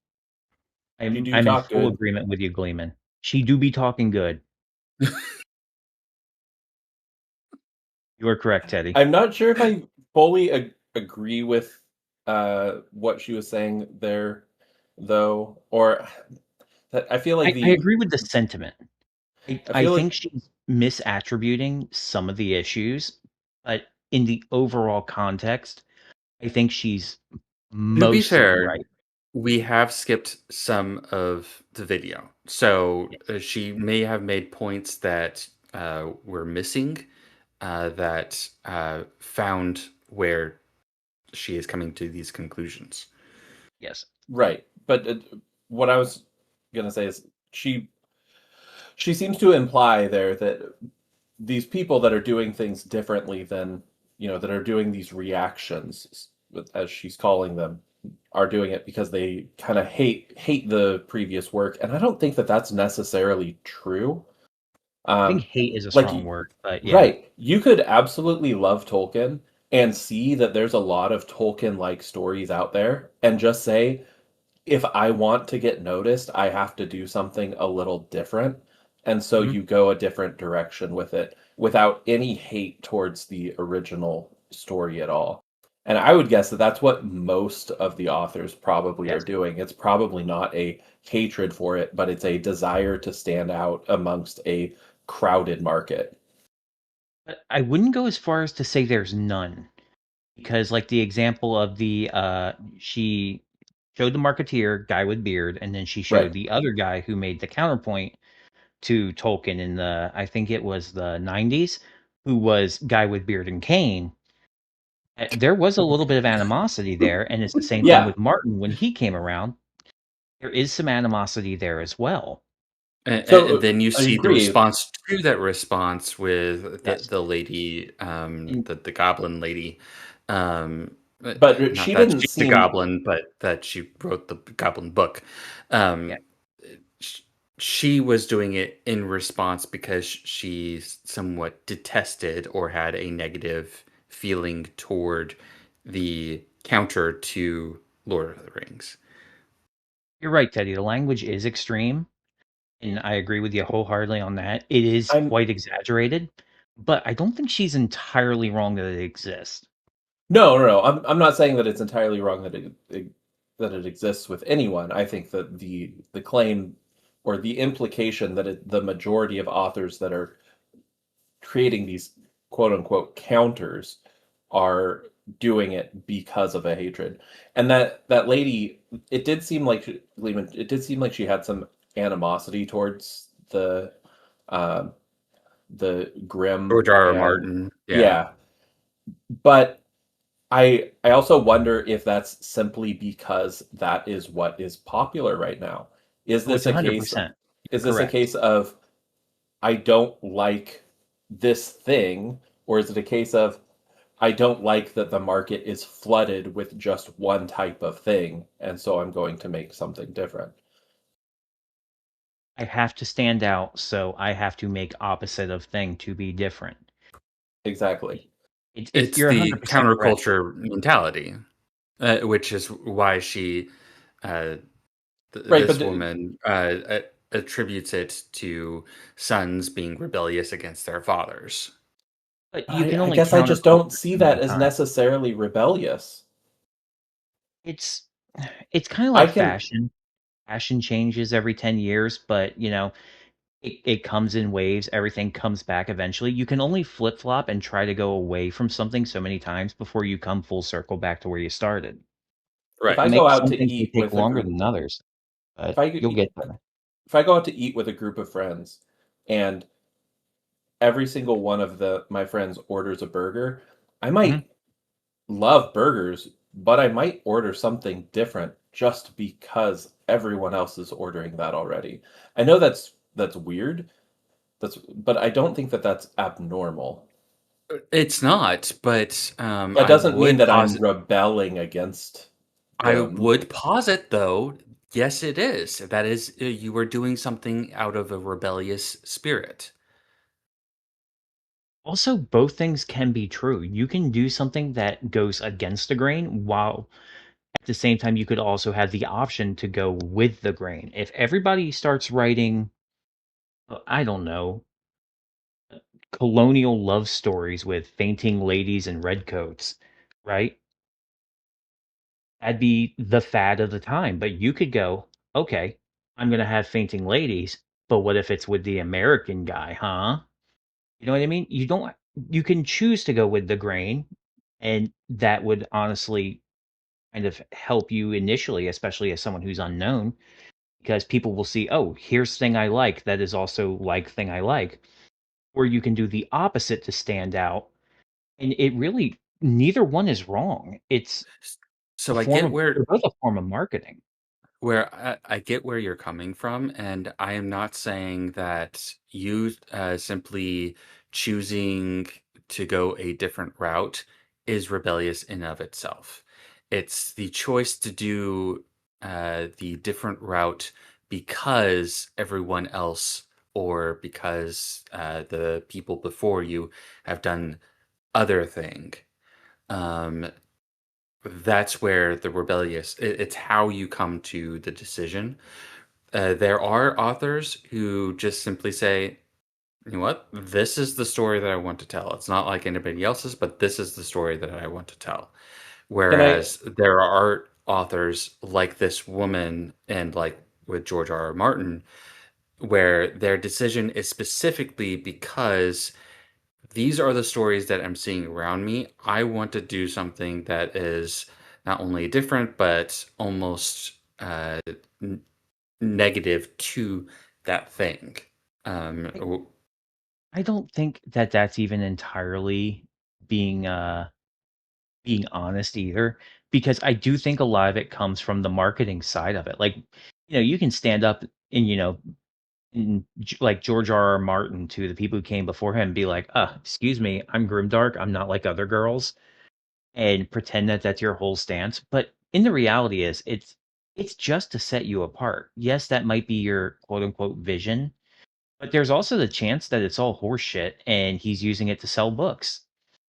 You do I'm in talk full good. agreement with you, Gleeman. She do be talking good. You are correct, Teddy. I'm not sure if I fully agree with what she was saying there, though, or that I feel like I agree with the sentiment. I feel like think she's misattributing some of the issues, but in the overall context, I think she's To be mostly fair, right. we have skipped some of the video. So she may have made points that were missing, that found where she is coming to these conclusions. Yes. right, but what I was gonna say is she seems to imply there that these people that are doing things differently than that are doing these reactions, as she's calling them, are doing it because they kind of hate the previous work, and I don't think that that's necessarily true. I think hate is a Like, strong word, but yeah. right, you could absolutely love Tolkien and see that there's a lot of Tolkien-like stories out there, and just say, if I want to get noticed, I have to do something a little different. And so Mhm. you go a different direction with it without any hate towards the original story at all. And I would guess that that's what most of the authors probably are Yes. doing. It's probably not a hatred for it, but it's a desire to stand out amongst a crowded market. But I wouldn't go as far as to say there's none. because like the example of the she showed the marketeer guy with beard, and then she showed Right. the other guy who made the counterpoint to Tolkien in the, I think it was the 90s, who was guy with beard and cane. There was a little bit of animosity there, and it's the same thing Yeah. with Martin when he came around. There is some animosity there as well. And So then you I see the agree. response to that response with Yes. the lady, And the goblin lady. But Not she that didn't she's the seem. goblin, but that she wrote the goblin book. yeah, Um, sh- she was doing it in response because she somewhat detested or had a negative feeling toward the counter to Lord of the Rings. you're right, Teddy. The language is extreme, and I agree with you wholeheartedly on that. It is I'm quite exaggerated, but I don't think she's entirely wrong that it exists. no. I'm not saying that it's entirely wrong that that it exists with anyone. I think that the claim or the implication that the majority of authors that are creating these quote unquote counters are doing it because of a hatred. And that lady, it did seem like Gleeman, it did seem like she had some animosity towards um, the Grimm George R. R. and Martin, yeah. yeah. But I also wonder if that's simply because that is what is popular right now. Is Oh, this it's a case 100%. You're is this a correct. case of I don't like this thing, or is it a case of I don't like that the market is flooded with just one type of thing, and so I'm going to make something different? I have to stand out, so I have to make opposite of thing to be different. Exactly. It's It's you're the 100% correct. counterculture mentality, which is why she, uh, Right, but this woman, attributes it to sons being rebellious against their fathers. But you can I only guess I just don't counterculture see so that many as times. necessarily rebellious. It's it's kind of I like can, fashion. Fashion changes every 10 years, but it comes in waves. Everything comes back eventually. You can only flip flop and try to go away from something so many times before you come full circle back to where you started. if Right. I That go makes out some to things may eat take with a longer group, than others, if but I you'll get there. if I go out to eat with a group of friends and every single one of the my friends orders a burger, I Mhm. might love burgers, but I might order something different just because everyone else is ordering that already. I know that's weird. But I don't think that that's abnormal. It's not, but That doesn't mean that I'm rebelling against I them. would posit though, yes, it is. That is, you are doing something out of a rebellious spirit. Also, both things can be true. You can do something that goes against the grain while at the same time you could also have the option to go with the grain. If everybody starts writing, I don't know, colonial love stories with fainting ladies in red coats, right? That'd be the fad of the time. But you could go, okay, I'm going to have fainting ladies, but what if it's with the American guy, huh? You know what I mean? You can choose to go with the grain, and that would honestly kind of help you initially, especially as someone who's unknown, because people will see, oh, here's thing I like that is also like thing I like. Or you can do the opposite to stand out. And it really, neither one is wrong. It's a So I form get of, they're both a form of marketing. I get where you're coming from, and I am not saying that you, simply choosing to go a different route is rebellious in of itself. It's the choice to do, the different route because everyone else or because, the people before you have done other thing. Um, that's where the it's how you come to the decision. There are authors who just simply say, you know what, this is the story that I want to tell. It's not like anybody else's, but this is the story that I want to tell. Can I Whereas there are authors like this woman and like with George R. R. Martin, where their decision is specifically because these are the stories that I'm seeing around me. I want to do something that is not only different, but almost n- negative to that thing. Um, I w- I don't think that that's even entirely being, being honest either, because I do think a lot of it comes from the marketing side of it. Like, you can stand up and, like George R.R. Martin to the people who came before him and be like, excuse me, I'm grimdark. I'm not like other girls," and pretend that that's your whole stance. But in the reality is, it's just to set you apart. Yes, that might be your quote unquote vision, but there's also the chance that it's all horseshit and he's using it to sell books.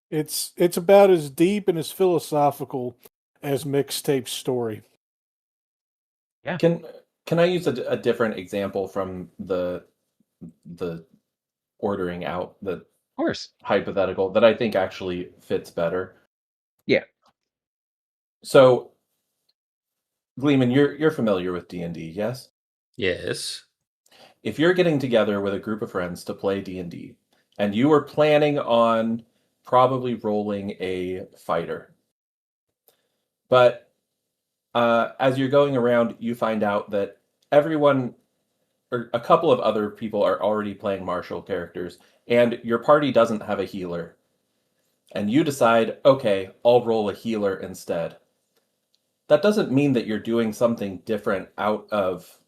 It's about as deep and as philosophical as Mixtape's story. Yeah, of Can can I use a different example from the ordering out the course. hypothetical that I think actually fits better? Yeah, So, Gleeman, you're familiar with D&D, yes? yes. If you're getting together with a group of friends to play D&D, and you were planning on probably rolling a fighter, but as you're going around, you find out that everyone or a couple of other people are already playing martial characters, and your party doesn't have a healer, and you decide, okay, I'll roll a healer instead. That doesn't mean that you're doing something different out of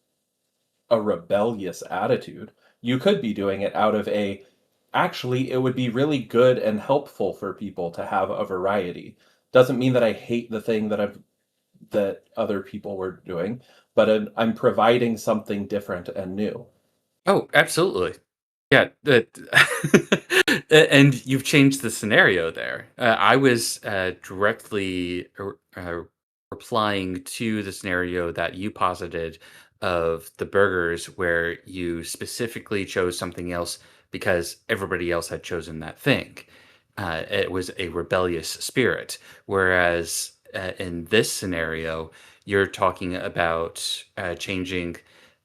a rebellious attitude. You could be doing it out of a, actually, it would be really good and helpful for people to have a variety. Doesn't mean that I hate the thing that other people were doing, but I'm providing something different and new. Oh, absolutely. Yeah, and you've changed the scenario there. I was directly replying to the scenario that you posited of the burgers, where you specifically chose something else because everybody else had chosen that thing. It was a rebellious spirit, whereas in this scenario, you're talking about changing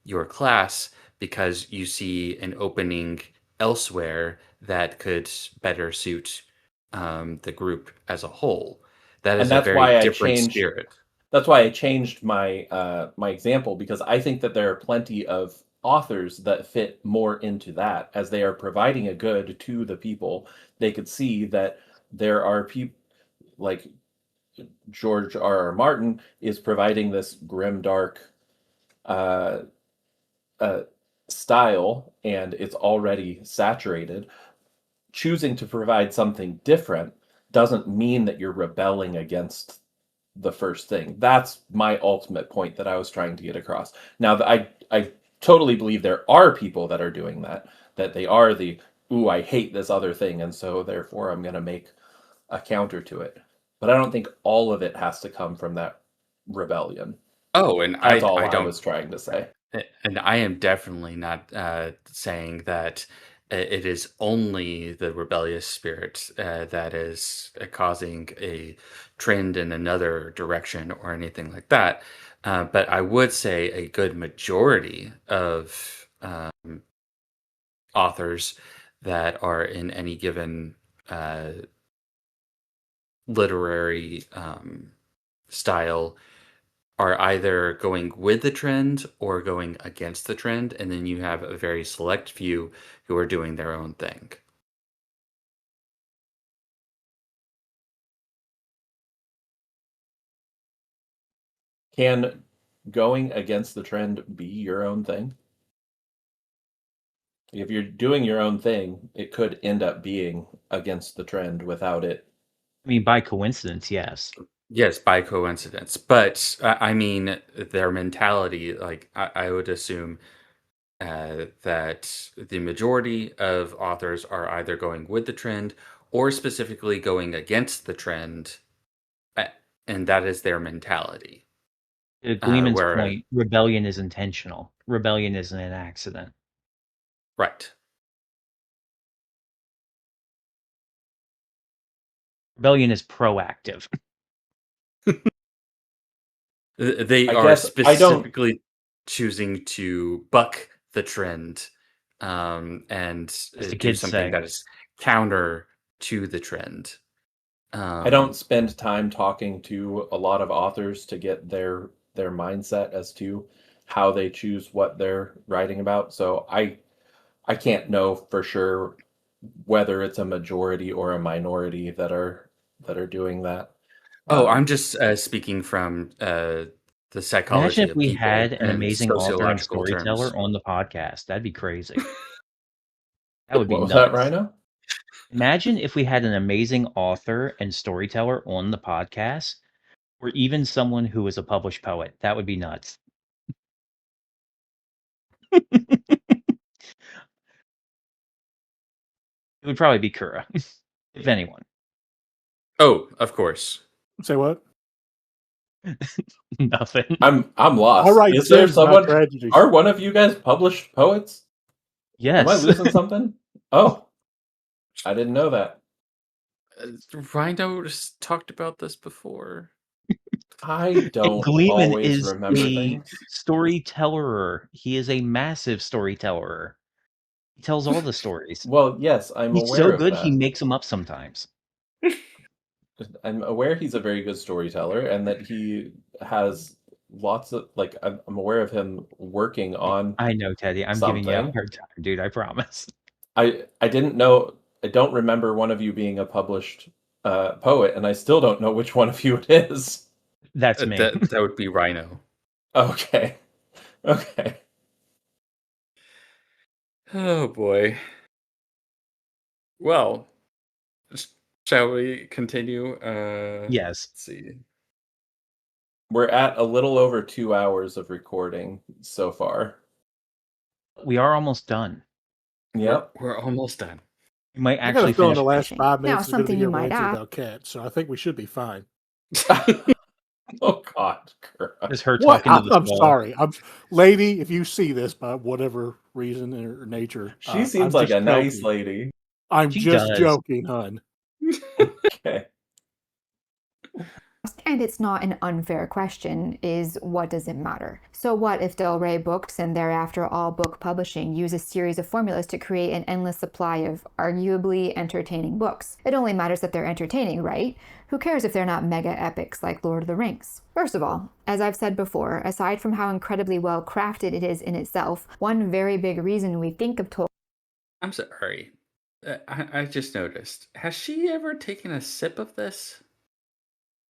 your class because you see an opening elsewhere that could better suit the group as a whole. That And is a very different spirit. that's why I changed my my example, because I think that there are plenty of authors that fit more into that, as they are providing a good to the people. They could see that there are people like George R. R. Martin is providing this grim dark uh, uh, style, and it's already saturated. Choosing to provide something different doesn't mean that you're rebelling against the first thing. That's my ultimate point that I was trying to get across. Now, I totally believe there are people that are doing that, that they are the, ooh, I hate this other thing, and so therefore I'm going to make a counter to it. But I don't think all of it has to come from that rebellion. Oh, and That's I all I I don't was trying to say. and I am definitely not saying that it is only the rebellious spirit that is causing a trend in another direction or anything like that. But I would say a good majority of authors that are in any given uh, literary style are either going with the trend or going against the trend, and then you have a very select few who are doing their own thing. Can going against the trend be your own thing? If you're doing your own thing, it could end up being against the trend without it. I mean, by coincidence, yes. Yes, by coincidence, but I mean their mentality. Like I would assume that the majority of authors are either going with the trend or specifically going against the trend, uh, and that is their mentality. To Gleeman's Where point, rebellion is intentional. Rebellion isn't an accident. right. Rebellion is proactive. They I are guess I don't. specifically choosing to buck the trend, and As the do kids something say. that is counter to the trend. I don't spend time talking to a lot of authors to get their mindset as to how they choose what they're writing about. So I can't know for sure whether it's a majority or a minority that are doing that. I'm just speaking from the psychology Imagine if of we people had an and amazing author and sociological storyteller terms. on the podcast. That'd be crazy. That would be What was that, nuts. Rhino? Imagine if we had an amazing author and storyteller on the podcast, or even someone who was a published poet. That would be nuts. It would probably be Kura, if anyone. Oh, of course. Say what? Nothing. I'm lost. I write Is there sins, not someone? tragedies. Are one of you guys published poets? Am I Yes. losing something? Oh, I didn't know that. Rhino just talked about this before. I don't Gleeman always is remember a things. storyteller. He is a massive storyteller. He tells all the stories. Well, yes, I'm He's aware so of good, he that. makes them up sometimes. I'm aware he's a very good storyteller and that he has lots of I'm aware of him working on I know, Teddy. I'm giving you a something. hard time, dude. I promise. I didn't know. I don't remember one of you being a published poet, and I still don't know which one of you it is. That's me. That would be Rhino. Okay. Okay. Oh boy. Well, shall we continue? Yes. Let's see. We're at a little over 2 hours of recording so far. We are almost done. Yep. We're almost done. We might I got a actually feeling finish. the last fishing. 5 Now, minutes is going to be something you here might ranting ask. about cats, so I think we should be fine. Oh God, Kura. Just her What? talking to the I'm wall. sorry. Lady, if you see this by whatever reason or nature, She seems I'm like just a nice joking. lady. I'm She just does. joking, hun. Okay. And it's not an unfair question, is what does it matter? So what if Del Rey Books and thereafter all book publishing use a series of formulas to create an endless supply of arguably entertaining books? It only matters that they're entertaining, right? Who cares if they're not mega epics like Lord of the Rings? First of all, as I've said before, aside from how incredibly well crafted it is in itself, one very big reason we think of Tolkien. I'm sorry. I just noticed. Has she ever taken a sip of this?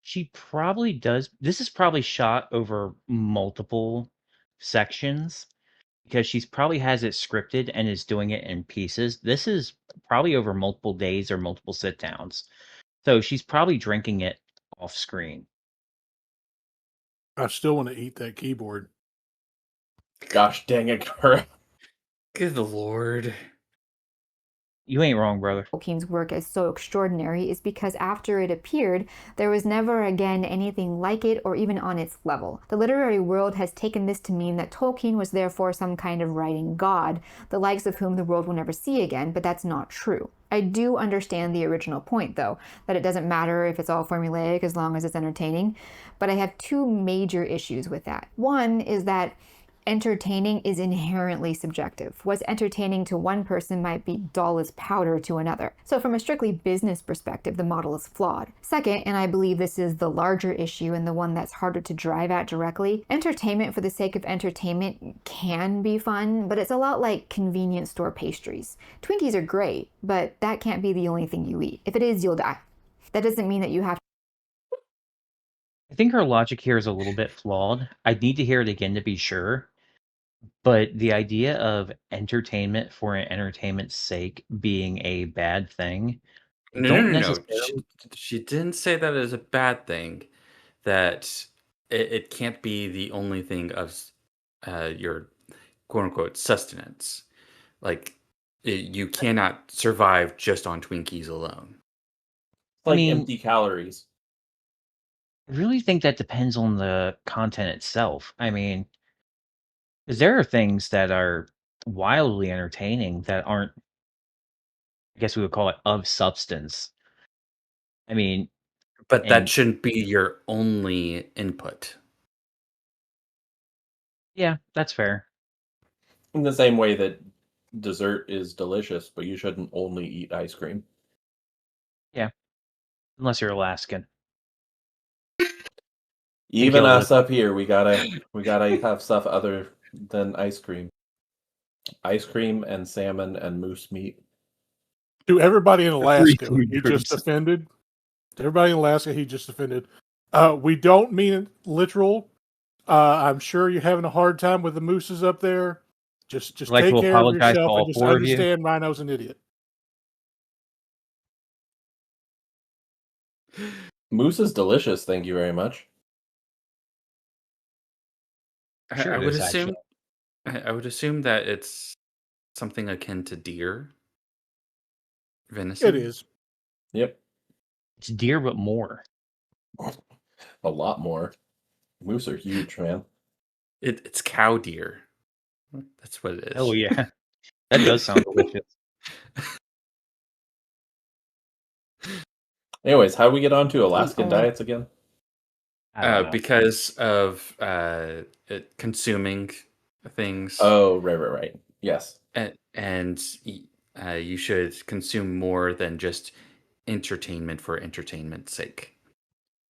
She probably does. This is probably shot over multiple sections because she's probably has it scripted and is doing it in pieces. This is probably over multiple days or multiple sit downs. So she's probably drinking it off screen. I still want to eat that keyboard. Gosh dang it, Kura. Good lord. You ain't wrong, brother. Tolkien's work is so extraordinary is because after it appeared, there was never again anything like it or even on its level. The literary world has taken this to mean that Tolkien was therefore some kind of writing god, the likes of whom the world will never see again, but that's not true. I do understand the original point, though, that it doesn't matter if it's all formulaic as long as it's entertaining, but I have two major issues with that. One is that entertaining is inherently subjective. What's entertaining to one person might be dull as powder to another. So from a strictly business perspective, the model is flawed. Second, and I believe this is the larger issue and the one that's harder to drive at directly, entertainment for the sake of entertainment can be fun, but it's a lot like convenience store pastries. Twinkies are great, but that can't be the only thing you eat. If it is, you'll die. That doesn't mean that you have I think her logic here is a little bit flawed. I'd need to hear it again to be sure. But the idea of entertainment for an entertainment's sake being a bad thing, don't No. necessarily. She didn't say that as a bad thing. That it can't be the only thing of your quote unquote sustenance. Like you cannot survive just on Twinkies alone. Like mean- empty calories. I really think that depends on the content itself. I mean, because there are things that are wildly entertaining that aren't, I guess we would call it, of substance. I mean, But that And- shouldn't be your only input. yeah, that's fair. In the same way that dessert is delicious, but you shouldn't only eat ice cream. Yeah, unless you're Alaskan. Even kill us the- up here, we gotta have stuff other than ice cream. Ice cream and salmon and moose meat. To everybody in Alaska, food he groups. just offended. To everybody in Alaska, he just offended. We don't mean it literal. I'm sure you're having a hard time with the mooses up there. Just I'd like take to care of apologize to yourself all and just 4 of you. understand Rhino's an idiot. Moose is delicious, thank you very much. Sure I it would is, assume actually. I would assume that it's something akin to deer. Venison. It is. Yep. It's deer, but more. A lot more. Moose are huge, man. It's cow deer. That's what it is. Oh yeah, that does sound delicious. Anyways, how do we get on to Alaskan only- diets again? I don't know. Because of consuming things. Oh, right. Yes. And you should consume more than just entertainment for entertainment's sake.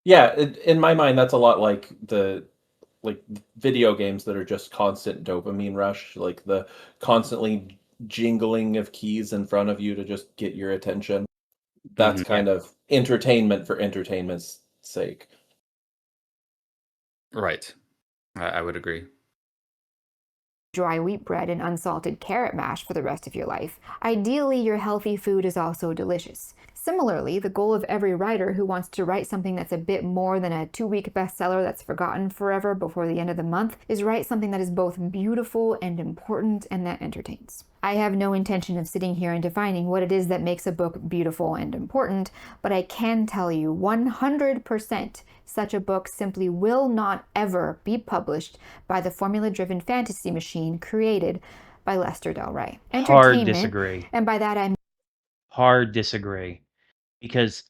Yeah, in my mind, that's a lot like video games that are just constant dopamine rush, like the constantly jingling of keys in front of you to just get your attention. That's kind of entertainment for entertainment's sake. Right. I would agree. Dry wheat bread and unsalted carrot mash for the rest of your life. Ideally, your healthy food is also delicious. Similarly, the goal of every writer who wants to write something that's a bit more than a 2-week bestseller that's forgotten forever before the end of the month is write something that is both beautiful and important and that entertains. I have no intention of sitting here and defining what it is that makes a book beautiful and important, but I can tell you 100% such a book simply will not ever be published by the formula-driven fantasy machine created by Lester Del Rey. Hard disagree. And by that I mean Hard disagree. Because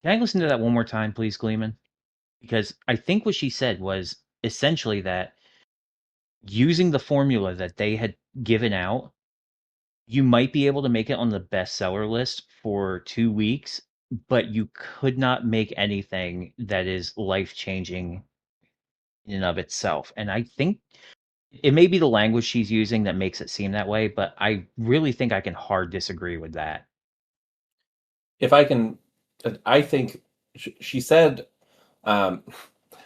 can I listen to that one more time, please, Gleeman? Because I think what she said was essentially that using the formula that they had given out, you might be able to make it on the bestseller list for 2 weeks, but you could not make anything that is life-changing in and of itself. And I think it may be the language she's using that makes it seem that way, but I really think I can hard disagree with that. If I can, I think she said,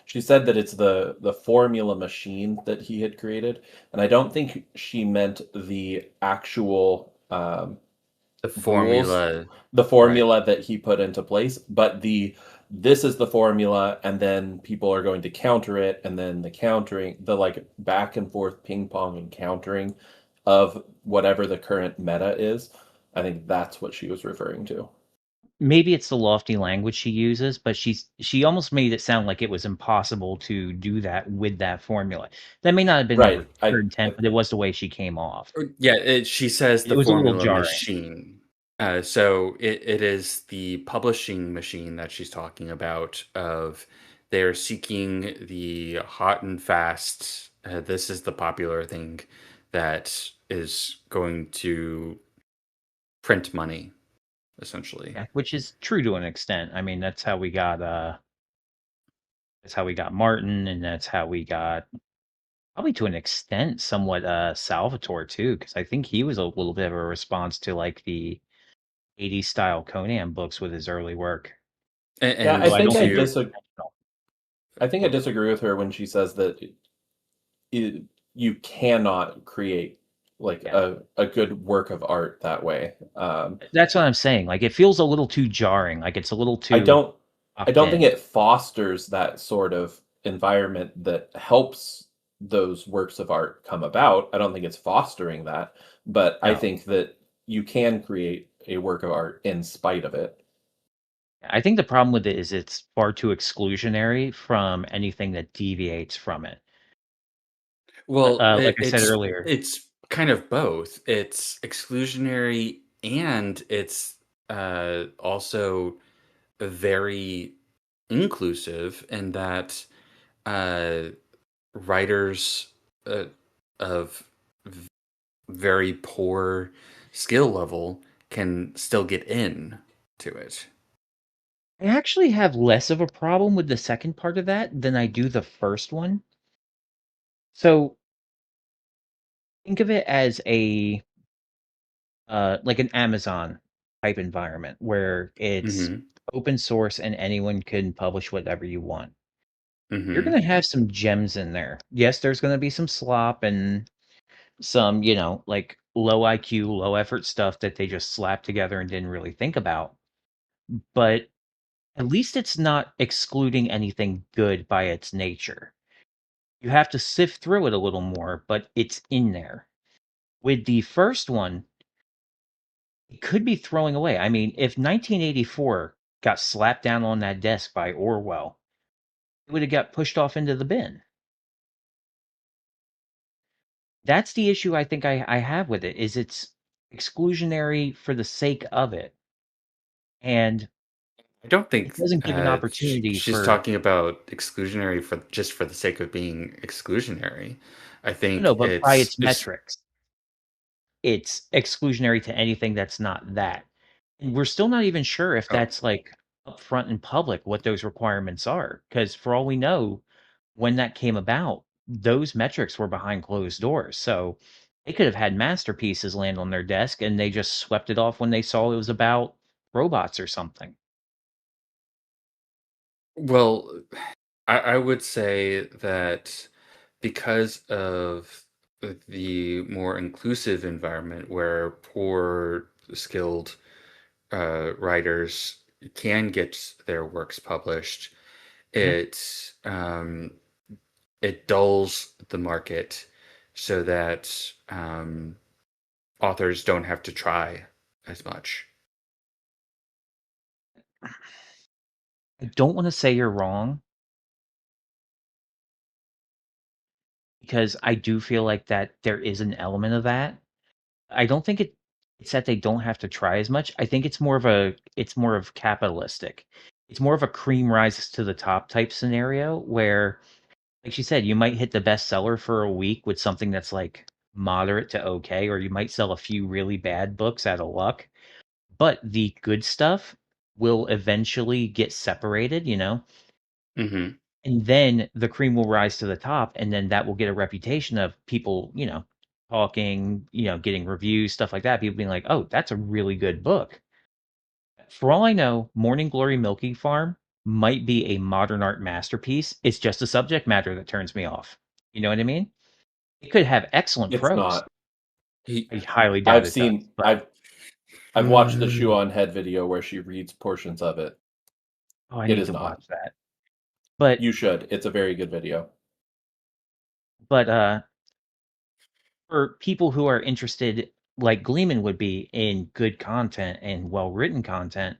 she said that it's the formula machine that he had created, and I don't think she meant the actual The formula. the formula that he put into place, but this is the formula, and then people are going to counter it, and then the countering, the like back and forth ping pong and countering of whatever the current meta is. I think that's what she was referring to. Maybe it's the lofty language she uses, but she almost made it sound like it was impossible to do that with that formula. That may not have been Right. her intent, but it was the way she came off. Yeah, she says the It was a little formula jarring. machine. So it is the publishing machine that she's talking about. Of they're seeking the hot and fast. This is the popular thing that is going to print money, essentially. Yeah, which is true to an extent. I mean, that's how we got Martin, and that's how we got probably to an extent somewhat Salvatore too, because I think he was a little bit of a response to like the 80s style Conan books with his early work. Yeah, And I So think don't I think it's disagree. I think I disagree with her when she says that you cannot create like a good work of art that way. That's what I'm saying. Like it feels a little too jarring. Like it's a little too. I don't opt-in. think it fosters that sort of environment that helps those works of art come about. I don't think it's fostering that, but I No. think that you can create a work of art in spite of it. I think the problem with it is it's far too exclusionary from anything that deviates from it. well, Like I said earlier, it's kind of both. It's exclusionary and it's also very inclusive in that writers of very poor skill level can still get in to it. I actually have less of a problem with the second part of that than I do the first one. So think of it as a like an Amazon type environment where it's Mm-hmm. open source and anyone can publish whatever you want. You're Mm-hmm. going to have some gems in there. Yes, there's going to be some slop and some, like low IQ, low effort stuff that they just slapped together and didn't really think about. But at least it's not excluding anything good by its nature. You have to sift through it a little more, but it's in there. With the first one, it could be throwing away. I mean, if 1984 got slapped down on that desk by Orwell, it would have got pushed off into the bin. That's the issue I think I have with it is it's exclusionary for the sake of it. And I don't it think doesn't give an opportunity she's for talking about exclusionary for just for the sake of being exclusionary. I no, think but by its metrics, it's exclusionary to anything that's not that. And we're still not even sure if oh, that's like upfront in public what those requirements are. Because for all we know, when that came about, those metrics were behind closed doors. So they could have had masterpieces land on their desk and they just swept it off when they saw it was about robots or something. well, I would say that because of the more inclusive environment where poor skilled writers can get their works published, Mhm. it it dulls the market so that authors don't have to try as much. I don't want to say you're wrong because I do feel like that there is an element of that. I don't think it's that they don't have to try as much. I think it's more of capitalistic. It's more of a cream rises to the top type scenario where, like she said, you might hit the bestseller for a week with something that's like moderate to okay, or you might sell a few really bad books out of luck. But the good stuff will eventually get separated, Hmm. and then the cream will rise to the top, and then that will get a reputation of people, talking, getting reviews, stuff like that. People being like, "Oh, that's a really good book." For all I know, Morning Glory Milking Farm might be a modern art masterpiece. It's just the subject matter that turns me off. You know what I mean? It could have excellent It's prose. not. He, I highly doubt I've it does, seen but I've watched the Shoe on Head video where she reads portions of it. oh, I It need is to not. watch that. But You should. It's a very good video. but for people who are interested, like Gleeman would be, in good content and well written content,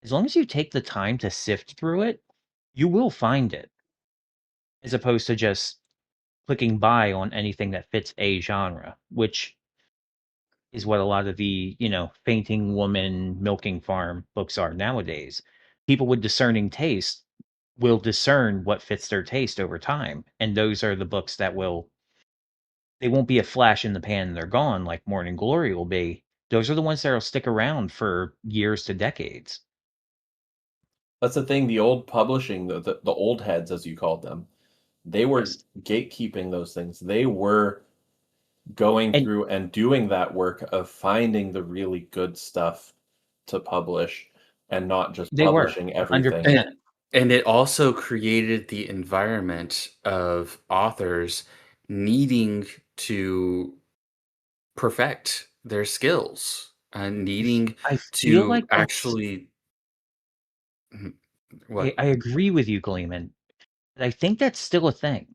as long as you take the time to sift through it, you will find it, as opposed to just clicking buy on anything that fits a genre, which is what a lot of the, fainting woman milking farm books are nowadays. People with discerning taste will discern what fits their taste over time, and those are the books that they won't be a flash in the pan and they're gone like Morning Glory will be. Those are the ones that'll stick around for years to decades. That's the thing. The old publishing, the old heads, as you called them, they were Yes. gatekeeping those things. They were going And through and doing that work of finding the really good stuff to publish and not just they were publishing everything. 100%. and it also created the environment of authors needing to perfect their skills and needing I feel to like that's actually Mhm. What? I agree with you, Gleeman. But I think that's still a thing.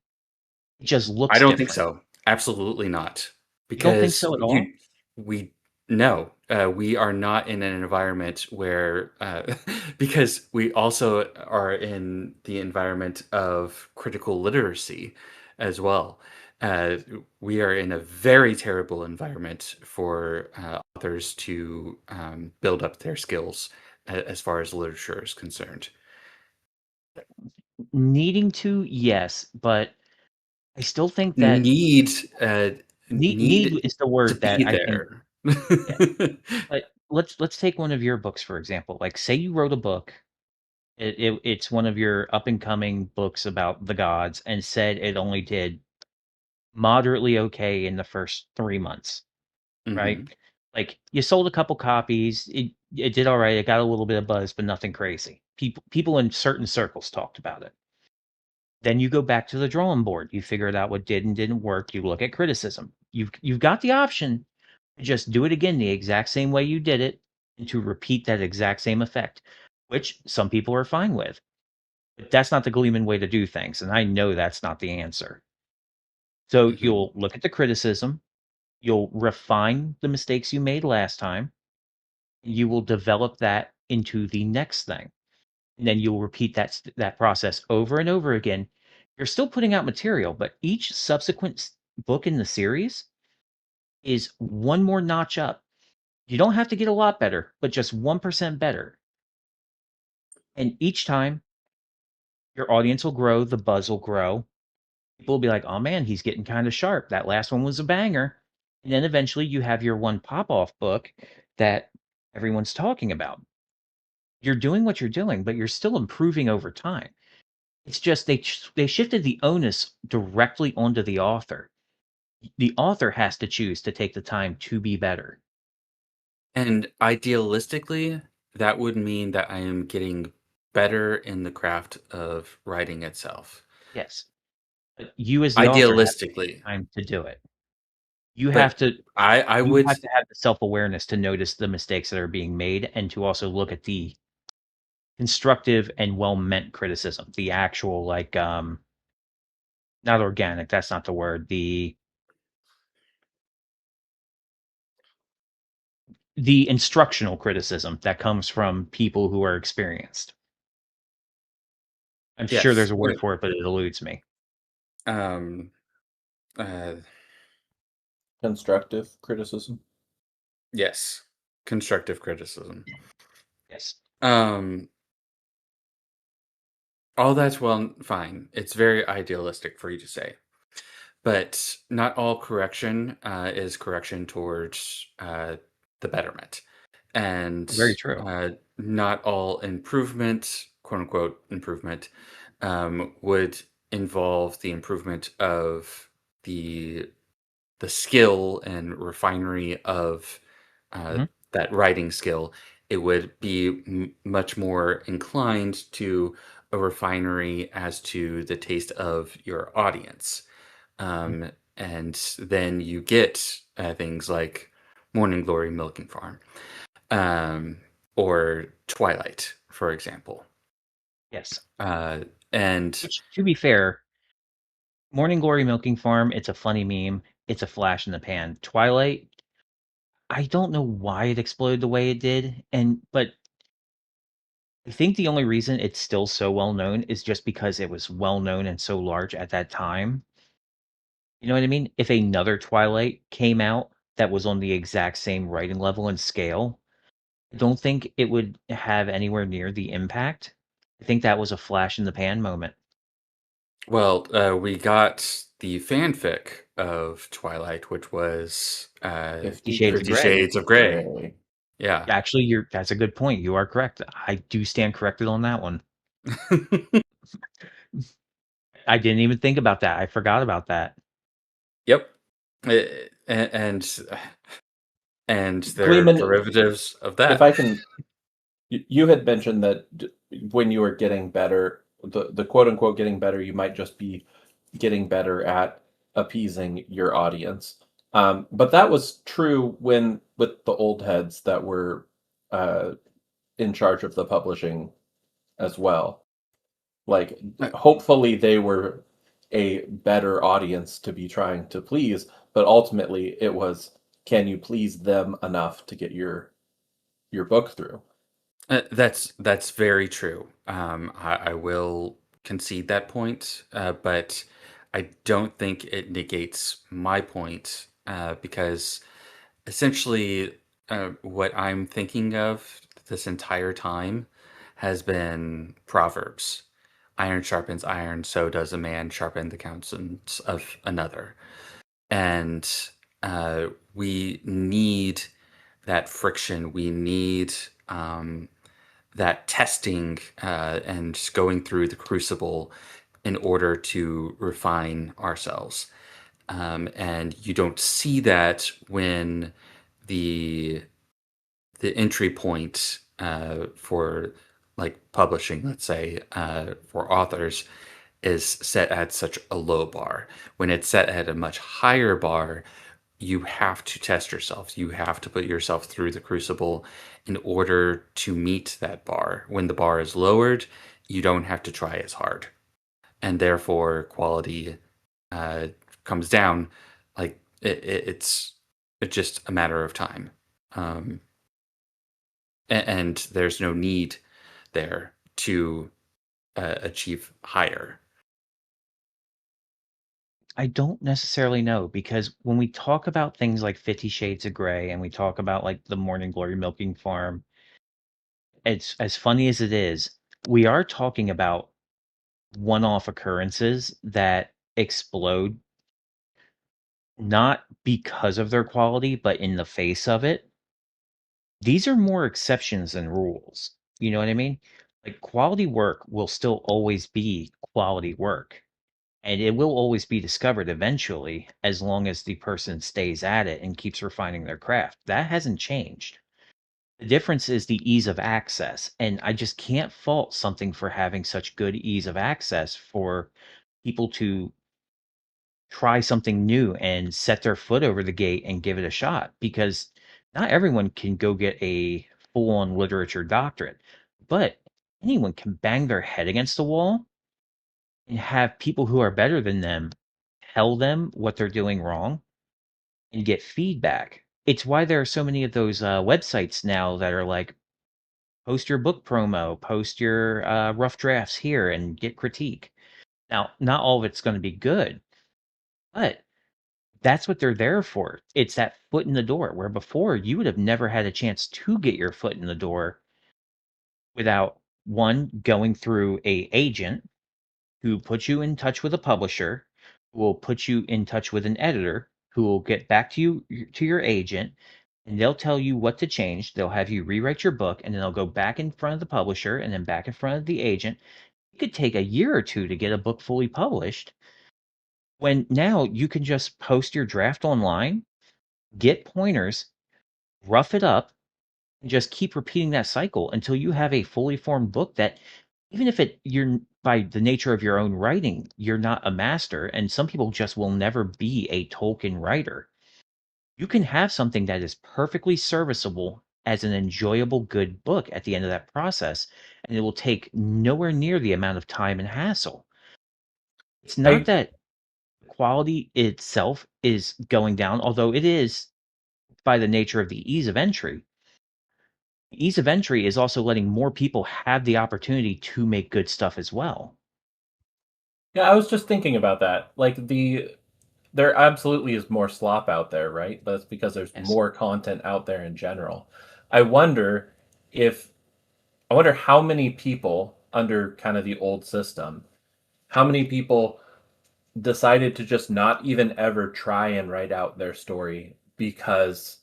It just I looks don't think different. so. Absolutely not. You don't think Because so at all? we no, we are not in an environment where because we also are in the environment of critical literacy as well. Uh, we are in a very terrible environment for authors to build up their skills as far as literature is concerned. Needing to, yes, but I still think that Need Need is the to word that be I think. there. Like, let's take one of your books for example. Like, say you wrote a book. It's one of your up and coming books about the gods, and said it only did moderately okay in the first 3 months, right? Mhm. Like, you sold a couple copies. It did all right. It got a little bit of buzz, but nothing crazy. People in certain circles talked about it. Then you go back to the drawing board. You figure it out what did and didn't work. You look at criticism. You've got the option to just do it again the exact same way you did it, and to repeat that exact same effect, which some people are fine with. But that's not the Gleeman way to do things, and I know that's not the answer. So Mhm. you'll look at the criticism, you'll refine the mistakes you made last time, you will develop that into the next thing. And then you'll repeat that process over and over again. You're still putting out material, but each subsequent book in the series is one more notch up. You don't have to get a lot better, but just 1% better. And each time your audience will grow, the buzz will grow. People will be like, oh man, he's getting kind of sharp. That last one was a banger. And then eventually you have your one pop off book that everyone's talking about. You're doing what you're doing, but you're still improving over time. It's just they shifted the onus directly onto the author. The author has to choose to take the time to be better. And idealistically, that would mean that I am getting better in the craft of writing itself. Yes. But you as the author have to take Idealistically. the time to do it. You have But to I you would have to have the self-awareness to notice the mistakes that are being made, and to also look at the constructive and well-meant criticism. The actual, like, not organic, that's not the word. The instructional criticism that comes from people who are experienced. I'm sure yes. there's a word for it, but it eludes me. Um uh Constructive criticism. yes. Constructive criticism. Yes. Um all that's well and fine. It's very idealistic for you to say. But not all correction is correction towards the betterment. And Very true. not all improvement, quote unquote improvement, would involve the improvement of the the skill and refinery of Mhm. that writing skill. It would be much more inclined to a refinery as to the taste of your audience. Mhm. And then you get things like Morning Glory Milking Farm, um, or Twilight, for example. Yes. Uh, and Which, to be fair, Morning Glory Milking Farm, it's a funny meme. It's a flash in the pan. Twilight, I don't know why it exploded the way it did, but I think the only reason it's still so well known is just because it was well known and so large at that time. You know what I mean? If another Twilight came out that was on the exact same writing level and scale, I don't think it would have anywhere near the impact. I think that was a flash in the pan moment. well, we got the fanfic of Twilight, which was 50 50 Shades of 50 Grey. Shades of Grey. Gray. Yeah. Actually, that's a good point. You are correct. I do stand corrected on that one. I didn't even think about that. I forgot about that. Yep. And they're Gleeman, derivatives of if that. I can, you had mentioned that when you were getting better, the quote unquote getting better, you might just be getting better at appeasing your audience. But that was true when with the old heads that were uh, in charge of the publishing as well. Like, Uh, hopefully they were a better audience to be trying to please, but ultimately it was, can you please them enough to get your book through? that's very true. I will concede that point, but I don't think it negates my point because essentially what I'm thinking of this entire time has been Proverbs. Iron sharpens iron, so does a man sharpen the countenance of another. And we need that friction. We need that testing and going through the crucible in order to refine ourselves. And you don't see that when the entry point for like publishing, let's say, for authors is set at such a low bar. When it's set at a much higher bar, you have to test yourself. You have to put yourself through the crucible in order to meet that bar. When the bar is lowered, you don't have to try as hard. And therefore, quality comes down. Like it's just a matter of time. And there's no need there to achieve higher. I don't necessarily know, because when we talk about things like 50 Shades of Grey and we talk about like the Morning Glory Milking Farm, it's as funny as it is, we are talking about one-off occurrences that explode not because of their quality, but in the face of it. These are more exceptions than rules. You know what I mean? Like, quality work will still always be quality work, and it will always be discovered eventually, as long as the person stays at it and keeps refining their craft. That hasn't changed. The difference is the ease of access, and I just can't fault something for having such good ease of access for people to try something new and set their foot over the gate and give it a shot, because not everyone can go get a full-on literature doctorate, but anyone can bang their head against the wall and have people who are better than them tell them what they're doing wrong and get feedback. It's why there are so many of those websites now that are like, post your book promo, post your rough drafts here and get critique. Now, not all of it's going to be good, but that's what they're there for. It's that foot in the door, where before you would have never had a chance to get your foot in the door without, one, going through a agent who puts you in touch with a publisher, who will put you in touch with an editor, who will get back to you, to your agent, and they'll tell you what to change. They'll have you rewrite your book, and then they'll go back in front of the publisher and then back in front of the agent. It could take a year or two to get a book fully published, when now you can just post your draft online, get pointers, rough it up, and just keep repeating that cycle until you have a fully formed book that, even if you're, by the nature of your own writing, you're not a master, and some people just will never be a Tolkien writer. You can have something that is perfectly serviceable as an enjoyable, good book at the end of that process, and it will take nowhere near the amount of time and hassle. It's not I that quality itself is going down, although it is by the nature of the ease of entry. Ease of entry is also letting more people have the opportunity to make good stuff as well. Yeah, I was just thinking about that. There absolutely is more slop out there, right? That's because there's Yes. more content out there in general. I wonder if I wonder how many people under kind of the old system, how many people decided to just not even ever try and write out their story because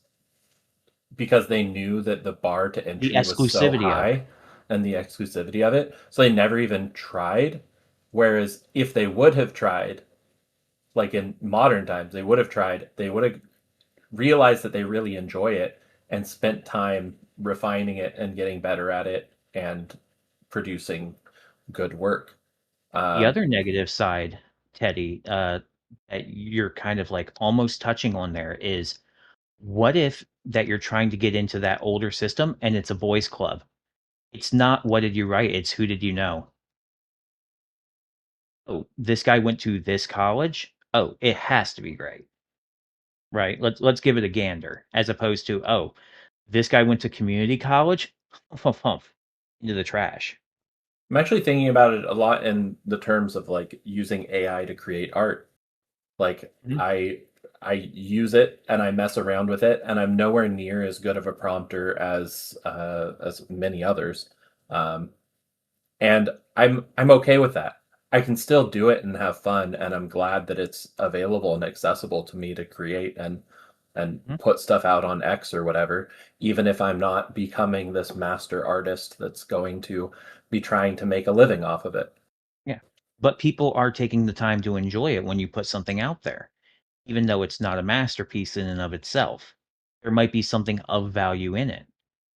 they knew that the bar to The entry was so exclusivity of it. high and the exclusivity of it. So they never even tried. Whereas if they would have tried, like in modern times, they would have tried, they would have realized that they really enjoy it and spent time refining it and getting better at it and producing good work. The Um, other negative side, Teddy, that you're kind of like almost touching on there is, what if that you're trying to get into that older system and it's a boys club? It's not what did you write, it's who did you know. Oh, this guy went to this college. Oh, it has to be great, right? Let's give it a gander, as opposed to, oh, this guy went to community college. Humph, humph, into the trash. I'm actually thinking about it a lot in the terms of like using AI to create art. Like Mhm. I use it and I mess around with it, and I'm nowhere near as good of a prompter as many others. Um, and I'm okay with that. I can still do it and have fun, and I'm glad that it's available and accessible to me to create. And and Mhm. put stuff out on X or whatever, even if I'm not becoming this master artist that's going to be trying to make a living off of it. Yeah. But people are taking the time to enjoy it when you put something out there, even though it's not a masterpiece in and of itself. There might be something of value in it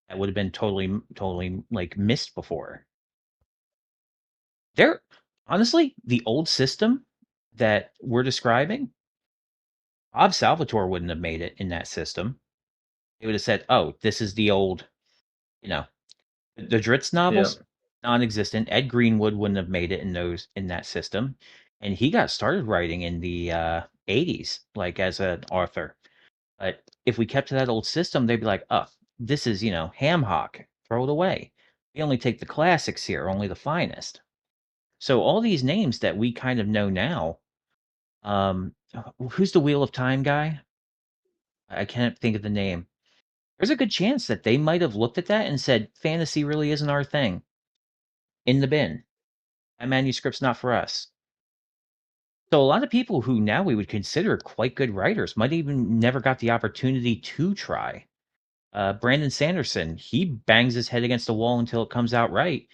that would have been totally like missed before. There, honestly, the old system that we're describing, Bob Salvatore wouldn't have made it in that system. They would have said, "Oh, this is the old, you know, the Dritz Yeah. novels, non-existent. Ed Greenwood wouldn't have made it in that system, and he got started writing in the 80s, like as an author. But if we kept to that old system, they'd be like, "Oh, this is ham hock. Throw it away. We only take the classics here, only the finest." So all these names that we kind of know now, um, who's the Wheel of Time guy? I can't think of the name. There's a good chance that they might have looked at that and said, "Fantasy really isn't our thing." In the bin. That manuscript's not for us. So a lot of people who now we would consider quite good writers might even never got the opportunity to try. Brandon Sanderson, he bangs his head against the wall until it comes out right.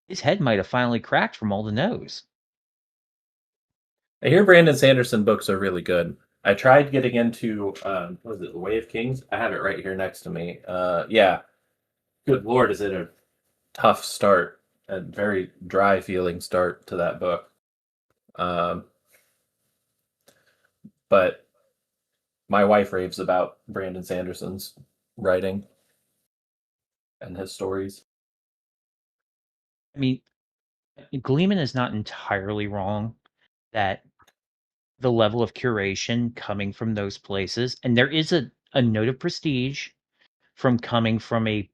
His head might have finally cracked from all the no's. I hear Brandon Sanderson books are really good. I tried getting into what is it, The Way of Kings? I have it right here next to me. Yeah. Good Lord, is it a tough start, a very dry feeling start to that book. Um, but my wife raves about Brandon Sanderson's writing and his stories. I mean, Gleeman is not entirely wrong that the level of curation coming from those places, and there is a note of prestige from coming from a,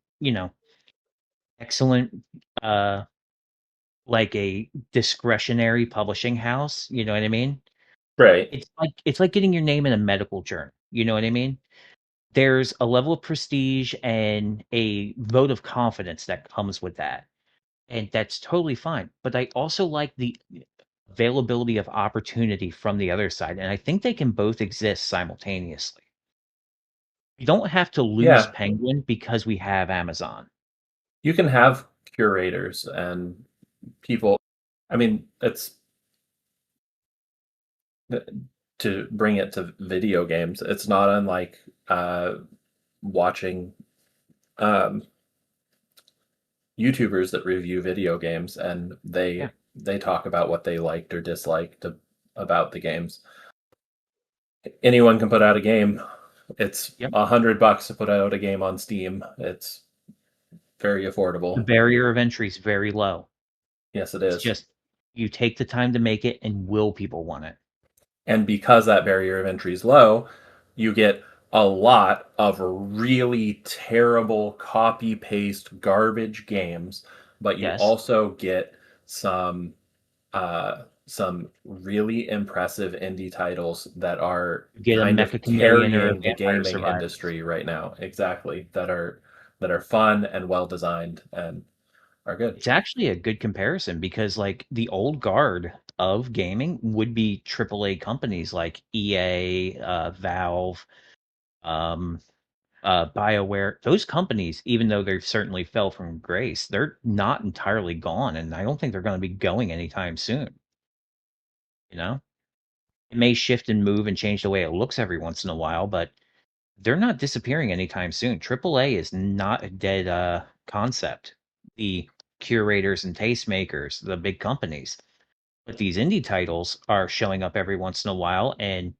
excellent, uh, like a discretionary publishing house, you know what I mean? Right. It's like getting your name in a medical journal, you know what I mean? There's a level of prestige and a vote of confidence that comes with that, and that's totally fine, but I also like the availability of opportunity from the other side, and I think they can both exist simultaneously. We don't have to lose Yeah. Penguin because we have Amazon. You can have curators and people. I mean, it's to bring it to video games. It's not unlike watching um, YouTubers that review video games, and Yeah. they talk about what they liked or disliked about the games. Anyone can put out a game. It's Yep. $100 to put out a game on Steam. It's very The affordable. barrier of entry is very low. Yes, it It's is. just you take the time to make it, and will people want it? And because that barrier of entry is low, you get a lot of really terrible copy paste garbage games, but you Yes. also get some some really impressive indie titles that are You get a kind of Mecha Chameleon or a carrying the Vampire gaming Survivors. industry right now. Exactly. That are fun and well designed and are good. It's actually a good comparison because, like, the old guard of gaming would be AAA companies like EA, Valve, um, BioWare. Those companies, even though they've certainly fell from grace, they're not entirely gone, and I don't think they're going to be going anytime soon. You know, it may shift and move and change the way it looks every once in a while, but they're not disappearing anytime soon. AAA is not a dead concept. The curators and tastemakers, the big companies, but these indie titles are showing up every once in a while, and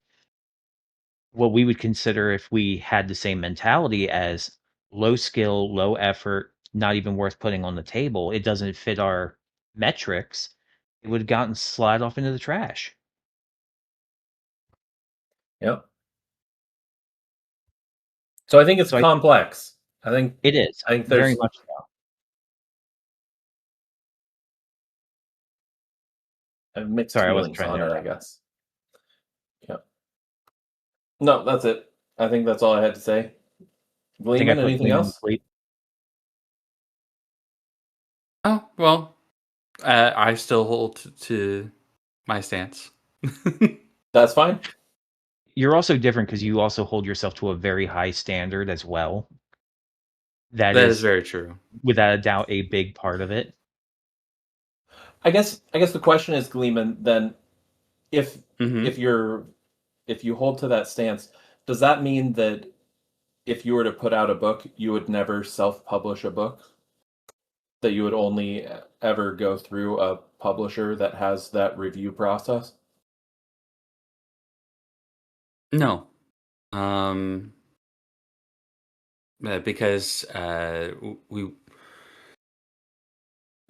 what we would consider if we had the same mentality as low skill, low effort, not even worth putting on the table, it doesn't fit our metrics, it would have gotten slid off into the trash. Yep. So I think it's So complex. I think it is I think very there's much so. mixed Sorry, I wasn't feelings trying to on it, I interrupt. guess. Yeah. No, that's it. I think that's all I had to say. I think I Gleeman, put anything Gleeman to else? sleep. Oh, well, I still hold to my stance. That's fine. you're also different because you also hold yourself to a very high standard as well. That That is is, very true. without a doubt, a big part of it. I guess the question is, Gleeman, then if Hmm. if you're if you hold to that stance, does that mean that if you were to put out a book, you would never self-publish a book? That you would only ever go through a publisher that has that review process? No, um, because we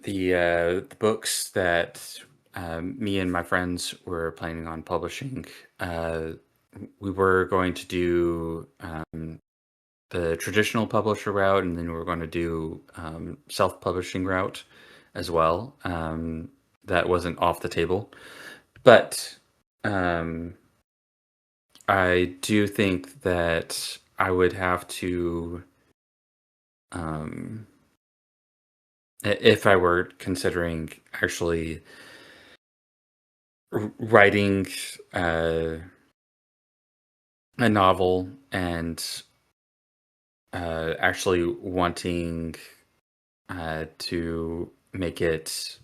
the books that me and my friends were planning on publishing, uh, we were going to do the traditional publisher route, and then we were going to do self-publishing route as well. That wasn't off the table, but um, I do think that I would have to, um, if I were considering actually writing uh, a novel and actually wanting to make it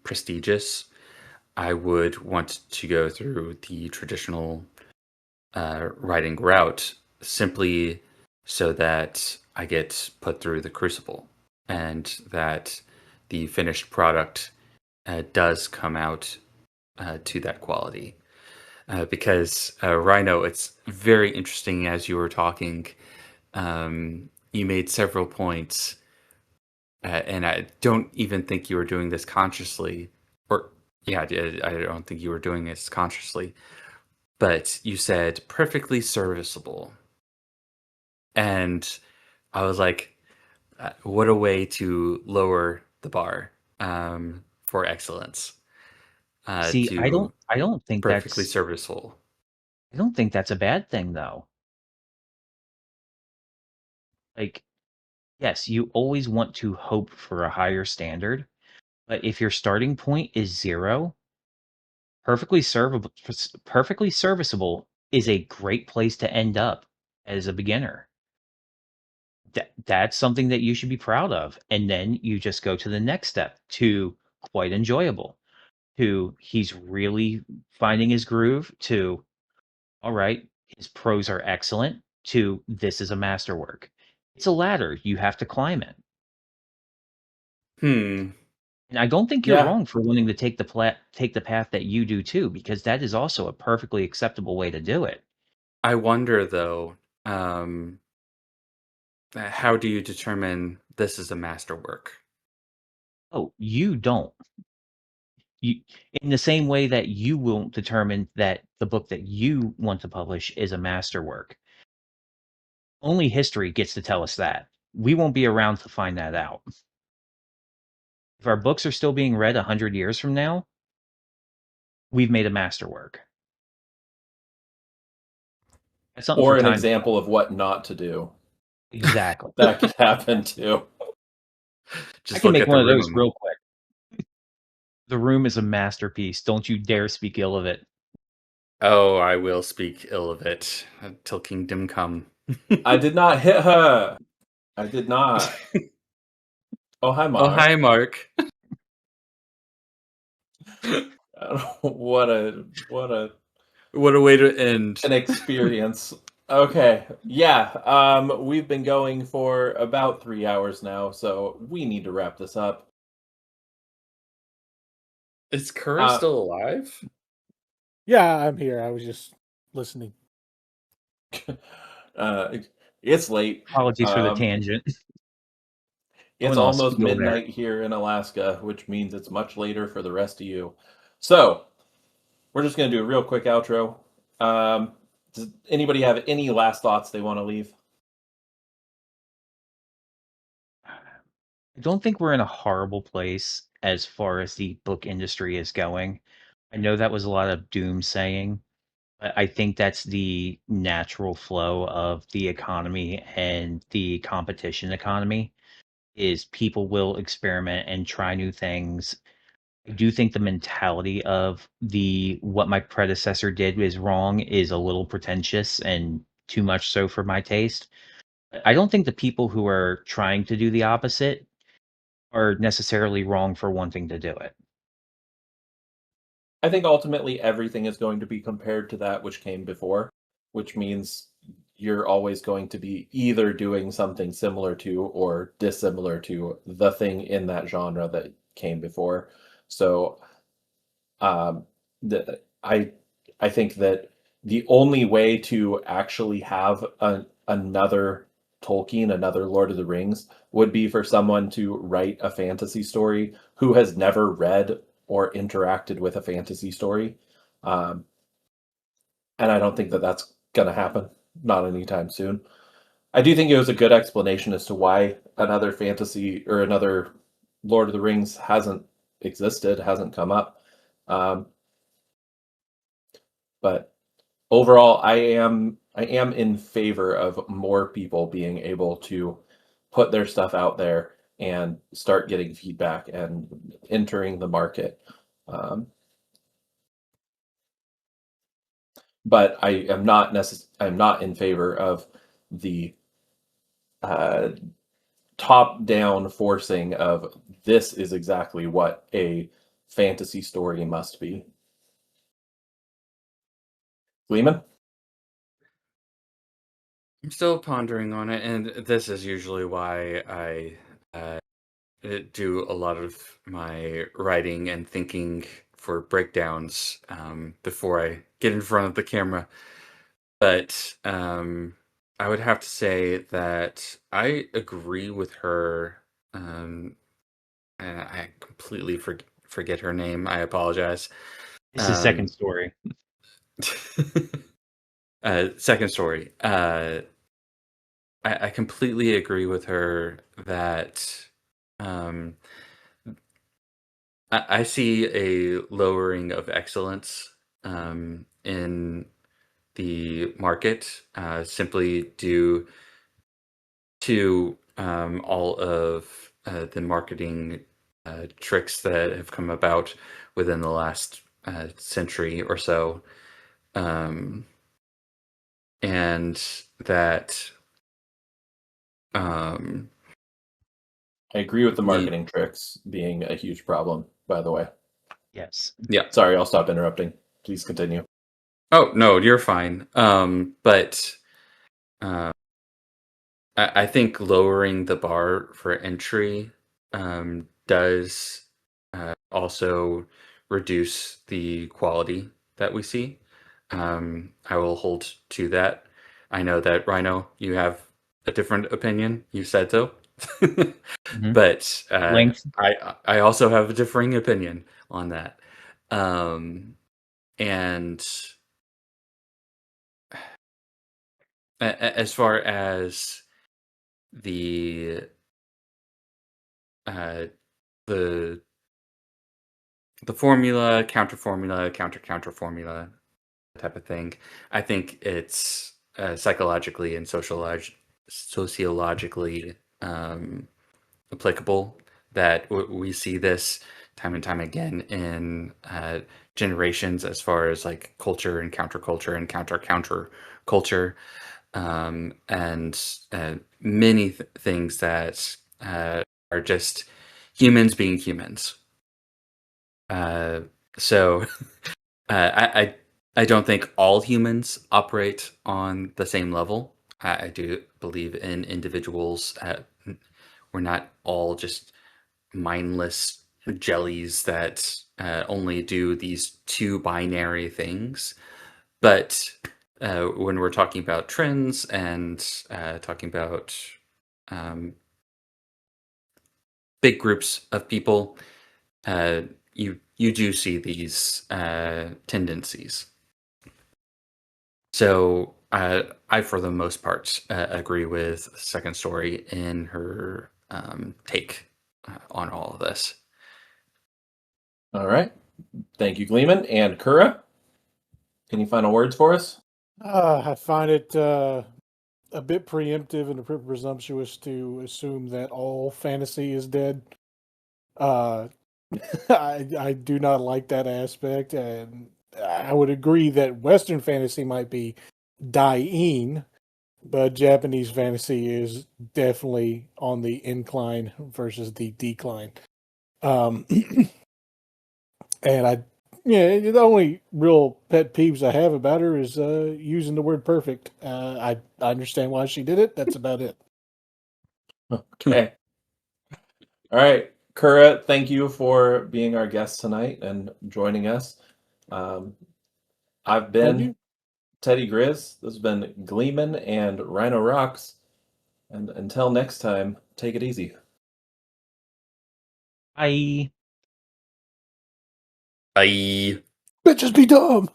prestigious, I would want to go through the traditional writing route simply so that I get put through the crucible and that the finished product does come out to that quality. Because Rhino, it's very interesting as you were talking. You made several points, and I don't even think you were doing this consciously. Or, yeah, I don't think you were doing this consciously. But you said perfectly serviceable. And I was like, what a way to lower the bar for excellence See, to I don't think perfectly serviceable. that's a bad thing though. Like, yes, you always want to hope for a higher standard, but if your starting point is zero, perfectly serviceable is a great place to end up as a beginner. That's something that you should be proud of, and then you just go to the next step to quite enjoyable, to he's really finding his groove, to all right, his prose are excellent, to this is a masterwork. It's a ladder, you have to climb it. Hmm. And I don't think you're Yeah. wrong for wanting to take the path that you do too, because that is also a perfectly acceptable way to do it. I wonder though, um, how do you determine this is a masterwork? Oh, you don't. You, in the same way that you won't determine that the book that you want to publish is a masterwork. Only history gets to tell us that. We won't be around to find that out. If our books are still being read 100 years from now, we've made a masterwork. That's something for Or an time to example tell. of what not to do. Exactly. That could happen too. I Just can look make at the one of those room. real quick. The Room is a masterpiece. Don't you dare speak ill of it. Oh, I will speak ill of it till kingdom come. I did not hit her. I did not. Oh, hi, Oh, Mark. hi, Mark. What a What a way to end. an experience. Okay. Yeah. We've been going for about 3 hours now, so we need to wrap this up. Is Kura Uh, still alive? Yeah, I'm here. I was just listening. uh, it's late. Apologies for the Um, tangent. it's Going on a almost spiel there. midnight here in Alaska, which means it's much later for the rest of you. So we're just gonna do a real quick outro. Does anybody have any last thoughts they want to leave? I don't think we're in a horrible place as far as the book industry is going. I know that was a lot of doomsaying, but I think that's the natural flow of the economy and the competition economy is people will experiment and try new things. I do think the mentality of what my predecessor did is wrong is a little pretentious and too much so for my taste. I don't think the people who are trying to do the opposite are necessarily wrong for wanting to do it. I think ultimately everything is going to be compared to that which came before, which means you're always going to be either doing something similar to or dissimilar to the thing in that genre that came before. So um, I think that the only way to actually have another Tolkien, another Lord of the Rings, would be for someone to write a fantasy story who has never read or interacted with a fantasy story. Um, and I don't think that that's going to happen, not anytime soon. I do think it was a good explanation as to why another fantasy or another Lord of the Rings hasn't existed, hasn't come up. Um, but overall, I am in favor of more people being able to put their stuff out there and start getting feedback and entering the market. Um, but I'm not in favor of the uh, top-down forcing of this is exactly what a fantasy story must be. Gleeman? I'm still pondering on it, and this is usually why I do a lot of my writing and thinking for breakdowns before I get in front of the camera. But I would have to say that I agree with her. And I completely forget her name. I apologize. It's the second story. Second story. I completely agree with her that um, I see a lowering of excellence in the market simply due to all of the marketing tricks that have come about within the last century or so. And that um, I agree with the the marketing tricks being a huge problem, by the way. Yes. yeah. Sorry, I'll stop interrupting. Please continue. Oh no, you're fine. But uh, I think lowering the bar for entry does also reduce the quality that we see. I will hold to that. I know that Rhino, you have a different opinion. You said so, Mhm. but Length. I also have a differing opinion on that. And as far as the uh, the formula, counter formula, counter formula type of thing, I think it's psychologically and sociologically applicable that we see this time and time again in generations as far as like culture and counterculture and counter culture and many things that are just humans being humans. So I don't think all humans operate on the same level. I do believe in individuals. We're not all just mindless jellies that only do these two binary things. But when we're talking about trends and talking about um, big groups of people, uh, you do see these tendencies. So I, for the most part, agree with Second Story in her take on all of this. All right. Thank you, Gleeman. And Kura, any final words for us? I find it a bit preemptive and a bit presumptuous to assume that all fantasy is dead. I do not like that aspect, and I would agree that Western fantasy might be dying, but Japanese fantasy is definitely on the incline versus the decline. Um, and the only real pet peeves I have about her is using the word perfect. I understand why she did it. That's about it. Okay. All right. Kura, thank you for being our guest tonight and joining us. I've Thank been you. TeddyGrizz. This has been Gleeman and Rhino Rocks. And until next time, take it easy. I Bye. Bitches be dumb.